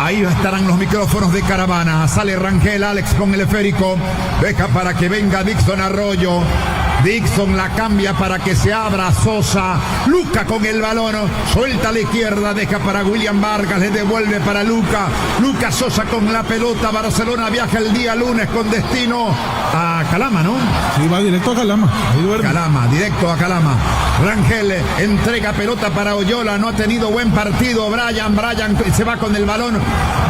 Ahí estarán los micrófonos de Caravana. Sale Rangel, Alex con el esférico. Deja para que venga Dixon Arroyo. Dixon la cambia para que se abra Sosa. Luca con el balón. Suelta a la izquierda. Deja para William Vargas. Le devuelve para Luca. Luca Sosa con la pelota. Barcelona viaja el día lunes con destino a Calama, ¿no? Sí, va directo a Calama. Ahí duerme. Calama, directo a Calama. Rangel entrega pelota para Oyola. No ha tenido buen partido. Brian se va con el balón.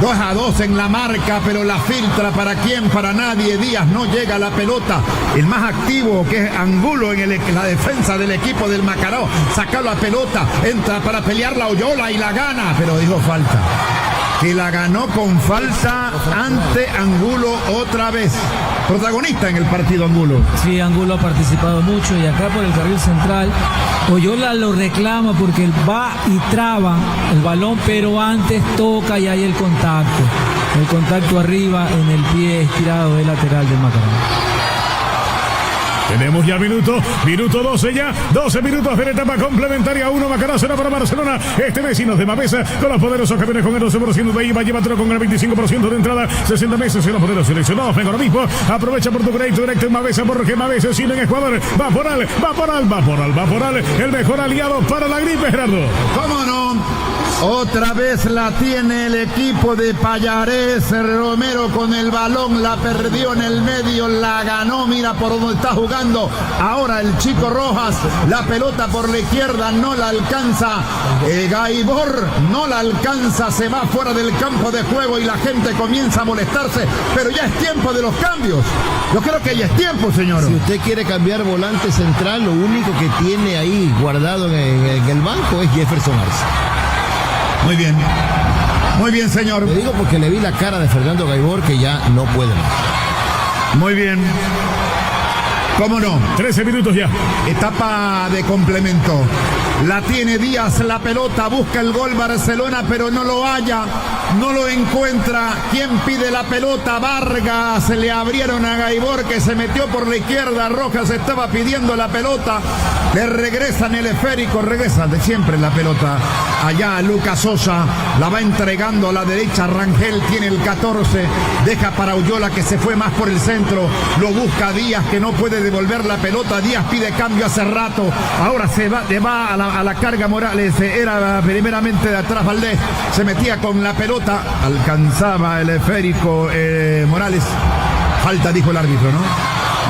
2-2 en la marca, pero la filtra. ¿Para quién? Para nadie. Díaz no llega a la pelota. El más activo, que es Angulo en la defensa del equipo del Macará, saca la pelota, entra para pelear la Oyola y la gana, pero dijo falta. Que la ganó con falta ante Angulo otra vez. Protagonista en el partido Angulo. Sí, Angulo ha participado mucho, y acá por el carril central Oyola lo reclama porque él va y traba el balón, pero antes toca y hay el contacto arriba en el pie estirado del lateral del Macará. Tenemos ya minuto 12 ya, 12 minutos de la etapa complementaria, 1 Macará, 0 para Barcelona. Este Vecinos de Mavesa con los poderosos Javieres con el 12% de IVA, llévatelo con el 25% de entrada, 60 meses en los modelos seleccionados. Venga ahora mismo, aprovecha por tu crédito directo en Mavesa, porque Mavesa es en Ecuador. Vaporal, el mejor aliado para la gripe, Gerardo. ¿Cómo no? Otra vez la tiene el equipo de Payares. Romero con el balón, la perdió en el medio, la ganó, mira por dónde está jugando ahora el chico Rojas. La pelota por la izquierda no la alcanza Gaibor, no la alcanza, se va fuera del campo de juego y la gente comienza a molestarse, pero ya es tiempo de los cambios. Yo creo que ya es tiempo, señor. Si usted quiere cambiar volante central, lo único que tiene ahí guardado en el banco es Jefferson Arce. Muy bien, señor. Le digo porque le vi la cara de Fernando Gaibor, que ya no puede más. Muy bien. ¿Cómo no? 13 minutos ya. Etapa de complemento. La tiene Díaz, la pelota, busca el gol Barcelona, pero no lo halla, no lo encuentra. ¿Quién pide la pelota? Vargas, le abrieron a Gaibor, que se metió por la izquierda. Rojas estaba pidiendo la pelota, le regresan el esférico, regresa de siempre la pelota. Allá Lucas Sosa, la va entregando a la derecha. Rangel tiene el 14, deja para Oyola, que se fue más por el centro, lo busca Díaz, que no puede devolver la pelota. Díaz pide cambio hace rato, ahora se va a la carga Morales, era primeramente de atrás Valdés, se metía con la pelota, alcanzaba el esférico Morales. Falta, dijo el árbitro, ¿no?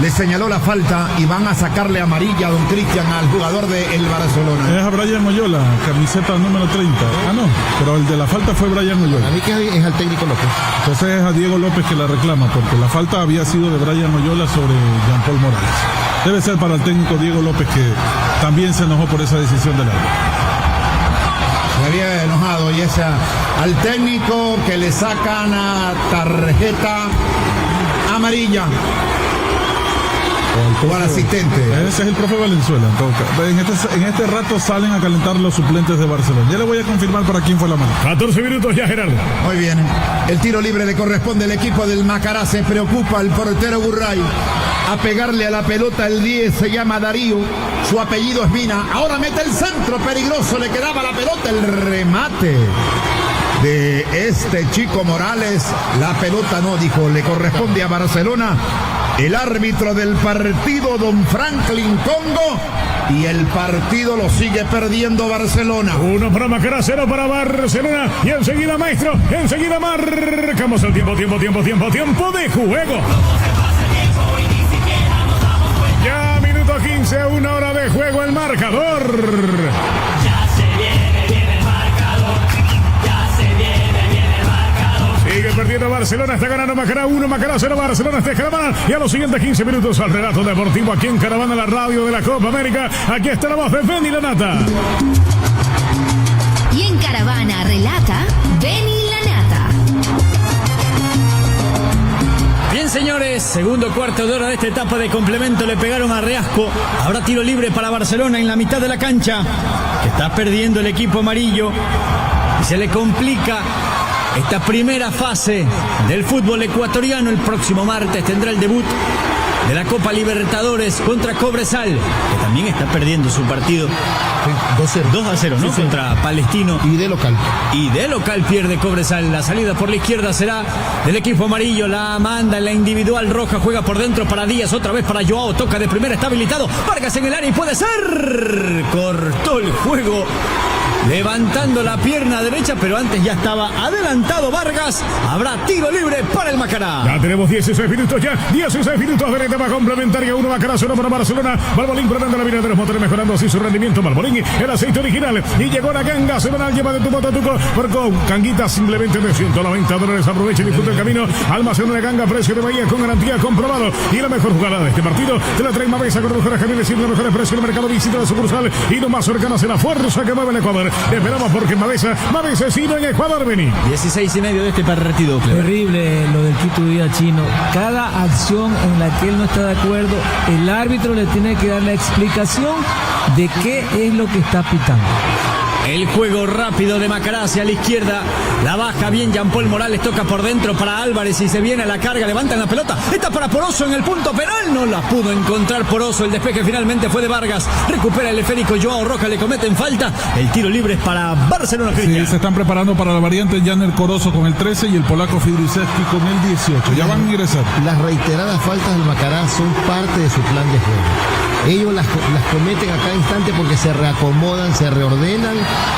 Le señaló la falta y van a sacarle amarilla a don Cristian, al jugador del Barcelona. Es a Brian Oyola, camiseta número 30. Ah, no, pero el de la falta fue Brian Oyola. A mí que es al técnico López. Entonces es a Diego López que la reclama, porque la falta había sido de Brian Oyola sobre Jean Paul Morales. Debe ser para el técnico Diego López, que también se enojó por esa decisión del árbitro. Se había enojado, y esa al técnico que le sacan a tarjeta amarilla. O al asistente. Ese es el profe Valenzuela. En este rato salen a calentar los suplentes de Barcelona. Ya le voy a confirmar para quién fue la mano. 14 minutos ya, Gerardo. Muy bien. El tiro libre le corresponde al equipo del Macará. Se preocupa el portero Burray a pegarle a la pelota. El 10 se llama Darío, su apellido es Mina. Ahora mete el centro peligroso, le quedaba la pelota, el remate de este chico Morales. La pelota no, dijo, le corresponde a Barcelona. El árbitro del partido, don Franklin Congo, y el partido lo sigue perdiendo Barcelona. 1 para Macará, 0 para Barcelona. Y enseguida, maestro, enseguida marcamos el tiempo de juego. Ya minuto 15, 1 hora de juego, el marcador. Ya se viene el marcador. Ya se viene el marcador. Sigue perdiendo Barcelona, está ganando Macará 1, Macará 0, Barcelona está en Caravana. Y a los siguientes 15 minutos al relato deportivo aquí en Caravana, la radio de la Copa América. Aquí está la voz de Benny Lanata. Y en Caravana relata Benny Lanata. Bien, señores, segundo cuarto de hora de esta etapa de complemento, le pegaron a Reasco. Habrá tiro libre para Barcelona en la mitad de la cancha, que está perdiendo el equipo amarillo y se le complica esta primera fase del fútbol ecuatoriano. El próximo martes tendrá el debut de la Copa Libertadores contra Cobresal, que también está perdiendo su partido 2-0, ¿no? Sí, contra Palestino. Y de local. Y de local pierde Cobresal. La salida por la izquierda será del equipo amarillo. La manda en la individual roja. Juega por dentro para Díaz. Otra vez para Joao. Toca de primera. Está habilitado. Vargas en el área y puede ser. Cortó el juego, levantando la pierna derecha, pero antes ya estaba adelantado Vargas. Habrá tiro libre para el Macará. Ya tenemos 16 minutos ya. 16 minutos de la etapa complementaria. 1 Macará, 0 para Barcelona. Balbolín probando la vida de los motores, mejorando así su rendimiento. Balbolín, el aceite original. Y llegó la ganga semanal. Lleva de tu moto a tuco. Por Canguita simplemente de $190. Aprovecha y disfruta el camino. Almacén de ganga, precio de Bahía con garantía comprobado. Y la mejor jugada de este partido te la trae Mavesa con los mejores camiones y los mejores precios del mercado. Visita la sucursal y lo más cercano a la fuerza que mueve el Ecuador. Esperamos porque Mavesa sido en Ecuador, Beni. 16:30 de este partido. Terrible lo del Quito Día Chino. Cada acción en la que él no está de acuerdo, el árbitro le tiene que dar la explicación de qué es lo que está pitando. El juego rápido de Macará hacia la izquierda. La baja bien Jean-Paul Morales. Toca por dentro para Álvarez y se viene a la carga. Levantan la pelota. Está para Poroso en el punto penal. No la pudo encontrar Poroso. El despeje finalmente fue de Vargas. Recupera el esférico Joao Rojas. Le cometen falta. El tiro libre es para Barcelona. Sí, se están preparando para la variante. Janer Corozo con el 13 y el polaco Fidrisewski con el 18. Ya van a ingresar. Las reiteradas faltas del Macará son parte de su plan de juego. Ellos las cometen a cada instante porque se reacomodan, se reordenan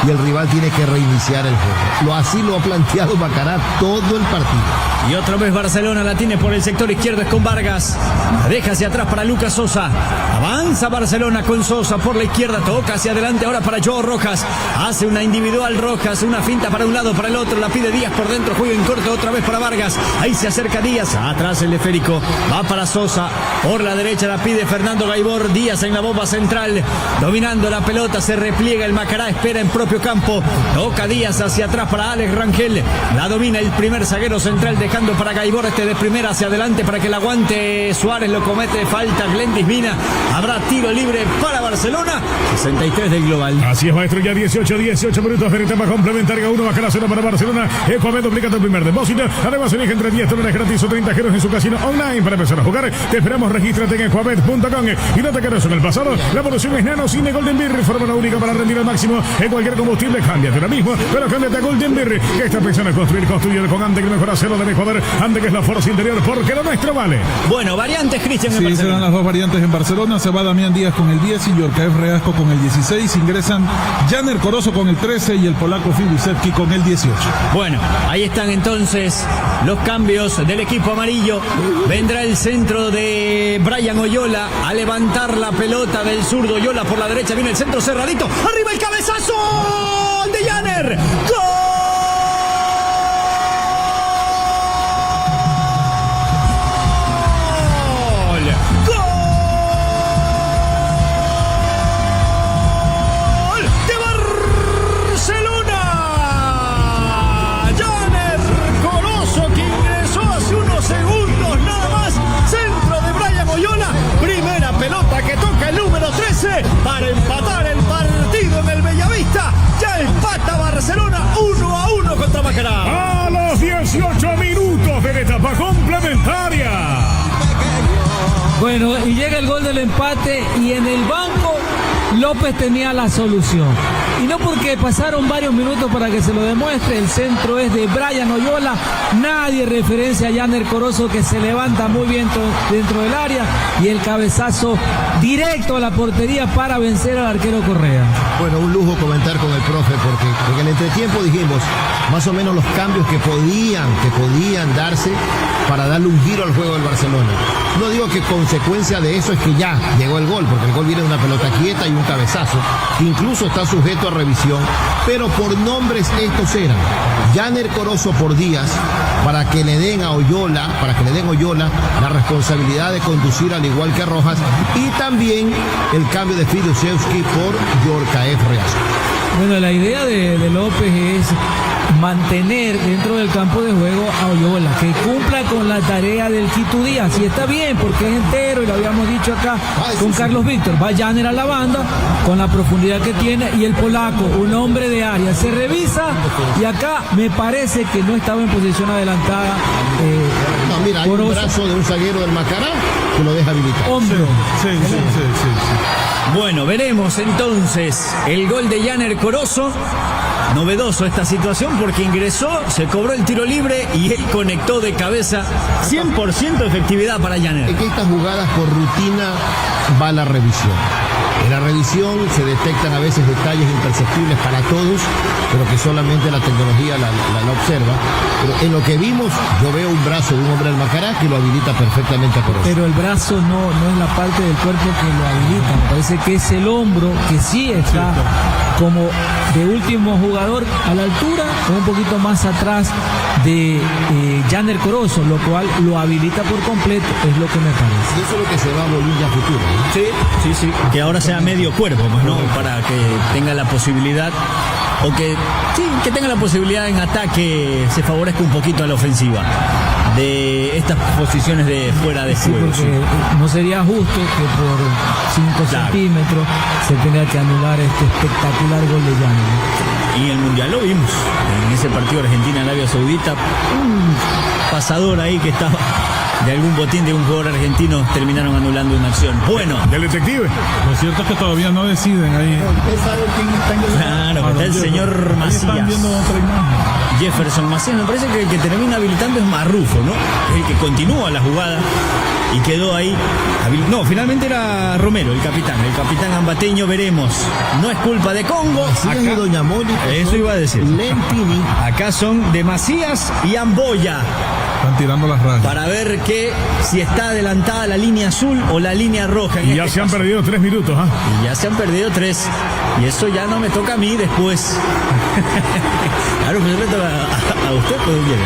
y el rival tiene que reiniciar el juego. Así lo ha planteado Macará todo el partido. Y otra vez Barcelona la tiene por el sector izquierdo, es con Vargas. La deja hacia atrás para Lucas Sosa. Avanza Barcelona con Sosa por la izquierda. Toca hacia adelante ahora para Joao Rojas. Hace una individual Rojas, una finta para un lado, para el otro. La pide Díaz por dentro, juega en corto otra vez para Vargas. Ahí se acerca Díaz. Atrás el esférico. Va para Sosa. Por la derecha la pide Fernando Gaibor. Díaz en la bomba central. Dominando la pelota. Se repliega el Macará. Espera en propio campo. Toca Díaz hacia atrás para Alex Rangel. La domina el primer zaguero central, dejando para Gaibor de primera hacia adelante para que la aguante Suárez. Lo comete falta Glendis Vina. Habrá tiro libre para Barcelona. 63 del global. Así es, maestro. Ya 18 minutos de la etapa complementaria. 1 Macará, 0 para Barcelona. Ecuador duplicando el primer depósito. Además, elige entre 10 dólares gratis o 30 euros en su casino online para empezar a jugar. Te esperamos. Regístrate en ecuabet.com y no te quedes en el pasado. La evolución es Nano Cine Golden Beer. Fórmula única para rendir al máximo en cualquier combustible. Cámbiate ahora mismo, pero cámbiate a Golden Beer, que está pensando en construir con Ande, que mejor hacerlo de Ecuador. Ande, que es la fuerza interior, porque lo nuestro vale. Bueno, variantes, Cristian, en Sí, Barcelona. se dan las dos variantes en Barcelona. Se va Damián Díaz con el 10 y Yorkaev Reasco con el 16. Ingresan Janer Corozo con el 13 y el polaco Fidrisewski con el 18. Bueno, ahí están entonces los cambios del equipo amarillo. Vendrá el centro de Brian Oyola a levantar la pelota del zurdo. Oyola por la derecha, viene el centro cerradito. Arriba el cabezazo de Janer. ¡Gol! Para empatar el partido en el Bellavista. Ya empata Barcelona 1-1 contra Macará. A los 18 minutos de la etapa complementaria. Bueno, y llega el gol del empate y en el banco López tenía la solución. Y no porque pasaron varios minutos para que se lo demuestre, el centro es de Brian Oyola, nadie referencia a Yaner Corozo, que se levanta muy bien dentro del área, y el cabezazo directo a la portería para vencer al arquero Correa. Bueno, un lujo comentar con el profe, porque en el entretiempo dijimos más o menos los cambios que podían darse para darle un giro al juego del Barcelona. No digo que consecuencia de eso es que ya llegó el gol, porque el gol viene de una pelota quieta y un cabezazo, que incluso está sujeto a revisión, pero por nombres estos eran Yaner Corozo por Díaz, para que le den a Oyola, la responsabilidad de conducir al igual que Rojas, y también el cambio de Fiduciewski por Yorkaev Reasco. Bueno, la idea de López es mantener dentro del campo de juego a Oyola, que cumpla con la tarea del Quito Díaz, y está bien porque es entero, y lo habíamos dicho acá con Carlos Víctor. Va Yaner a la banda con la profundidad que tiene, y el polaco, un hombre de área, se revisa, y acá me parece que no estaba en posición adelantada. No, mira, hay un brazo de un zaguero del Macará que lo deja habilitado. Hombro. Sí. Bueno, veremos entonces el gol de Yaner Corozo. Novedoso esta situación porque ingresó, se cobró el tiro libre y él conectó de cabeza. 100% efectividad para Yaner. En estas jugadas por rutina va la revisión. En la revisión se detectan a veces detalles imperceptibles para todos, pero que solamente la tecnología la observa. Pero en lo que vimos, yo veo un brazo de un hombre del Macará que lo habilita perfectamente a Corozo. Pero el brazo no es la parte del cuerpo que lo habilita, me parece que es el hombro, que sí está como de último jugador a la altura, o un poquito más atrás de Yaner Corozo, lo cual lo habilita por completo, es lo que me parece. Y eso es lo que se va a Bolivia a futuro, ¿no? Sí, que ahora sea medio cuerpo, pues, ¿no? Para que tenga la posibilidad, o que tenga la posibilidad en ataque, se favorezca un poquito a la ofensiva de estas posiciones de fuera de juego. Porque no sería justo que por 5 centímetros se tenga que anular este espectacular gol de Yaner. Y en el Mundial lo vimos, en ese partido Argentina-Arabia Saudita, un pasador ahí que estaba de algún botín de un jugador argentino, terminaron anulando una acción. Bueno. Del detective. Lo cierto es que todavía no deciden ahí. Claro, está el señor Macías. Jefferson Macías, me parece que el que termina habilitando es Marrufo, ¿no? El que continúa la jugada y quedó ahí. No, finalmente era Romero, el capitán ambateño, veremos. No es culpa de Congo. Acá, de Doña Mónica, eso iba a decir. Lempini. Acá son de Macías y Amboya. Están tirando las rayas. Para ver si está adelantada la línea azul o la línea roja. Y ya se han perdido 3 minutos, ¿ah? Y ya se han perdido 3. Y eso ya no me toca a mí después. Claro, pues le toca a usted, pues quiere.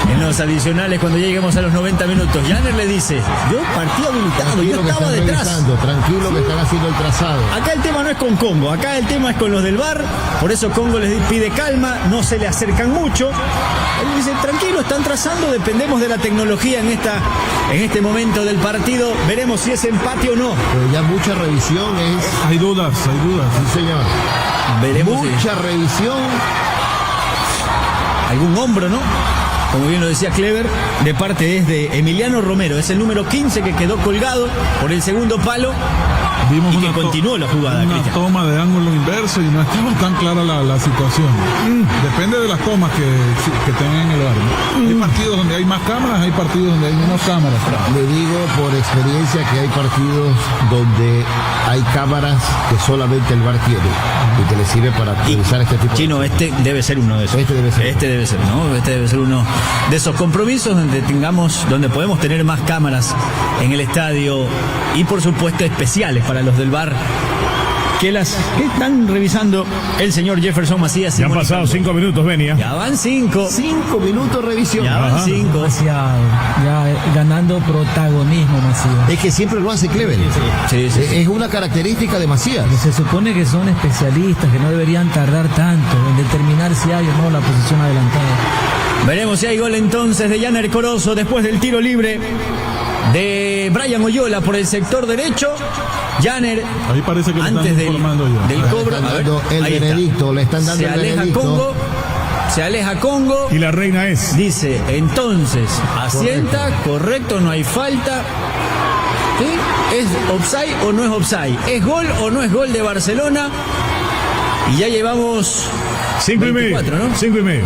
En los adicionales, cuando lleguemos a los 90 minutos, Yaner le dice: yo partí habilitado, yo estaba detrás. Tranquilo que están haciendo el trazado. Acá el tema no es con Congo, acá el tema es con los del VAR. Por eso Congo les pide calma, no se le acercan mucho. Él dice: tranquilo, están trazando, dependemos de la tecnología en este momento del partido. Veremos si es empate o no. Pero ya mucha revisión es... Hay dudas. Sí, señor. Veremos. Mucha revisión. Algún hombro, ¿no? Como bien lo decía Clever, de parte es de Emiliano Romero. Es el número 15 que quedó colgado por el segundo palo. Vimos y que continuó la jugada. Una toma de ángulo inverso y no estaba tan clara la situación. Depende de las tomas que tengan en el bar, ¿no? Hay partidos donde hay más cámaras, hay partidos donde hay menos cámaras. Le digo por experiencia que hay partidos donde hay cámaras que solamente el bar tiene y que le sirve para utilizar este tipo Chino, de... este debe ser uno de esos. Este debe ser uno de esos compromisos donde podemos tener más cámaras en el estadio y por supuesto especiales para los del VAR que están revisando el señor Jefferson Macías. Ya han pasado 5 minutos, Benia. Ya van 5. 5 minutos revisión. Ya van 5. Demasiado. Ya ganando protagonismo Macías. Es que siempre lo hace Clever. Sí. Es una característica de Macías. Se supone que son especialistas, que no deberían tardar tanto en determinar si hay o no la posición adelantada. Veremos si hay gol entonces de Yaner Corozo después del tiro libre de Brian Oyola por el sector derecho. Yaner, ahí parece que antes del cobro, el Benedicto, le están dando se el aleja Benedicto. Congo, se aleja Congo y la reina es. Dice, entonces, asienta, correcto, no hay falta. ¿Sí? ¿Es offside o no es offside? ¿Es gol o no es gol de Barcelona? Y ya llevamos 5 y medio, 24, ¿no? 5 y medio.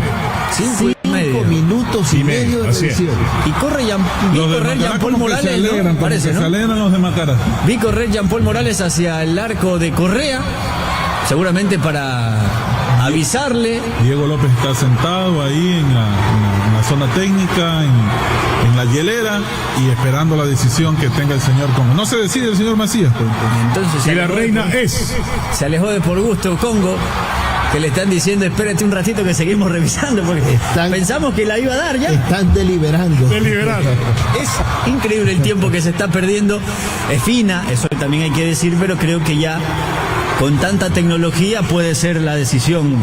5 minutos y medio de así es. revisión. Y corre vi Los de correr Macará Jean-Paul como que se Morales, ¿no? alegran, como Parece, que ¿no? se alegran los de Macará. Vi correr Jean-Paul Morales hacia el arco de Correa, seguramente para avisarle. Diego López está sentado ahí en la zona técnica, en la hielera, y esperando la decisión que tenga el señor Congo. No se decide el señor Macías. Pues. Entonces Y la reina es. se alejó de por gusto Congo, que le están diciendo espérate un ratito que seguimos revisando porque pensamos que la iba a dar ya. Están deliberando. Deliberando. Es increíble el tiempo que se está perdiendo. Es fina, eso también hay que decir, pero creo que ya con tanta tecnología puede ser la decisión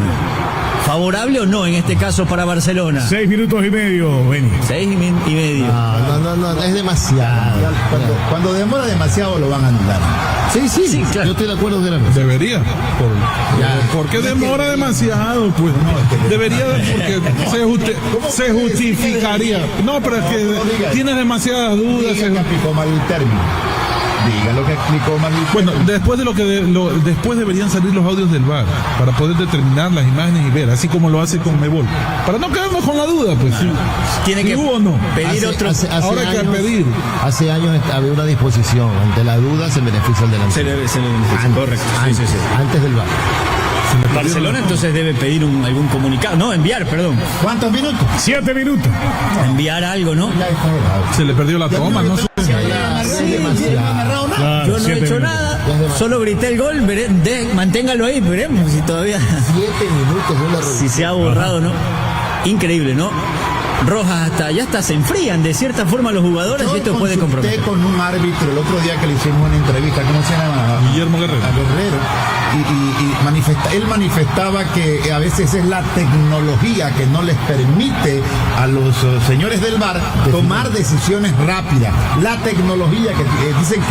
favorable o no, en este caso para Barcelona. 6 minutos y medio, Beni. 6 y medio. No, es demasiado. Cuando demora demasiado lo van a anular. Sí, claro. yo estoy de acuerdo, Gerardo. Debería. ¿Por qué demora demasiado? Pues debería, porque se justificaría. No, pero es que tienes demasiadas dudas. Diga que aplicó mal el término. Diga lo que explicó mal el Bueno, término. después deberían salir los audios del VAR para poder determinar las imágenes y ver, así como lo hace con Mebol. Para no quedarnos con la duda, pues. Tiene si que hubo o no. pedir otro. Ahora hay que pedir. Hace años había una disposición. Ante la duda se beneficia el delantero. Se le beneficia. Correcto. Sí. Antes del VAR. Barcelona entonces debe pedir algún comunicado. No, enviar, perdón. ¿Cuántos minutos? 7 minutos. Enviar algo, ¿no? Se le perdió la toma, no sé. Claro, Yo no he 7 hecho minutos. nada, solo grité el gol, manténgalo ahí, veremos si todavía 7 minutos de una si revisión. se ha borrado, ¿no? Increíble, ¿no? Rojas hasta se enfrían de cierta forma los jugadores y esto puede comprometer. Con un árbitro el otro día que le hicimos una entrevista, ¿cómo se llama? Guillermo Guerrero. A Guerrero. Él manifestaba que a veces es la tecnología que no les permite a los señores del VAR tomar decisiones rápidas. La tecnología que dicen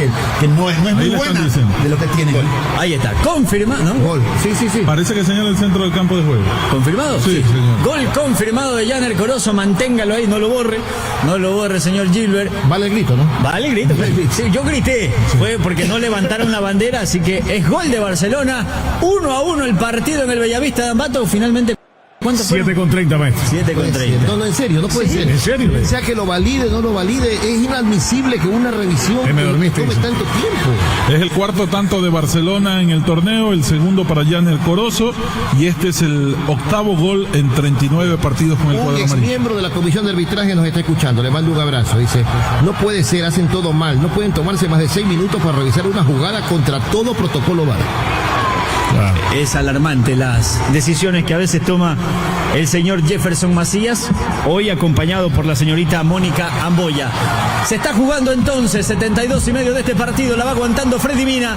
que no es muy Ahí le buena están diciendo. de lo que tienen. Ahí está, confirmado, ¿no? Gol. Sí. Parece que señala el centro del campo de juego. ¿Confirmado? Sí, señor. Gol confirmado de Janer Corozo, manténgalo ahí, no lo borre, señor Gilbert. Vale el grito, ¿no? Vale, grito. Sí, yo grité. Fue porque no levantaron la bandera, así que es gol de Barcelona. 1-1 el partido en el Bellavista de Ambato. Finalmente, ¿cuánto fue? 7 con 30 metros. 7-30. No, en serio, no puede ser. ¿En serio? O sea, que lo valide, no lo valide, es inadmisible que una revisión Me dormiste, tome dice. tanto tiempo. Es el cuarto tanto de Barcelona en el torneo, el segundo para Janer Corozo, y este es el octavo gol en 39 partidos con el Un cuadro ex amarillo. miembro de la comisión de arbitraje nos está escuchando, le mando un abrazo. Dice, no puede ser, hacen todo mal, no pueden tomarse más de 6 minutos para revisar una jugada contra todo protocolo VAR. Es alarmante las decisiones que a veces toma el señor Jefferson Macías, hoy acompañado por la señorita Mónica Amboya. Se está jugando entonces 72 y medio de este partido, la va aguantando Freddy Mina.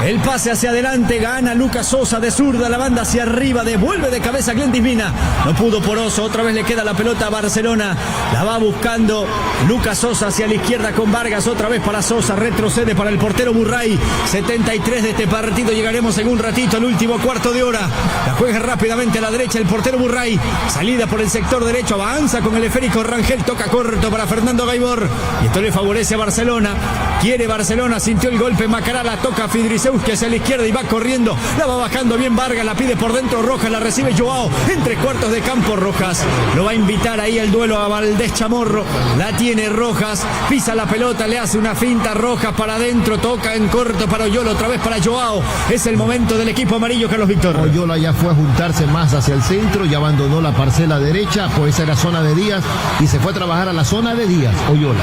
El pase hacia adelante, gana Lucas Sosa de zurda, la banda hacia arriba, devuelve de cabeza Glendis Mina. No pudo Poroso, otra vez le queda la pelota a Barcelona. La va buscando Lucas Sosa hacia la izquierda con Vargas, otra vez para Sosa, retrocede para el portero Burray. 73 de este partido, llegaremos en un ratito al último cuarto de hora. La juega rápidamente a la derecha el portero Burray. Salida por el sector derecho, avanza con el esférico Rangel, toca corto para Fernando Gaibor. Y esto le favorece a Barcelona. Quiere Barcelona, sintió el golpe Macará, la toca Fidrisewski hacia la izquierda y va corriendo. La va bajando bien Vargas, la pide por dentro Rojas, la recibe Joao. En 3/4 de campo Rojas. Lo va a invitar ahí el duelo a Valdés Chamorro. La tiene Rojas, pisa la pelota, le hace una finta Rojas para adentro, toca en corto para Oyola, otra vez para Joao. Es el momento del equipo amarillo, Carlos Víctor. Oyola ya fue a juntarse más hacia el centro, ya abandonó la parcela derecha, pues esa era zona de Díaz y se fue a trabajar a la zona de Díaz, Oyola.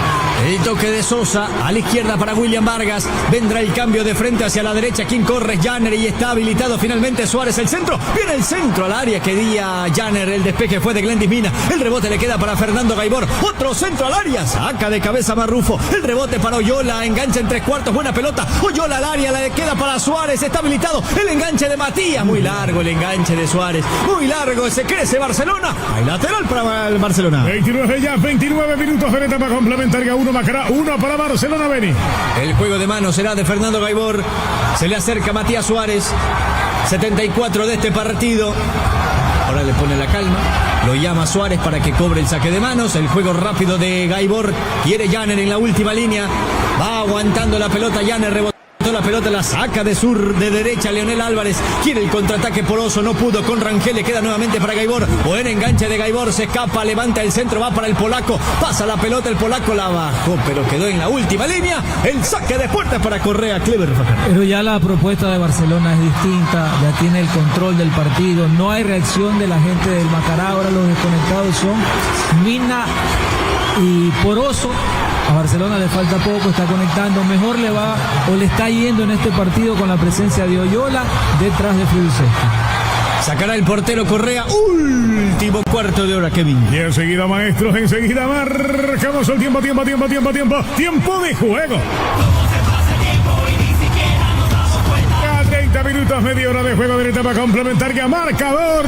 El toque de Sosa a la izquierda para William Vargas. Vendrá el cambio de frente hacia la derecha. Quien corre es Janer y está habilitado finalmente Suárez. El centro, viene el centro al área que día Janer. El despeje fue de Glendis Mina. El rebote le queda para Fernando Gaibor. Otro centro al área. Saca de cabeza Marrufo. El rebote para Oyola. Engancha en 3/4. Buena pelota. Oyola al área. Le queda para Suárez. Está habilitado. El enganche de Matías. Muy largo el enganche de Suárez. Muy largo. Se crece Barcelona. Hay lateral para el Barcelona. 29 minutos de etapa complementaria. 1 Macará, 1 para Barcelona, Beni. El juego de mano será de Fernando Gaibor. Se le acerca Matías Suárez. 74 de este partido. Ahora le pone la calma. Lo llama Suárez para que cobre el saque de manos. El juego rápido de Gaibor. Quiere Janner en la última línea. Va aguantando la pelota. Janner rebotó la pelota, la saca de derecha Leonel Álvarez. Quiere el contraataque Poroso, no pudo con Rangel, le queda nuevamente para Gaibor. Buen enganche de Gaibor, se escapa, levanta el centro, va para el polaco, pasa la pelota, el polaco la bajó, pero quedó en la última línea. El saque de puerta para Correa, Clever. Pero ya la propuesta de Barcelona es distinta, ya tiene el control del partido, no hay reacción de la gente del Macará. Ahora los desconectados son Mina y Poroso. A Barcelona le falta poco, está conectando, mejor le va o le está yendo en este partido con la presencia de Oyola detrás de Friduseski. Sacará el portero Correa, último cuarto de hora, Kevin. Y enseguida, maestros, enseguida marcamos el tiempo de juego. A 30 minutos, media hora de juego de la etapa complementaria, marcador.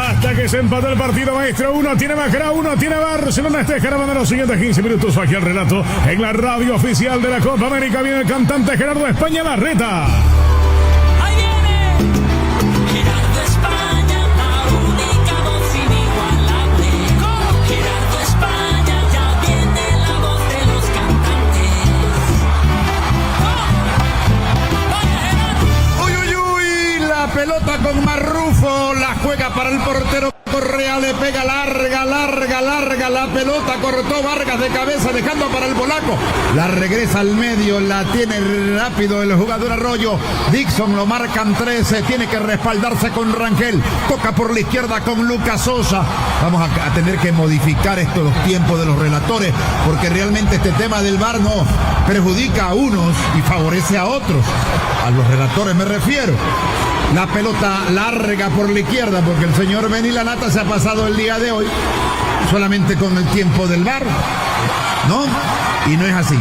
Hasta que se empató el partido, maestro. Uno tiene Macará, uno tiene Barcelona. Este es Caravana. Los siguientes 15 minutos aquí el relato en la radio oficial de la Copa América. Viene el cantante Gerardo España Larreta. Ahí viene Gerardo España, la única voz inigualable. Gerardo España, ya viene la voz de los cantantes. Uy, la pelota con Marrufo, la juega para el portero Correa, le pega larga, la pelota, cortó Vargas de cabeza, dejando para el polaco, la regresa al medio, la tiene rápido el jugador Arroyo, Dixon lo marcan 13, tiene que respaldarse con Rangel, toca por la izquierda con Lucas Sosa. Vamos a tener que modificar estos los tiempos de los relatores, porque realmente este tema del VAR no perjudica a unos y favorece a otros, a los relatores me refiero. La pelota larga por la izquierda, porque el señor Beni Lanata se ha pasado el día de hoy solamente con el tiempo del VAR, ¿no? Y no es así.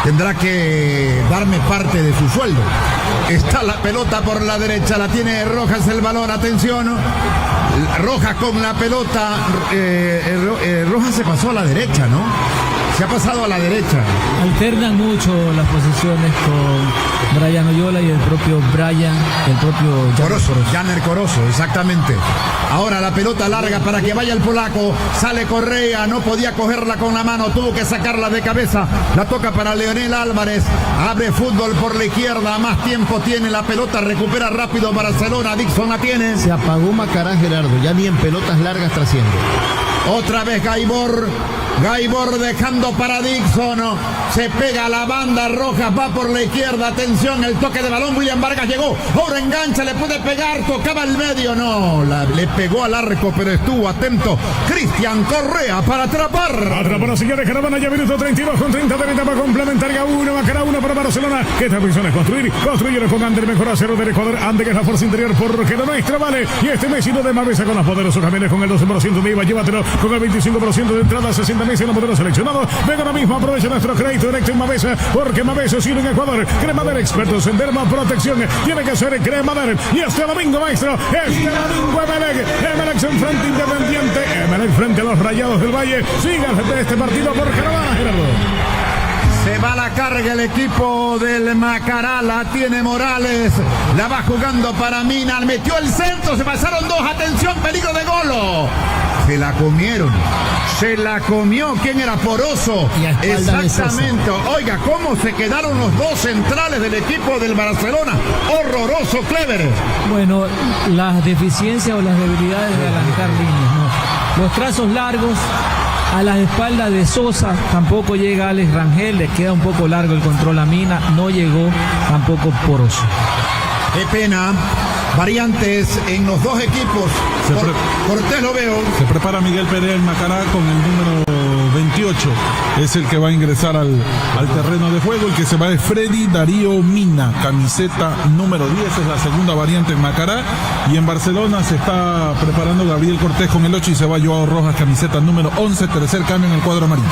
Tendrá que darme parte de su sueldo. Está la pelota por la derecha, la tiene Rojas el balón, atención. Rojas con la pelota. Rojas se pasó a la derecha, ¿no? Se ha pasado a la derecha. Alternan mucho las posiciones con Brian Oyola y el propio Janner Corozo, exactamente. Ahora la pelota larga para que vaya el polaco. Sale Correa, no podía cogerla con la mano, tuvo que sacarla de cabeza. La toca para Leonel Álvarez. Abre fútbol por la izquierda, más tiempo tiene la pelota, recupera rápido Barcelona. Dixon la tiene. Se apagó Macará, Gerardo, ya ni en pelotas largas trasciende. Otra vez Gaibor dejando para Dixon, se pega a la banda, Rojas va por la izquierda, atención, el toque de balón, William Vargas llegó, ahora engancha, le puede pegar, tocaba el medio, no, le pegó al arco, pero estuvo atento Cristian Correa para atrapar. Atrapar a señores Caravana, ya minuto 32 con 30 de la etapa complementaria, 1 Macará, 1 para Barcelona. ¿Qué esta misión es construir con Ander, mejor acero del Ecuador, Ander que es la fuerza interior porque lo nuestro vale, y este Messi no de Mavesa con los poderosos camiones con el 12% de IVA, llévatelo con el 25% de entrada, 60 meses en los modelos seleccionados. Venga ahora mismo, aprovecha nuestro crédito directo en Mavesa, porque Mavesa sigue en Ecuador. Cremader, expertos en dermaprotección, tiene que ser Cremader. Y este domingo, maestro, domingo Emelec se enfrenta Independiente, Emelec frente a los Rayados del Valle. Sigan este partido por Caravana, Gerardo. Se va la carga el equipo del Macará, la tiene Morales, la va jugando para Mina, metió el centro, se pasaron dos, atención, peligro de golo. Se la comieron, se la comió, ¿quién era? Poroso. Exactamente, oiga, cómo se quedaron los dos centrales del equipo del Barcelona, horroroso, Clever. Bueno, las deficiencias o las debilidades de arrancar líneas, ¿no? Los trazos largos a las espaldas de Sosa, tampoco llega Alex Rangel, le queda un poco largo el control a Mina, no llegó tampoco Poroso. Qué pena. Variantes en los dos equipos. Cortés lo veo. Se prepara Miguel Perea el Macará con el número 28. Es el que va a ingresar al terreno de juego. El que se va es Freddy Darío Mina, camiseta número 10. Es la segunda variante en Macará. Y en Barcelona se está preparando Gabriel Cortés con el 8 y se va Joao Rojas, camiseta número 11. Tercer cambio en el cuadro amarillo.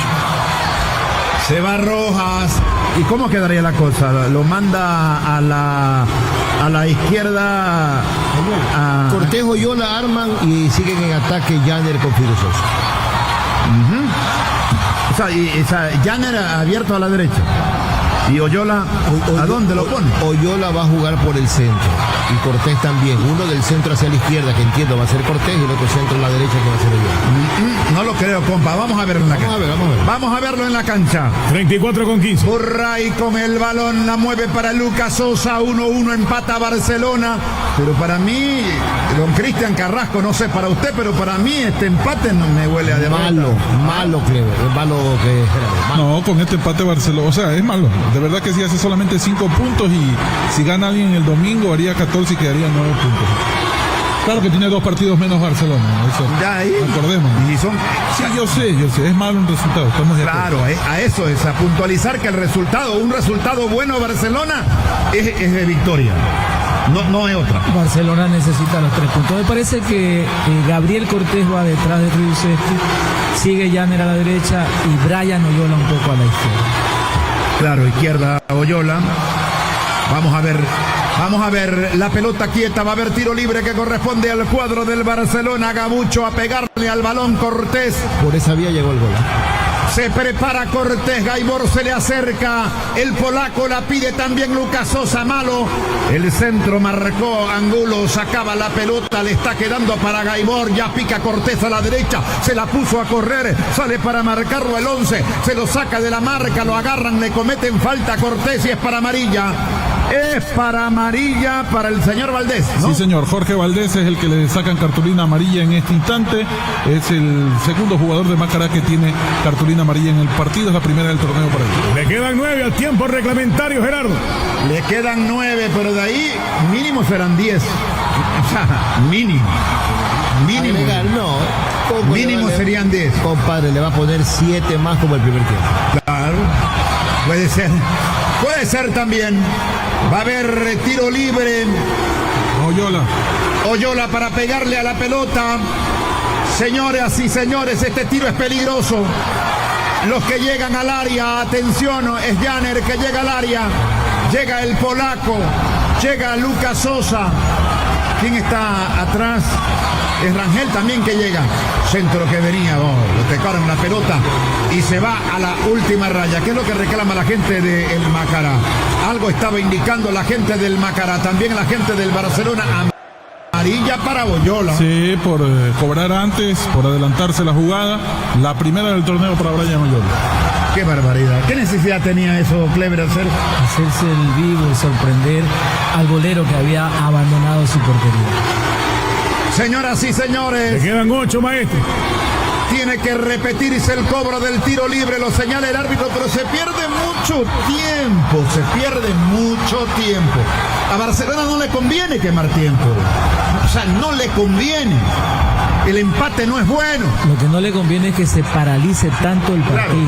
Se va Rojas. ¿Y cómo quedaría la cosa? Lo manda a la izquierda. Cortés, Oyola arman y siguen en ataque Janner con Fido Sosa. O sea, Janner abierto a la derecha. ¿Y Oyola a dónde lo pone? Oyola va a jugar por el centro y Cortés también. Uno del centro hacia la izquierda, que entiendo va a ser Cortés, y el otro centro a la derecha, que va a ser Oyola. No lo creo, compa. Vamos a verlo en la cancha. Vamos a verlo en la cancha. 34-15. Burray con el balón, la mueve para Lucas Sosa, 1-1, empata Barcelona. Pero para mí, don Cristian Carrasco, no sé para usted, pero para mí este empate no me huele a derrota. Malo, Cleber. Es malo que No, con este empate Barcelona, o sea, es malo. De verdad que sí hace solamente 5 puntos y si gana alguien el domingo haría 14 y quedaría 9 puntos. Claro que tiene 2 partidos menos Barcelona, eso. Ya ahí. Recordemos. Sí, yo sé, es malo un resultado, estamos de acuerdo. Claro, a eso es, a puntualizar que un resultado bueno Barcelona es de victoria. No es otra. Barcelona necesita los 3 puntos. Me parece que Gabriel Cortés va detrás de Riusesti, sigue Janer a la derecha y Brian Oyola un poco a la izquierda. Claro, izquierda Oyola. Vamos a ver la pelota quieta, va a haber tiro libre que corresponde al cuadro del Barcelona. Gabucho a pegarle al balón Cortés. Por esa vía llegó el gol. Se prepara Cortés, Gaibor se le acerca, el polaco la pide también Lucas Sosa, malo. El centro marcó Angulo, sacaba la pelota, le está quedando para Gaibor, ya pica Cortés a la derecha, se la puso a correr, sale para marcarlo el 11, se lo saca de la marca, lo agarran, le cometen falta a Cortés y es para amarilla. Es para amarilla para el señor Valdés, ¿no? Sí, señor. Jorge Valdés es el que le sacan cartulina amarilla en este instante. Es el segundo jugador de Macará que tiene cartulina amarilla en el partido. Es la primera del torneo para él. Le quedan 9 al tiempo reglamentario, Gerardo. Le quedan 9, pero de ahí mínimo serán 10. O sea, mínimo. Mínimo serían 10. Compadre, le va a poner 7 más como el primer tiempo. Claro. Puede ser también. Va a haber tiro libre. Oyola para pegarle a la pelota. Señoras y señores, este tiro es peligroso. Los que llegan al área, atención, es Janer que llega al área. Llega el polaco. Llega Lucas Sosa. ¿Quién está atrás? Es Rangel también que llega. Centro que venía, le tocaron la pelota y se va a la última raya. ¿Qué es lo que reclama la gente del Macará? Algo estaba indicando la gente del Macará, también la gente del Barcelona. Amarilla para Oyola. Sí, por cobrar antes, por adelantarse la jugada. La primera del torneo para Brian Oyola. Qué barbaridad. ¿Qué necesidad tenía eso, Clever, hacerse el vivo y sorprender al golero que había abandonado su portería? Señoras y señores, le quedan 8, maestro. Tiene que repetirse el cobro del tiro libre, lo señala el árbitro, pero se pierde mucho tiempo. A Barcelona no le conviene quemar tiempo. O sea, no le conviene. El empate no es bueno. Lo que no le conviene es que se paralice tanto el partido. Claro.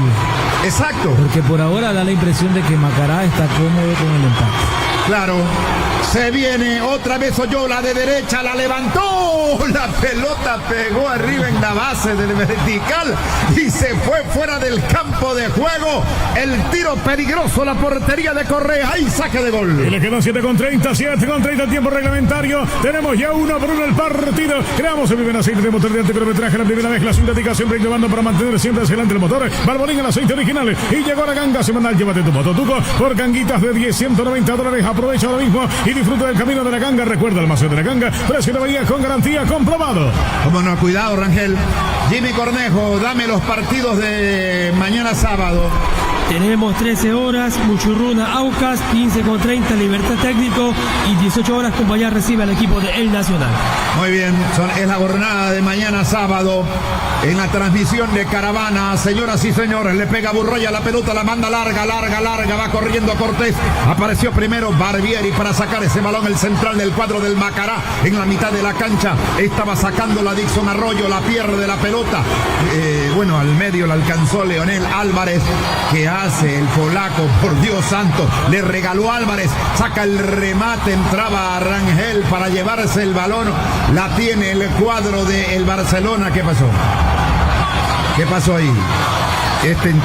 Exacto. Porque por ahora da la impresión de que Macará está cómodo con el empate. Claro. Se viene otra vez Oyola de derecha, la levantó, la pelota pegó arriba en la base del vertical y se fue fuera del campo de juego. El tiro peligroso, la portería de Correa, ahí saque de gol. Y le quedan 7:30 tiempo reglamentario. Tenemos ya 1-1 el partido. Creamos el primer aceite de motor de alto kilometraje, la primera mezcla sintética, siempre innovando para mantener siempre hacia adelante el motor. Balbolín, el aceite original. Y llegó la ganga semanal, llévate tu mototuco por ganguitas de $190. Aprovecha ahora mismo y disfruta del camino de la ganga. Recuerda, el almacén de la ganga, precio de bahía con garantía comprobado. Cómo no, cuidado, Rangel. Jimmy Cornejo, dame los partidos de mañana sábado. Tenemos 13 horas, Muchurruna, Aucas, 15:30, Libertad Técnico y 18 horas, Cumbayá recibe al equipo de El Nacional. Muy bien, es la jornada de mañana sábado en la transmisión de Caravana. Señoras y señores, le pega Burroya la pelota, la manda larga, va corriendo Cortés. Apareció primero Barbieri para sacar ese balón, el central del cuadro del Macará en la mitad de la cancha. Estaba sacando la Dixon Arroyo, la pierde la pelota. Al medio la alcanzó Leonel Álvarez. ¿Qué hace el polaco? Por Dios santo, le regaló Álvarez, saca el remate, entraba Rangel para llevarse el balón. La tiene el cuadro del Barcelona. ¿Qué pasó? ¿Qué pasó ahí?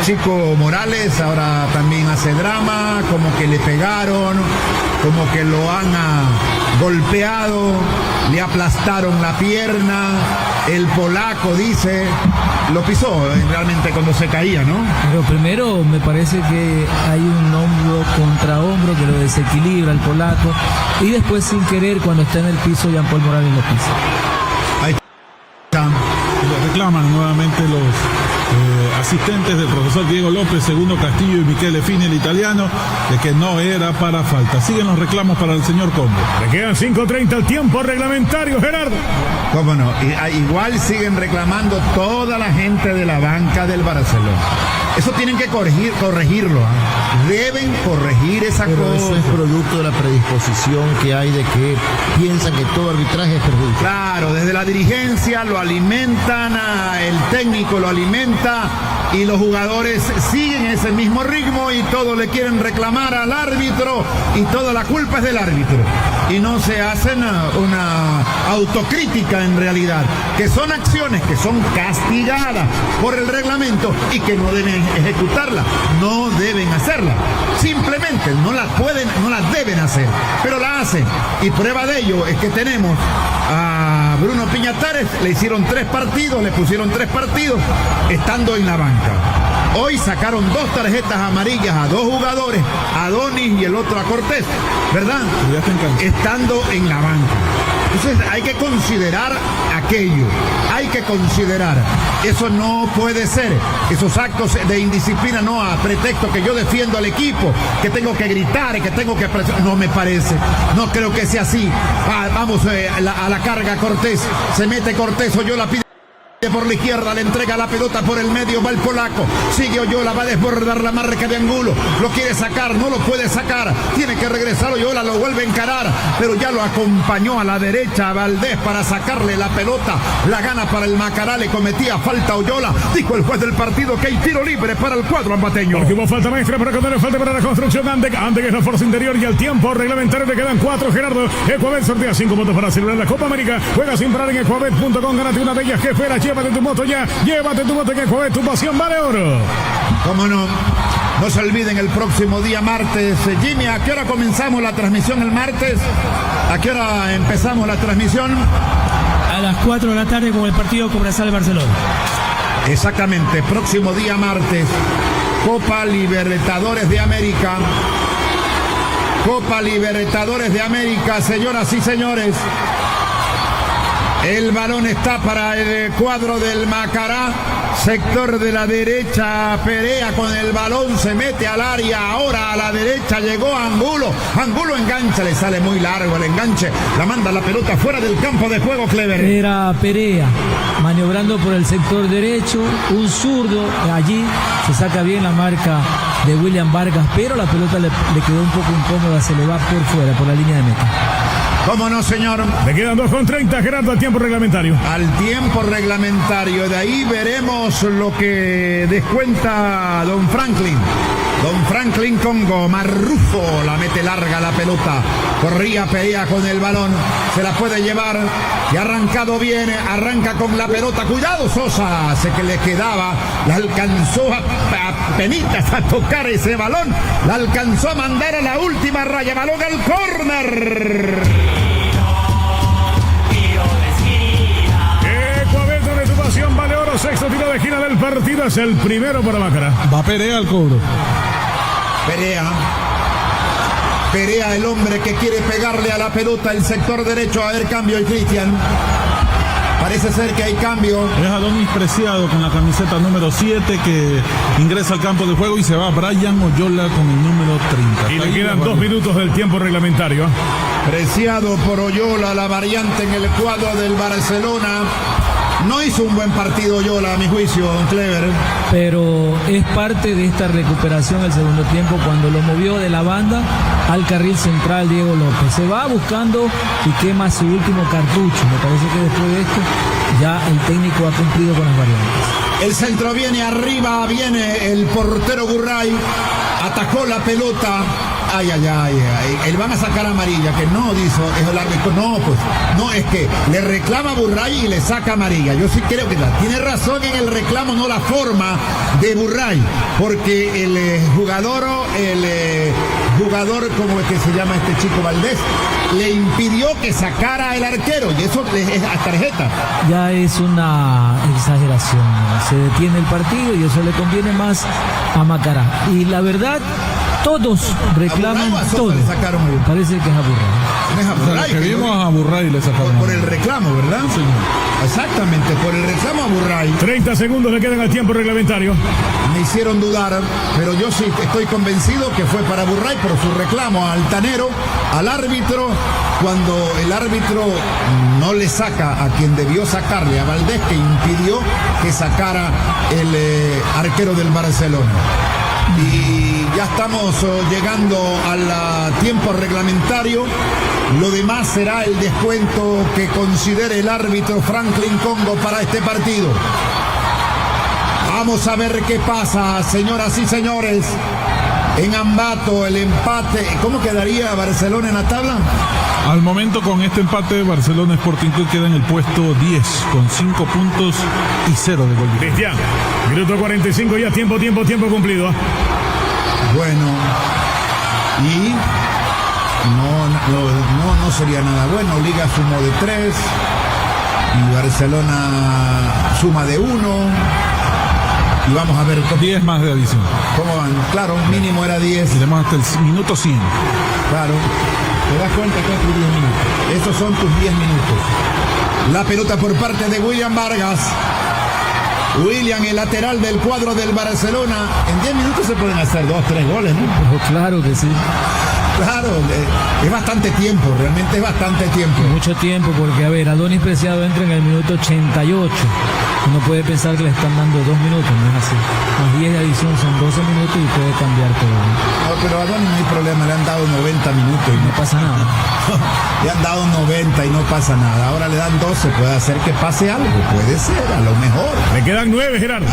Chico Morales ahora también hace drama, como que le pegaron, como que lo han golpeado, le aplastaron la pierna. El polaco dice, lo pisó realmente cuando se caía, ¿no? Pero primero me parece que hay un hombro contra hombro que lo desequilibra el polaco y después sin querer cuando está en el piso Jean Paul Morales lo pisa. Ahí está. Lo reclaman nuevamente los asistentes del profesor Diego López, Segundo Castillo y Michele Fini, el italiano, de que no era para falta. Siguen los reclamos para el señor Combo. Le quedan 5:30 al tiempo reglamentario, Gerardo. ¿Cómo no? Igual siguen reclamando toda la gente de la banca del Barcelona. Eso tienen que corregirlo. Deben corregir esa Pero cosa. eso es producto de la predisposición que hay de que piensan que todo arbitraje es perjudicial. Claro, desde la dirigencia lo alimentan, el técnico lo alimenta y los jugadores siguen ese mismo ritmo y todos le quieren reclamar al árbitro y toda la culpa es del árbitro. Y no se hacen una autocrítica en realidad, que son acciones que son castigadas por el reglamento y que no deben ejecutarla, no deben hacerla. Simplemente no las deben hacer, pero la hacen. Y prueba de ello es que tenemos a Bruno Piñatares, le hicieron 3 partidos, le pusieron 3 partidos estando en la banca. Hoy sacaron 2 tarjetas amarillas a 2 jugadores, a Donis y el otro a Cortés, ¿verdad? Estando en la banca. Entonces hay que considerar aquello, hay que considerar. Eso no puede ser, esos actos de indisciplina, no a pretexto que yo defiendo al equipo, que tengo que gritar, que tengo que presionar. No me parece, no creo que sea así. Vamos a la carga Cortés, se mete Cortés, Oyola pide por la izquierda, le entrega la pelota por el medio, va el polaco, sigue Oyola, va a desbordar la marca de Angulo, lo quiere sacar, no lo puede sacar, tiene que regresar Oyola, lo vuelve a encarar, pero ya lo acompañó a la derecha a Valdés para sacarle la pelota, la gana para el Macará, le cometía falta Oyola, dijo el juez del partido que hay tiro libre para el cuadro ambateño. Porque hubo falta maestra para contar, falta para la construcción, Ande que es la fuerza interior y al tiempo reglamentario le quedan 4, Gerardo. Ecuabet sortea 5 puntos para celebrar la Copa América, juega sin parar en ecuabet.com, gánate una bella jefera, llévate tu moto ya, llévate tu moto en Ecuabet, tu pasión vale oro. ¿Cómo no? No se olviden el próximo día martes. Jimmy, ¿a qué hora comenzamos la transmisión el martes? ¿A qué hora empezamos la transmisión? A las 4 de la tarde con el partido Cobresal Barcelona. Exactamente, próximo día martes, Copa Libertadores de América. Copa Libertadores de América, señoras y señores. El balón está para el cuadro del Macará, sector de la derecha, Perea con el balón, se mete al área, ahora a la derecha llegó Angulo, Angulo engancha, le sale muy largo el enganche, la manda la pelota fuera del campo de juego, Clever. Era Perea, maniobrando por el sector derecho, un zurdo, allí se saca bien la marca de William Vargas, pero la pelota le quedó un poco incómoda, se le va por fuera, por la línea de meta. ¿Cómo no, señor? Le quedan 2:30, Gerardo, al tiempo reglamentario. Al tiempo reglamentario, de ahí veremos lo que descuenta Don Franklin. Don Franklin Congo, Marrufo, la mete larga la pelota. Corría Perea con el balón, se la puede llevar. Y arrancado viene, arranca con la pelota. Cuidado Sosa, hace que le quedaba. La alcanzó a penitas a tocar ese balón. La alcanzó a mandar a la última raya. Balón al córner. Vale oro, sexto tiro de esquina del partido, es el primero para Macará. Va Perea al cobro. Perea, el hombre que quiere pegarle a la pelota, el sector derecho. A ver, cambio y Cristian. Parece ser que hay cambio. Es Adonis Preciado con la camiseta número 7 que ingresa al campo de juego y se va Brian Oyola con el número 30. Y le quedan 2 minutos del tiempo reglamentario. Preciado por Oyola, la variante en el cuadro del Barcelona. No hizo un buen partido Oyola, a mi juicio, don Clever. Pero es parte de esta recuperación el segundo tiempo cuando lo movió de la banda al carril central Diego López. Se va buscando y quema su último cartucho. Me parece que después de esto ya el técnico ha cumplido con las variantes. El centro viene arriba, viene el portero Burray. Atacó la pelota Ay. Él van a sacar amarilla, que no, dice, es el árbitro. No, pues, no, es que le reclama a Burray y le saca amarilla. Yo sí creo que tiene razón en el reclamo, no la forma de Burray, porque el jugador, ¿cómo es que se llama este chico Valdés? Le impidió que sacara el arquero, y eso es a tarjeta. Ya es una exageración. Se detiene el partido y eso le conviene más a Macará. Y la verdad, todos reclaman todo. Parece que es a Burray. Que vimos a Burray le sacaron. Por el reclamo, ¿verdad? Sí. Exactamente, por el reclamo a Burray. 30 segundos le quedan al tiempo reglamentario. Me hicieron dudar, pero yo sí estoy convencido que fue para Burray por su reclamo altanero al árbitro, cuando el árbitro no le saca a quien debió sacarle, a Valdés, que impidió que sacara el arquero del Barcelona. Y ya estamos llegando al tiempo reglamentario. Lo demás será el descuento que considere el árbitro Franklin Congo para este partido. Vamos a ver qué pasa, señoras y señores. En Ambato, el empate. ¿Cómo quedaría Barcelona en la tabla? Al momento, con este empate, Barcelona Sporting Club queda en el puesto 10 con 5 puntos y 0 de gol. Cristian, minuto 45 ya, tiempo cumplido. Bueno, y no sería nada bueno. Liga sumó de 3 y Barcelona suma de 1. Y vamos a ver 10 más de adición. ¿Cómo van? Claro, mínimo era 10. Iremos hasta el minuto 100. Claro. ¿Te das cuenta que es 10 minutos? Estos son tus 10 minutos. La pelota por parte de William Vargas. William, el lateral del cuadro del Barcelona. En 10 minutos se pueden hacer 2-3 goles, ¿no? Claro que sí. Claro, es bastante tiempo, realmente es bastante tiempo. Mucho tiempo, porque a ver, Adonis Preciado entra en el minuto 88. Uno puede pensar que le están dando 2 minutos, no es así. Más 10 de adición son 12 minutos y puede cambiar todo. No, pero a Adonis no hay problema, le han dado 90 minutos y no pasa nada. Le han dado 90 y no pasa nada. Ahora le dan 12, puede hacer que pase algo, puede ser, a lo mejor. Le quedan 9, Gerardo.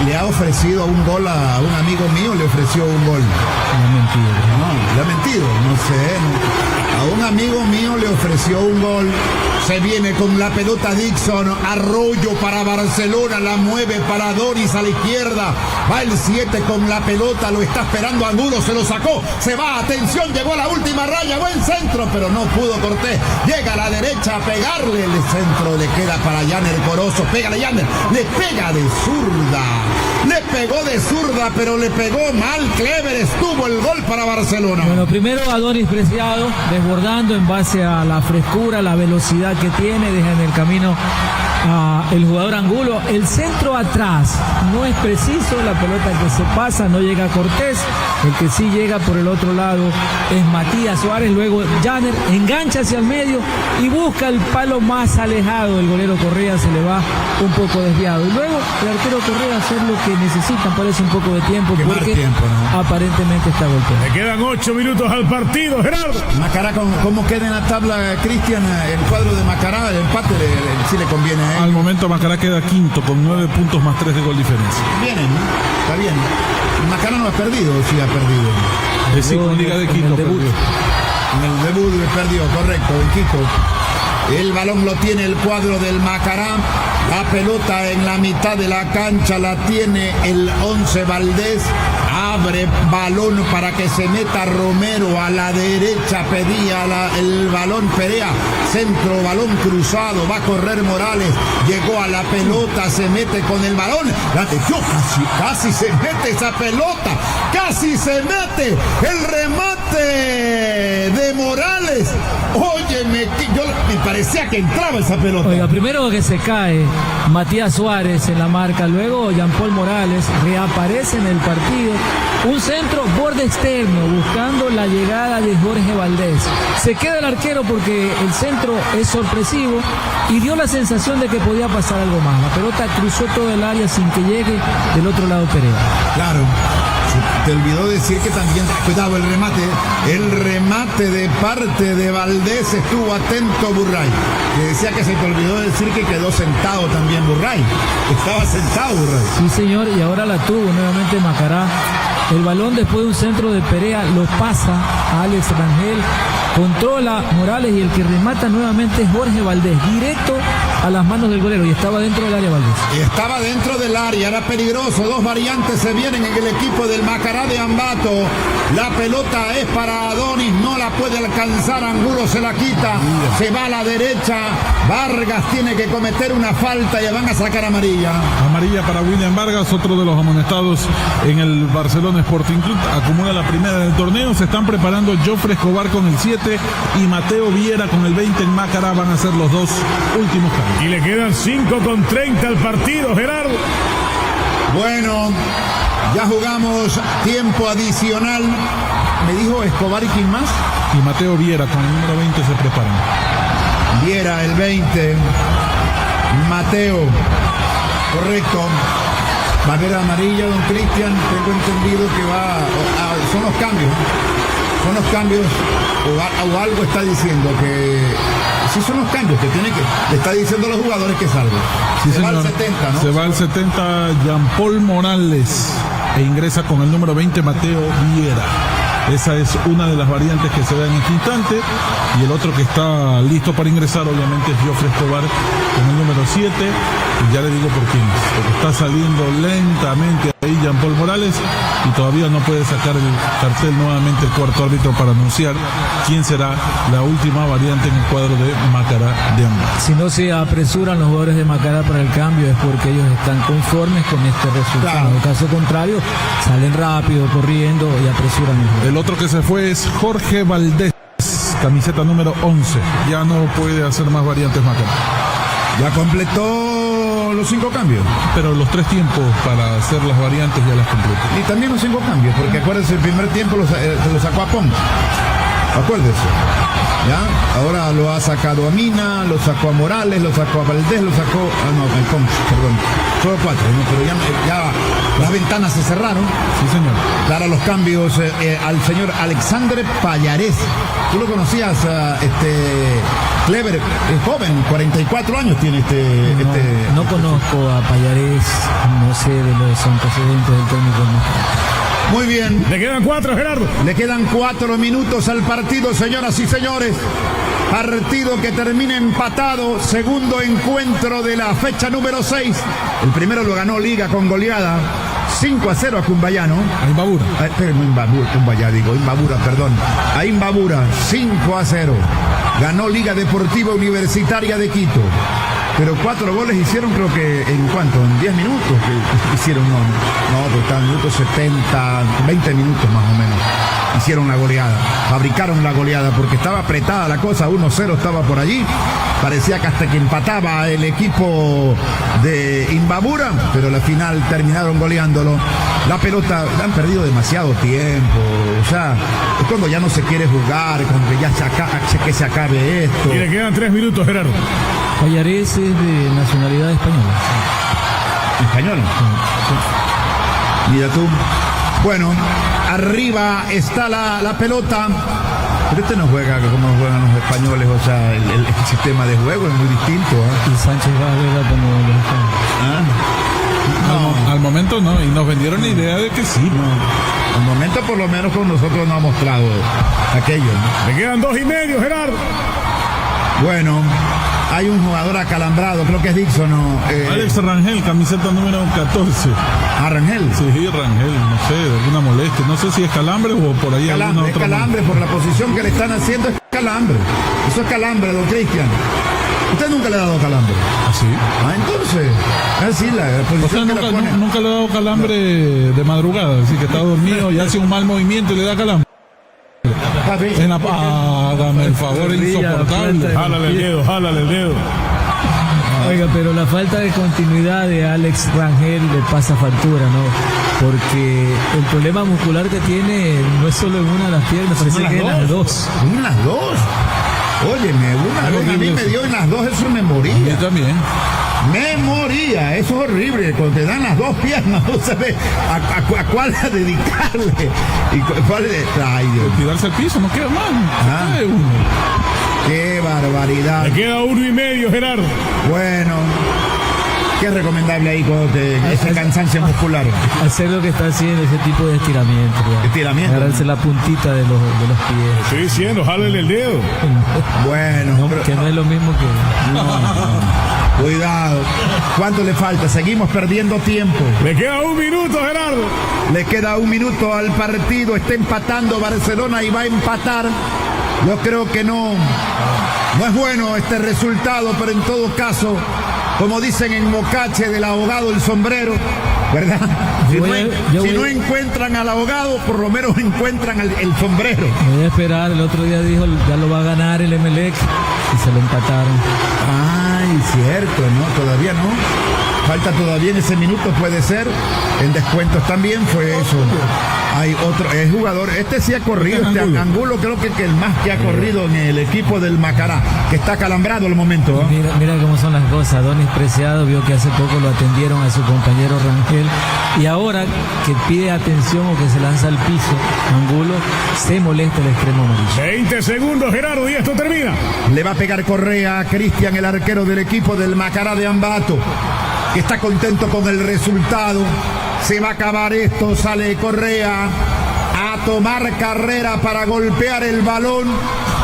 Le ha ofrecido un gol a un amigo mío, le ofreció un gol. Le ha mentido. No, le ha mentido, no sé. No. A un amigo mío le ofreció un gol. Se viene con la pelota Dixon, Arroyo para Barcelona, la mueve para Doris a la izquierda, va el 7 con la pelota, lo está esperando Angulo, se lo sacó, se va, atención, llegó a la última raya, buen centro, pero no pudo Cortés, llega a la derecha a pegarle, el centro le queda para Yanner Corozo, pégale Yanner, le pega de zurda, le pegó de zurda, pero le pegó mal, Clever, estuvo el gol para Barcelona. Bueno, primero Adonis Preciado, desbordando en base a la frescura, la velocidad que tiene, deja en el camino a el jugador Angulo, el centro atrás no es preciso, la pelota que se pasa no llega a Cortés, el que sí llega por el otro lado es Matías Suárez, luego Janner engancha hacia el medio y busca el palo más alejado, el golero Correa se le va un poco desviado y luego el arquero Correa hacer lo que necesitan, parece un poco de tiempo porque ¿no? Aparentemente está golpeado. Le quedan 8 minutos al partido, Gerardo. Macará, ¿cómo queda en la tabla, Cristian? El cuadro de Macará, el empate sí le conviene a él. Al momento Macará queda quinto con 9 puntos más 3 de gol diferencia. Viene, ¿no? Está bien. Macará no ha perdido, sí ha perdido. Es decir, con Liga de Quito perdió. En el debut perdió, correcto, en Quito. El balón lo tiene el cuadro del Macará. La pelota en la mitad de la cancha la tiene el 11 Valdés. Abre balón para que se meta Romero a la derecha, pedía el balón Perea, centro, balón cruzado, va a correr Morales, llegó a la pelota, se mete con el balón, la dejó, casi se mete esa pelota, casi se mete el remate de Morales. Óyeme, yo me parecía que entraba esa pelota. Oiga, primero que se cae Matías Suárez en la marca, luego Jean-Paul Morales reaparece en el partido, un centro borde externo buscando la llegada de Jorge Valdés, se queda el arquero porque el centro es sorpresivo y dio la sensación de que podía pasar algo más, la pelota cruzó todo el área sin que llegue del otro lado Perea. Claro. Te olvidó decir que también, cuidado, el remate de parte de Valdés, estuvo atento Burray, que decía que se te olvidó decir que quedó sentado también Burray, estaba sentado Burray. Sí señor, y ahora la tuvo nuevamente Macará El balón después de un centro de Perea lo pasa a Alex Rangel, controla Morales y el que remata nuevamente es Jorge Valdés, directo a las manos del golero y estaba dentro del área Valdés. Estaba dentro del área, era peligroso. Dos variantes se vienen en el equipo del Macará de Ambato. La pelota es para Adonis, no la puede alcanzar, Angulo se la quita, se va a la derecha, Vargas tiene que cometer una falta y van a sacar amarilla. Amarilla para William Vargas, otro de los amonestados en el Barcelona Sporting Club. Acumula la primera del torneo. Se están preparando Jofre Escobar con el 7 y Mateo Viera con el 20 en Macará. Van a ser los dos últimos cambios. Y le quedan 5:30 al partido, Gerardo. Bueno, ya jugamos tiempo adicional. Me dijo Escobar y quién más. Y Mateo Viera con el número 20 se preparan. Viera el 20. Mateo. Correcto. Va a haber amarilla, don Cristian. Tengo entendido que son los cambios. Son los cambios. O algo está diciendo que. Sí, son los cambios que le está diciendo a los jugadores que salgan. Sí, se va al 70, ¿no? Se va al 70 Jean-Paul Morales e ingresa con el número 20 Mateo Viera. Esa es una de las variantes que se da en este instante. Y el otro que está listo para ingresar, obviamente, es Jofre Escobar con el número 7. Y ya le digo por quién es. Porque está saliendo lentamente ahí Jean-Paul Morales y todavía no puede sacar el cartel nuevamente el cuarto árbitro para anunciar quién será la última variante en el cuadro de Macará de Ambato. Si no se apresuran los jugadores de Macará para el cambio es porque ellos están conformes con este resultado. Claro. En caso contrario, salen rápido, corriendo y apresuran el juego. El otro que se fue es Jorge Valdés, camiseta número 11. Ya no puede hacer más variantes Macará. Ya completó los 5 cambios. Pero los 3 tiempos para hacer las variantes ya las completó. Y también los 5 cambios, porque acuérdense, el primer tiempo se lo sacó a Pons. Acuérdense. ¿Ya? Ahora lo ha sacado a Mina, lo sacó a Morales, lo sacó a Valdés, lo sacó. El Pons, perdón. Solo 4, ¿no? Pero ya las ventanas se cerraron. Sí, señor. Claro, los cambios al señor Alexandre Pallarés. Tú lo conocías, Clever, es joven, 44 años tiene No conozco a Pallarés, no sé de los antecedentes del técnico. Muy bien. Le quedan 4, Gerardo. Le quedan 4 minutos al partido, señoras y señores. Partido que termina empatado, segundo encuentro de la fecha número 6. El primero lo ganó Liga con goleada 5-0 a Cumbayá, ¿no? A Imbabura. Imbabura, perdón. A Imbabura, 5-0. Ganó Liga Deportiva Universitaria de Quito. Pero 4 goles hicieron, creo que, ¿en cuánto? ¿En 10 minutos? Que hicieron, pues estaban en minutos 70, 20 minutos más o menos. Hicieron la goleada, fabricaron la goleada, porque estaba apretada la cosa, 1-0 estaba por allí. Parecía que hasta que empataba el equipo de Imbabura, pero al final terminaron goleándolo. La pelota, la han perdido demasiado tiempo, o sea, es cuando ya no se quiere jugar, cuando ya que se acabe esto. Y le quedan 3 minutos, Gerardo. Pallarés es de nacionalidad española. ¿Española? Sí. Mira tú. Bueno, arriba está la pelota. Pero no juega como juegan los españoles, o sea, el sistema de juego es muy distinto. Y Sánchez va a jugar como los españoles. No, al momento no, y nos vendieron la idea de que sí. No. Al momento por lo menos con nosotros no ha mostrado aquello, ¿no? Le quedan 2 y medio, Gerardo. Bueno, hay un jugador acalambrado, creo que es Dixon, ¿no? Alex Rangel, camiseta número 14. ¿Ah, Rangel? Sí, Rangel, no sé, de alguna molestia. No sé si es calambre o por ahí alguna otra. Es calambre, por la posición que le están haciendo es calambre. Eso es calambre, don Cristian. ¿Usted nunca le ha dado calambre? ¿Ah, sí? Entonces, así la posición que nunca le ha dado calambre de madrugada, así que está dormido y hace un mal movimiento y le da calambre. Hágame el favor, insoportable. Jálale el dedo. Oiga, pero la falta de continuidad de Alex Rangel le pasa factura, ¿no? Porque el problema muscular que tiene no es solo en una de las piernas, parece que en las dos. ¿En las dos? Óyeme, a mí me dio en las dos, eso me moría. Yo también. Me moría, eso es horrible. Cuando te dan las 2 piernas, no sabes a cuál dedicarle. Y cuál ay, Dios. Tirarse al piso, no queda mal. Qué barbaridad. Le queda 1 y medio, Gerardo. Bueno, ¿Qué es recomendable ahí con ese cansancio muscular? Hacer lo que está haciendo, ese tipo de estiramiento. Estiramiento. Agarrarse la puntita de los pies. Estoy diciendo, jálele el dedo. Bueno. No, que no es lo mismo que... No. Cuidado. ¿Cuánto le falta? Seguimos perdiendo tiempo. Le queda 1 minuto, Gerardo. Le queda 1 minuto al partido. Está empatando Barcelona y va a empatar. Yo creo que no es bueno este resultado, pero en todo caso, como dicen en Mocache, del abogado el sombrero, ¿verdad? Si no encuentran al abogado, por lo menos encuentran el sombrero. Voy a esperar, el otro día dijo, ya lo va a ganar el Emelec, y se lo empataron. Ay, cierto, ¿no? Todavía no. Falta todavía en ese minuto, puede ser. En descuentos también fue eso. Hay otro, es jugador, este sí ha corrido, Angulo creo que el más que ha corrido en el equipo del Macará, que está acalambrado al momento. Mira cómo son las cosas. Donis Preciado vio que hace poco lo atendieron a su compañero Rangel, y ahora que pide atención o que se lanza al piso, Angulo se molesta el extremo amarillo. 20 segundos, Gerardo, y esto termina. Le va a pegar Correa a Cristian, el arquero del equipo del Macará de Ambato, que está contento con el resultado. Se va a acabar esto, sale Correa a tomar carrera para golpear el balón.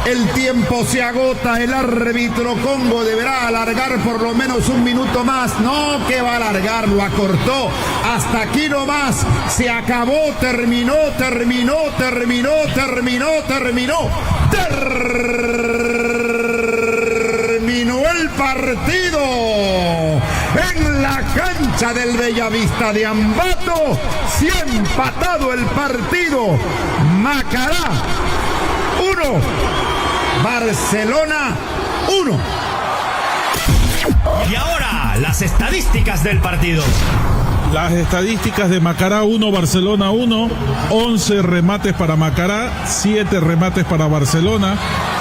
El tiempo se agota, el árbitro Congo deberá alargar por lo menos 1 minuto más. No, que va a alargar, lo acortó. Hasta aquí nomás, se acabó, terminó el partido en la cancha del Bellavista de Ambato. Se ha empatado el partido. Macará 1, Barcelona 1. Y ahora, las estadísticas del partido. Las estadísticas de Macará 1, Barcelona 1, 11 remates para Macará, 7 remates para Barcelona,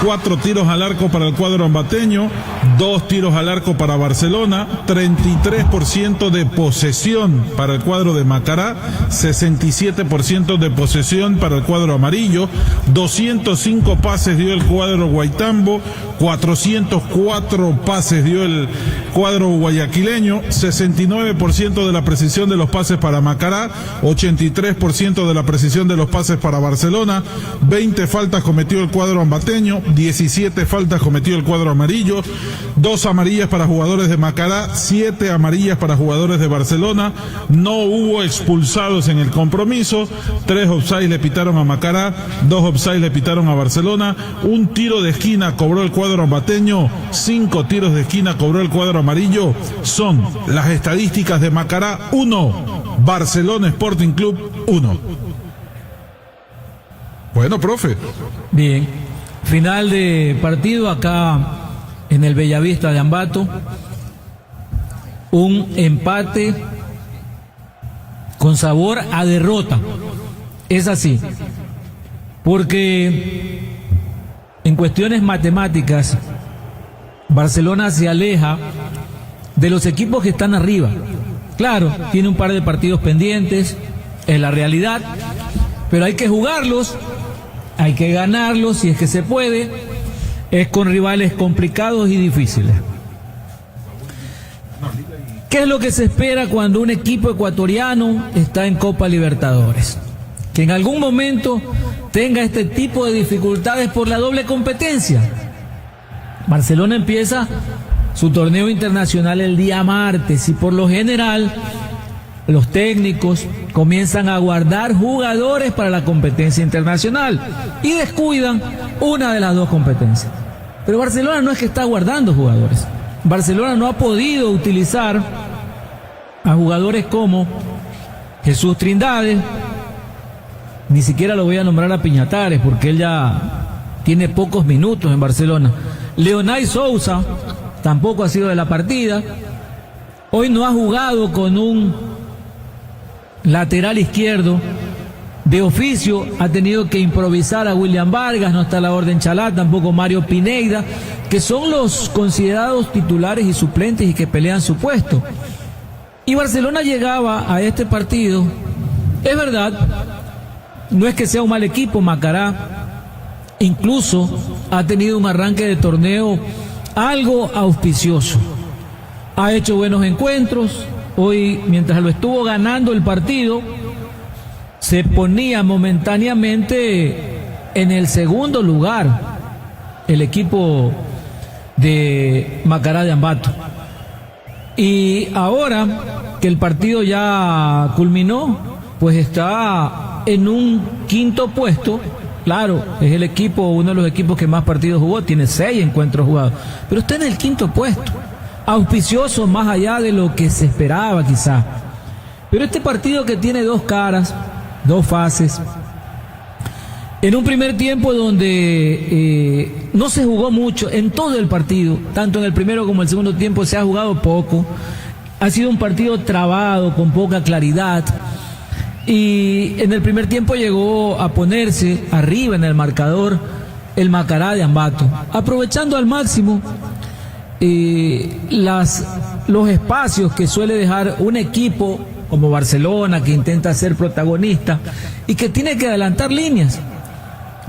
4 tiros al arco para el cuadro ambateño, 2 tiros al arco para Barcelona, 33% de posesión para el cuadro de Macará, 67% de posesión para el cuadro amarillo, 205 pases dio el cuadro Guaitambo, 404 pases dio el cuadro guayaquileño, 69% de la precisión de los pases para Macará, 83% de la precisión de los pases para Barcelona, 20 faltas cometió el cuadro ambateño, 17 faltas cometió el cuadro amarillo, 2 amarillas para jugadores de Macará, 7 amarillas para jugadores de Barcelona, no hubo expulsados en el compromiso, 3 offsides le pitaron a Macará, 2 offsides le pitaron a Barcelona, 1 tiro de esquina cobró el cuadro ambateño, 5 tiros de esquina cobró el cuadro amarillo. Son las estadísticas de Macará 1, Barcelona Sporting Club 1. Bueno, profe. Bien, final de partido acá en el Bellavista de Ambato. Un empate con sabor a derrota. Es así. Porque en cuestiones matemáticas, Barcelona se aleja de los equipos que están arriba. Claro, tiene un par de partidos pendientes, es la realidad, pero hay que jugarlos, hay que ganarlos si es que se puede, es con rivales complicados y difíciles. ¿Qué es lo que se espera cuando un equipo ecuatoriano está en Copa Libertadores? Que en algún momento tenga este tipo de dificultades por la doble competencia. Barcelona empieza su torneo internacional el día martes y por lo general los técnicos comienzan a guardar jugadores para la competencia internacional y descuidan una de las dos competencias. Pero Barcelona no es que está guardando jugadores. Barcelona no ha podido utilizar a jugadores como Jesús Trindade, ni siquiera lo voy a nombrar a Piñatares porque él ya tiene pocos minutos en Barcelona. Leonay Sousa tampoco ha sido de la partida. Hoy no ha jugado con un lateral izquierdo. De oficio ha tenido que improvisar a William Vargas, no está a la orden Chalá, tampoco Mario Pineida, que son los considerados titulares y suplentes y que pelean su puesto. Y Barcelona llegaba a este partido, es verdad, no es que sea un mal equipo, Macará incluso ha tenido un arranque de torneo algo auspicioso. ha hecho buenos encuentros. Hoy, mientras lo estuvo ganando el partido, se ponía momentáneamente en el segundo lugar el equipo de Macará de Ambato. Y ahora que el partido ya culminó, pues está en un quinto puesto. Claro, es el equipo, uno de los equipos que más partidos jugó, tiene 6 encuentros jugados, pero está en el quinto puesto, auspicioso más allá de lo que se esperaba quizá. Pero este partido que tiene dos caras, dos fases, en un primer tiempo donde no se jugó mucho en todo el partido, tanto en el primero como en el segundo tiempo se ha jugado poco, ha sido un partido trabado, con poca claridad, y en el primer tiempo llegó a ponerse arriba en el marcador el Macará de Ambato, aprovechando al máximo los espacios que suele dejar un equipo como Barcelona, que intenta ser protagonista y que tiene que adelantar líneas.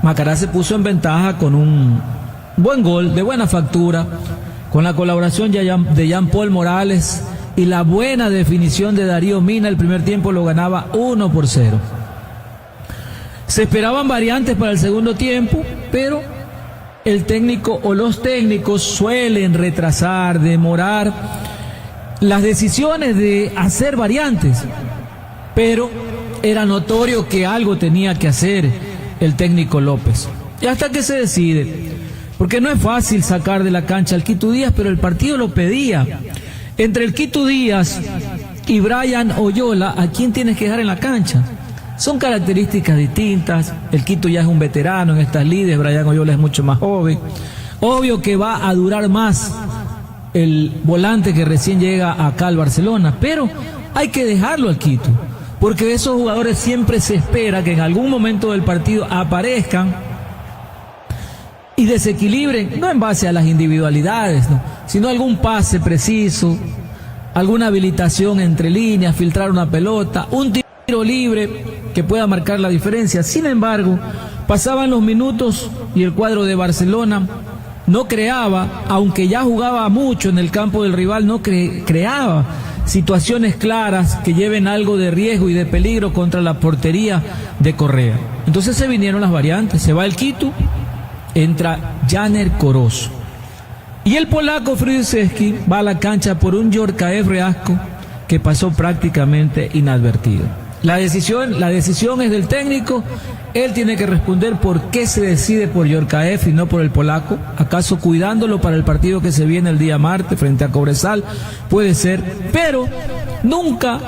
Macará se puso en ventaja con un buen gol de buena factura, con la colaboración de Jean-Paul Morales y la buena definición de Darío Mina. El primer tiempo lo ganaba 1-0. Se esperaban variantes para el segundo tiempo, pero el técnico o los técnicos suelen retrasar, demorar las decisiones de hacer variantes, pero era notorio que algo tenía que hacer el técnico López. Y hasta que se decide, porque no es fácil sacar de la cancha al Quito Díaz, pero el partido lo pedía. Entre el Quito Díaz y Brian Oyola, ¿a quién tienes que dejar en la cancha? Son características distintas. El Quito ya es un veterano en estas lides, Brian Oyola es mucho más joven. Obvio que va a durar más el volante que recién llega acá al Barcelona, pero hay que dejarlo al Quito, porque de esos jugadores siempre se espera que en algún momento del partido aparezcan y desequilibren, no en base a las individualidades, ¿no?, sino algún pase preciso, alguna habilitación entre líneas, filtrar una pelota, un tiro libre que pueda marcar la diferencia. Sin embargo, pasaban los minutos y el cuadro de Barcelona no creaba, aunque ya jugaba mucho en el campo del rival, no creaba situaciones claras que lleven algo de riesgo y de peligro contra la portería de Correa. Entonces se vinieron las variantes, se va el Quito, entra Janer Corozo. Y el polaco Friszewski va a la cancha por un Yorkaev Reasco que pasó prácticamente inadvertido. La decisión es del técnico. Él tiene que responder por qué se decide por Yorkaev y no por el polaco. ¿Acaso cuidándolo para el partido que se viene el día martes frente a Cobresal? Puede ser, pero nunca